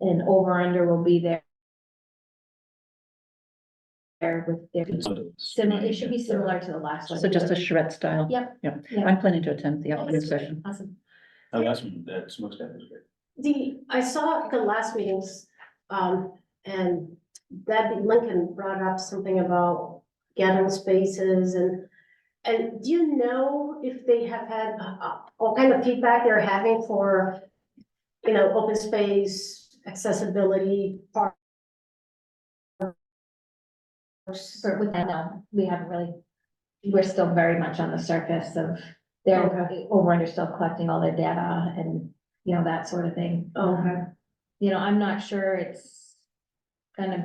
and over under will be there with their, similar, it should be similar to the last one. So just a charrette style. Yep. Yep. Yep. I'm planning to attend the afternoon session. Awesome. Oh, that's, that smokestack was great. I saw the last meetings, and Debbie Lincoln brought up something about gathering spaces and do you know if they have had, what kind of feedback they're having for, you know, open space, accessibility, parks? For with that, no, we haven't really, we're still very much on the surface of, they're over under still collecting all their data and, you know, that sort of thing. Okay. You know, I'm not sure it's kind of,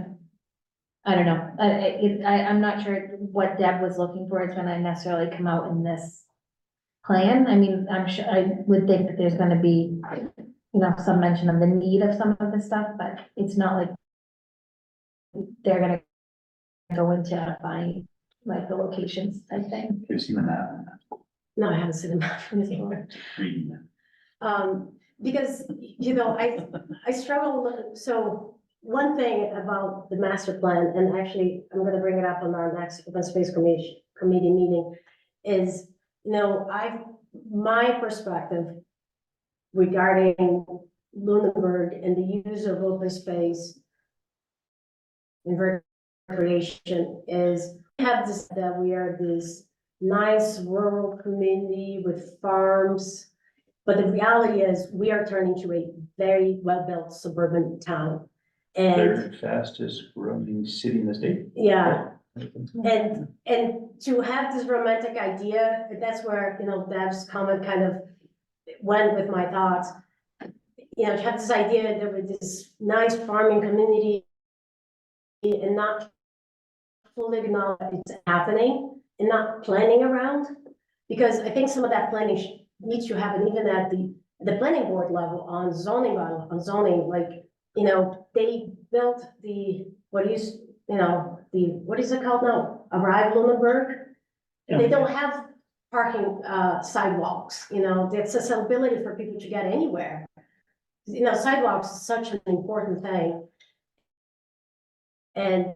I don't know, I'm not sure what Deb was looking for is gonna necessarily come out in this plan. I mean, I'm sure, I would think that there's gonna be, you know, some mention of the need of some of this stuff, but it's not like they're gonna go into buying like the locations type thing. You've seen the map, No, I haven't seen them before. reading that. Because, you know, I struggle, so one thing about the master plan, and actually, I'm gonna bring it up on our next open space committee meeting, is, you know, my perspective regarding Lunenburg and the use of open space in recreation is, we have this, that we are this nice rural community with farms. But the reality is, we are turning to a very well-built suburban town. And, Third fastest growing city in the state. yeah, and to have this romantic idea, that's where, you know, Deb's comment kind of went with my thoughts. You know, to have this idea that with this nice farming community and not fully acknowledge it's happening and not planning around. Because I think some of that planning needs to happen even at the planning board level on zoning, like, you know, they built the, what is it called now? Arrive Lunenburg. They don't have parking, sidewalks, you know, the accessibility for people to get anywhere. You know, sidewalks is such an important thing. And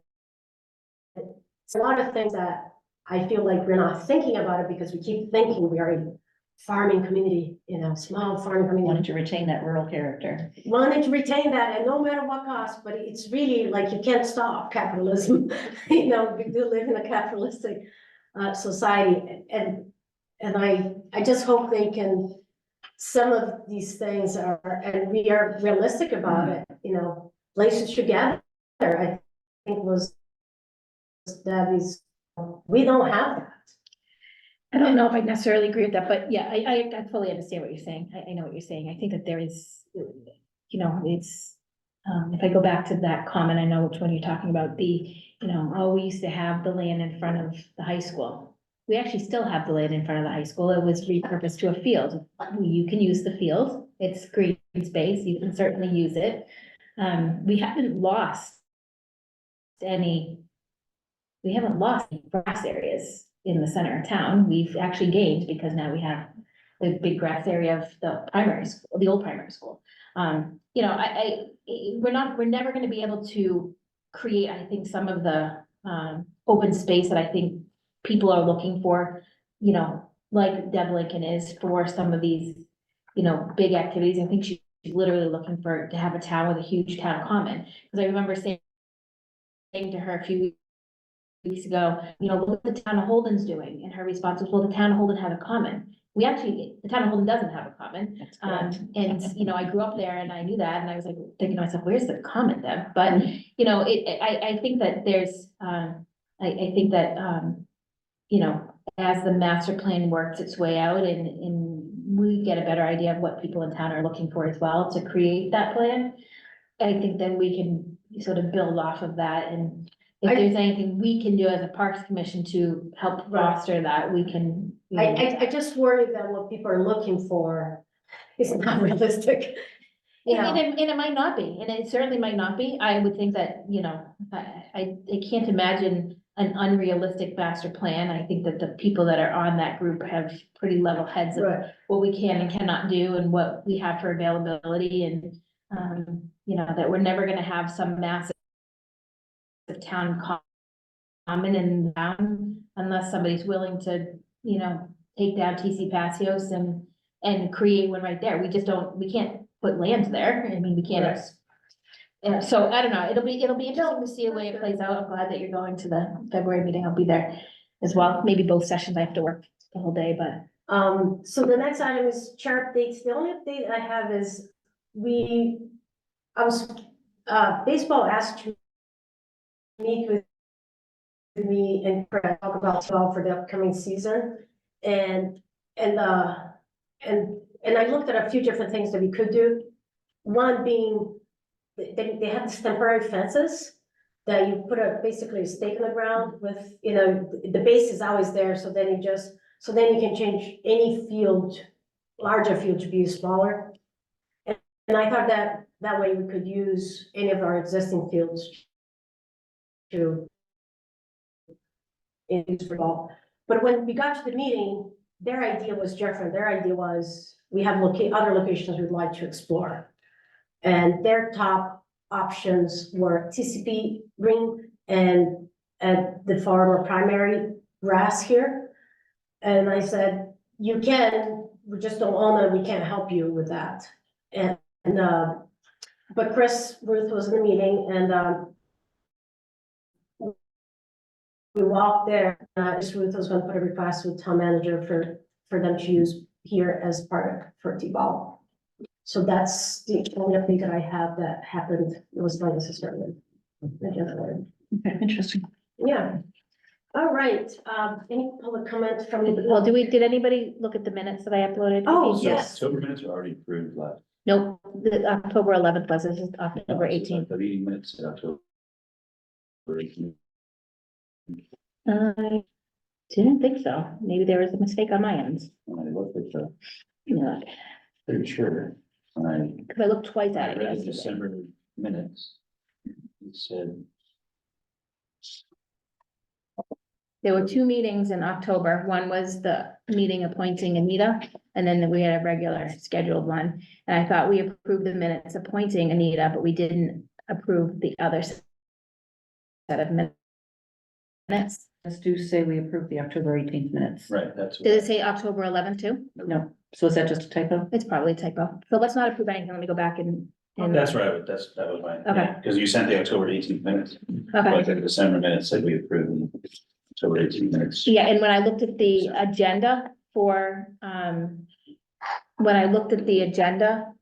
it's a lot of things that I feel like we're not thinking about it because we keep thinking we are a farming community, you know, small farming community. Wanted to retain that rural character. Wanting to retain that and no matter what cost, but it's really like you can't stop capitalism. You know, we do live in a capitalistic society and I just hope they can, some of these things are, and we are realistic about it, you know, places together, I think was Debbie's, we don't have that. I don't know if I necessarily agree with that, but yeah, I fully understand what you're saying. I know what you're saying. I think that there is, you know, it's, if I go back to that comment, I know which one you're talking about, the, you know, oh, we used to have the land in front of the high school. We actually still have the land in front of the high school. It was repurposed to a field. You can use the field. It's green space. You can certainly use it. We haven't lost any we haven't lost any grass areas in the center of town. We've actually gained because now we have the big grass area of the primary school, the old primary school. You know, we're never gonna be able to create, I think, some of the, open space that I think people are looking for, you know, like Deb Lincoln is for some of these, you know, big activities. I think she's literally looking for, to have a town with a huge town common. Because I remember saying to her a few weeks ago, you know, look what the town of Holden's doing. And her response was, well, the town of Holden has a common. The town of Holden doesn't have a common. That's correct. And, you know, I grew up there and I knew that, and I was like thinking to myself, where's the common then? But, you know, I think that there's, I think that, you know, as the master plan works its way out and we get a better idea of what people in town are looking for as well to create that plan, I think then we can sort of build off of that, and if there's anything we can do as a Parks Commission to help foster that, we can. I just worry that what people are looking for is not realistic. You know, And it might not be, and it certainly might not be. I would think that, you know, I can't imagine an unrealistic master plan. I think that the people that are on that group have pretty level heads of right, what we can and cannot do and what we have for availability and, you know, that we're never gonna have some massive town common in town unless somebody's willing to, you know, take down TC Passios and create one right there. We just don't, we can't put land there. I mean, we can't. Right. Yeah, so I don't know. It'll be interesting to see the way it plays out. I'm glad that you're going to the February meeting. I'll be there as well. Maybe both sessions. I have to work the whole day, but. so the next item is chair updates. The only update I have is baseball asked to meet with me and Fred, talk about 12 for the upcoming season. And I looked at a few different things that we could do. One being, they have these temporary fences that you put basically a stake in the ground with, you know, the base is always there, so then you can change any field, larger field to be smaller. And I thought that way we could use any of our existing fields to use for ball. But when we got to the meeting, their idea was different. Their idea was, we have other locations we'd like to explore. And their top options were TCP ring and at the farmer primary grass here. And I said, you can, we just don't own it, we can't help you with that. But Chris Ruth was in the meeting and we walked there, Chris Ruth was gonna put a request with town manager for them to use here as part of for T-ball. So that's the only update that I have that happened, it was not necessarily. Okay, interesting. Yeah. All right, any public comment from the? Well, did anybody look at the minutes that I uploaded? Oh, So yes. October minutes are already approved last. Nope, the October 11th was, this is October So 18th. The meeting minutes in October. 18th. I didn't think so. Maybe there was a mistake on my end. When I looked at the, Yeah, pretty sure, when because I looked twice I at it read the yesterday. December minutes, it said, There were two meetings in October. One was the meeting appointing Anita, and then we had a regular scheduled one. And I thought we approved the minutes appointing Anita, but we didn't approve the other set of minutes. Let's do say we approve the October 18th minutes. right, that's. Did it say October 11th too? No, so is that just a typo? It's probably a typo. So let's not approve anything. Let me go back and. That's right, that was mine. Okay. Because you sent the October 18th minutes, Okay. but the December minutes said we approved the October 18th minutes. Yeah, and when I looked at the agenda for, when I looked at the agenda,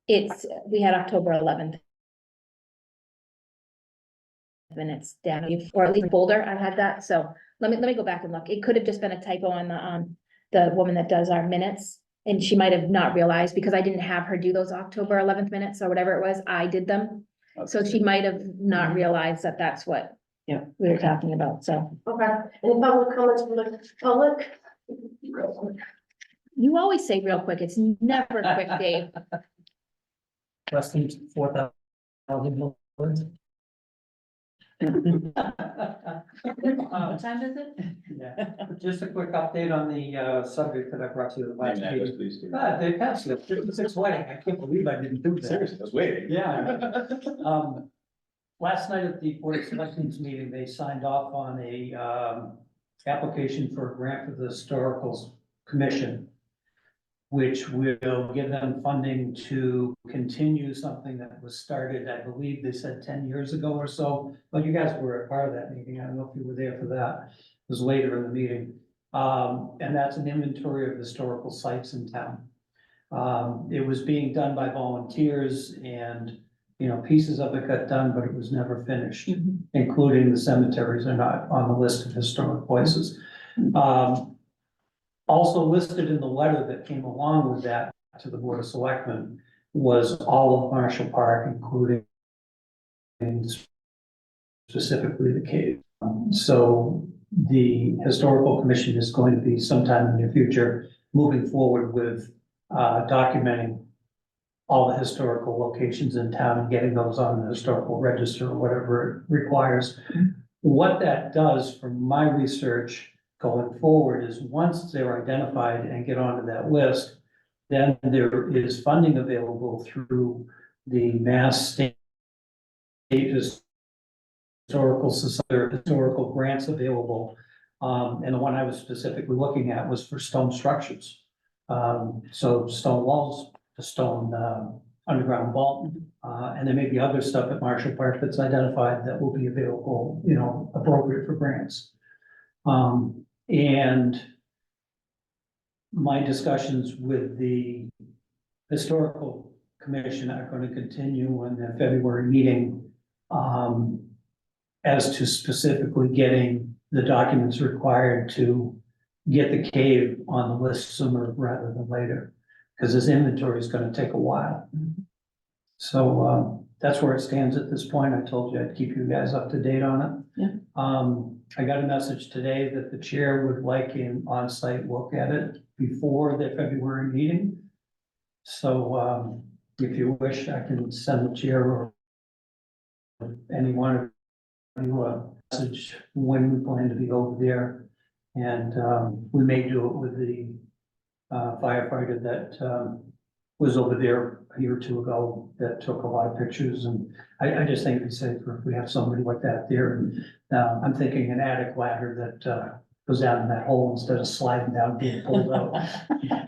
we had October 11th. Minutes down, or at least folder, I had that, so let me go back and look. It could have just been a typo on the woman that does our minutes. And she might have not realized, because I didn't have her do those October 11th minutes or whatever it was, I did them. So she might have not realized that that's what. Yeah. We were talking about, so. Okay, any public comments from the public? You always say real quick, it's never quick, Dave. Less than 4,000 words. What time is it? Yeah. Just a quick update on the subject that I brought to you the last Maybe that was meeting. please do. They passed the 56 wedding. I can't believe I didn't do that. Seriously, I was waiting. Yeah. Last night at the Board of Selectmen's meeting, they signed off on a application for a grant for the Historical Commission, which will give them funding to continue something that was started, I believe they said 10 years ago or so. But you guys were a part of that meeting. I don't know if you were there for that. It was later in the meeting. And that's an inventory of historical sites in town. It was being done by volunteers and, you know, pieces of it got done, but it was never finished, including the cemeteries are not on the list of historic places. Also listed in the letter that came along with that to the Board of Selectmen was all of Marshall Park, including specifically the cave. So the Historical Commission is going to be sometime in the near future moving forward with documenting all the historical locations in town and getting those on the historical register or whatever it requires. What that does from my research going forward is once they're identified and get onto that list, then there is funding available through the Mass State Historical Society, historical grants available. And the one I was specifically looking at was for stone structures. So stone walls, the stone underground vault, and there may be other stuff at Marshall Park that's identified that will be available, you know, appropriate for grants. And my discussions with the Historical Commission are going to continue in the February meeting as to specifically getting the documents required to get the cave on the list sooner rather than later, because this inventory is going to take a while. So that's where it stands at this point. I told you I'd keep you guys up to date on it. Yeah. I got a message today that the chair would like an on-site look at it before the February meeting. So if you wish, I can send the chair or anyone of you a message when we plan to be over there. And we may do it with the firefighter that was over there a year or two ago that took a lot of pictures, and I just think it's safer if we have somebody like that there. And I'm thinking an attic ladder that goes down in that hole instead of sliding down, being pulled out.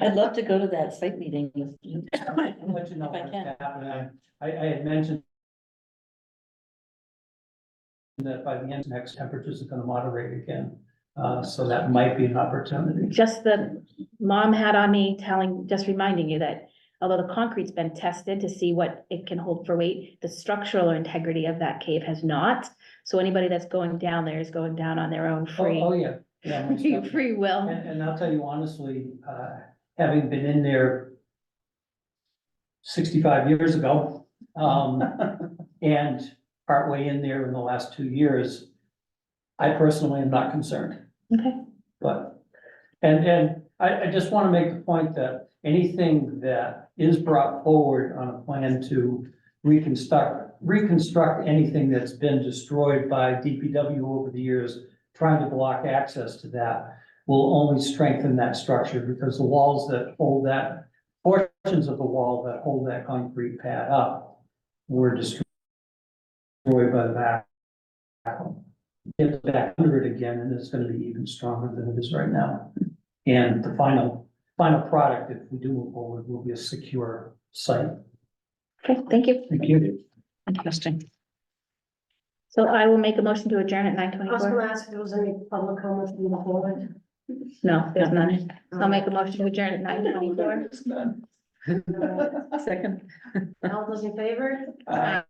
I'd love to go to that site meeting with you. I'll let you know If I what's can. happening. I had mentioned that by the end, next temperatures are gonna moderate again, so that might be an opportunity. Just the mom had on me just reminding you that although the concrete's been tested to see what it can hold for weight, the structural integrity of that cave has not. So anybody that's going down there is going down on their own Oh, yeah, yeah. most definitely. free will. And I'll tell you honestly, having been in there 65 years ago, and partway in there in the last 2 years, I personally am not concerned. Okay. But, and I just want to make the point that anything that is brought forward on a plan to reconstruct anything that's been destroyed by DPW over the years, trying to block access to that, will only strengthen that structure, because the walls that hold that, portions of the wall that hold that concrete pad up were destroyed by the back. Get back under it again, and it's gonna be even stronger than it is right now. And the final product, if we do move forward, will be a secure site. Okay, thank you. Thank you. Interesting. So I will make a motion to adjourn at I was gonna 9:24. ask if there was any public comments from the board. No, there's none. I'll make a motion to adjourn at 9:24. Second. All those in favor? Aye.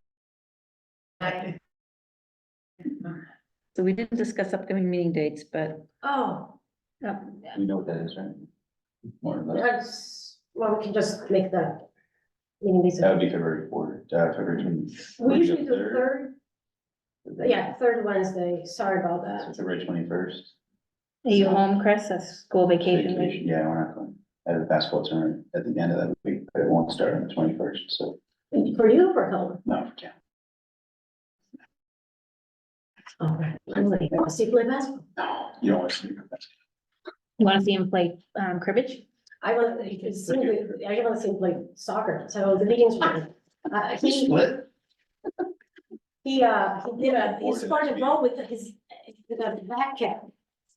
So we didn't discuss upcoming meeting dates, but Oh, You know what that is, right? More or less. that's, well, we can just make that. Meeting That Lisa, would be February 4th, February 20th. we usually do third, yeah, third Wednesday, sorry about So that. February 21st. Are you home, Chris? That's school vacation week. Yeah, we're not going. I have a basketball tournament at the end of that week, but it won't start on the 21st, so For you or for Helen? no, yeah. All right, I'm like, I want to see play basketball. No, you don't want to sleep. You wanna see him play, cribbage? I want to, I want to see him play soccer, so the meetings were. He Split? he started role with his, with a back cap.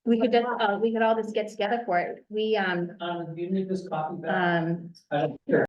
We could just, we could all just get together for it. We, Do you need this copy back? I don't care.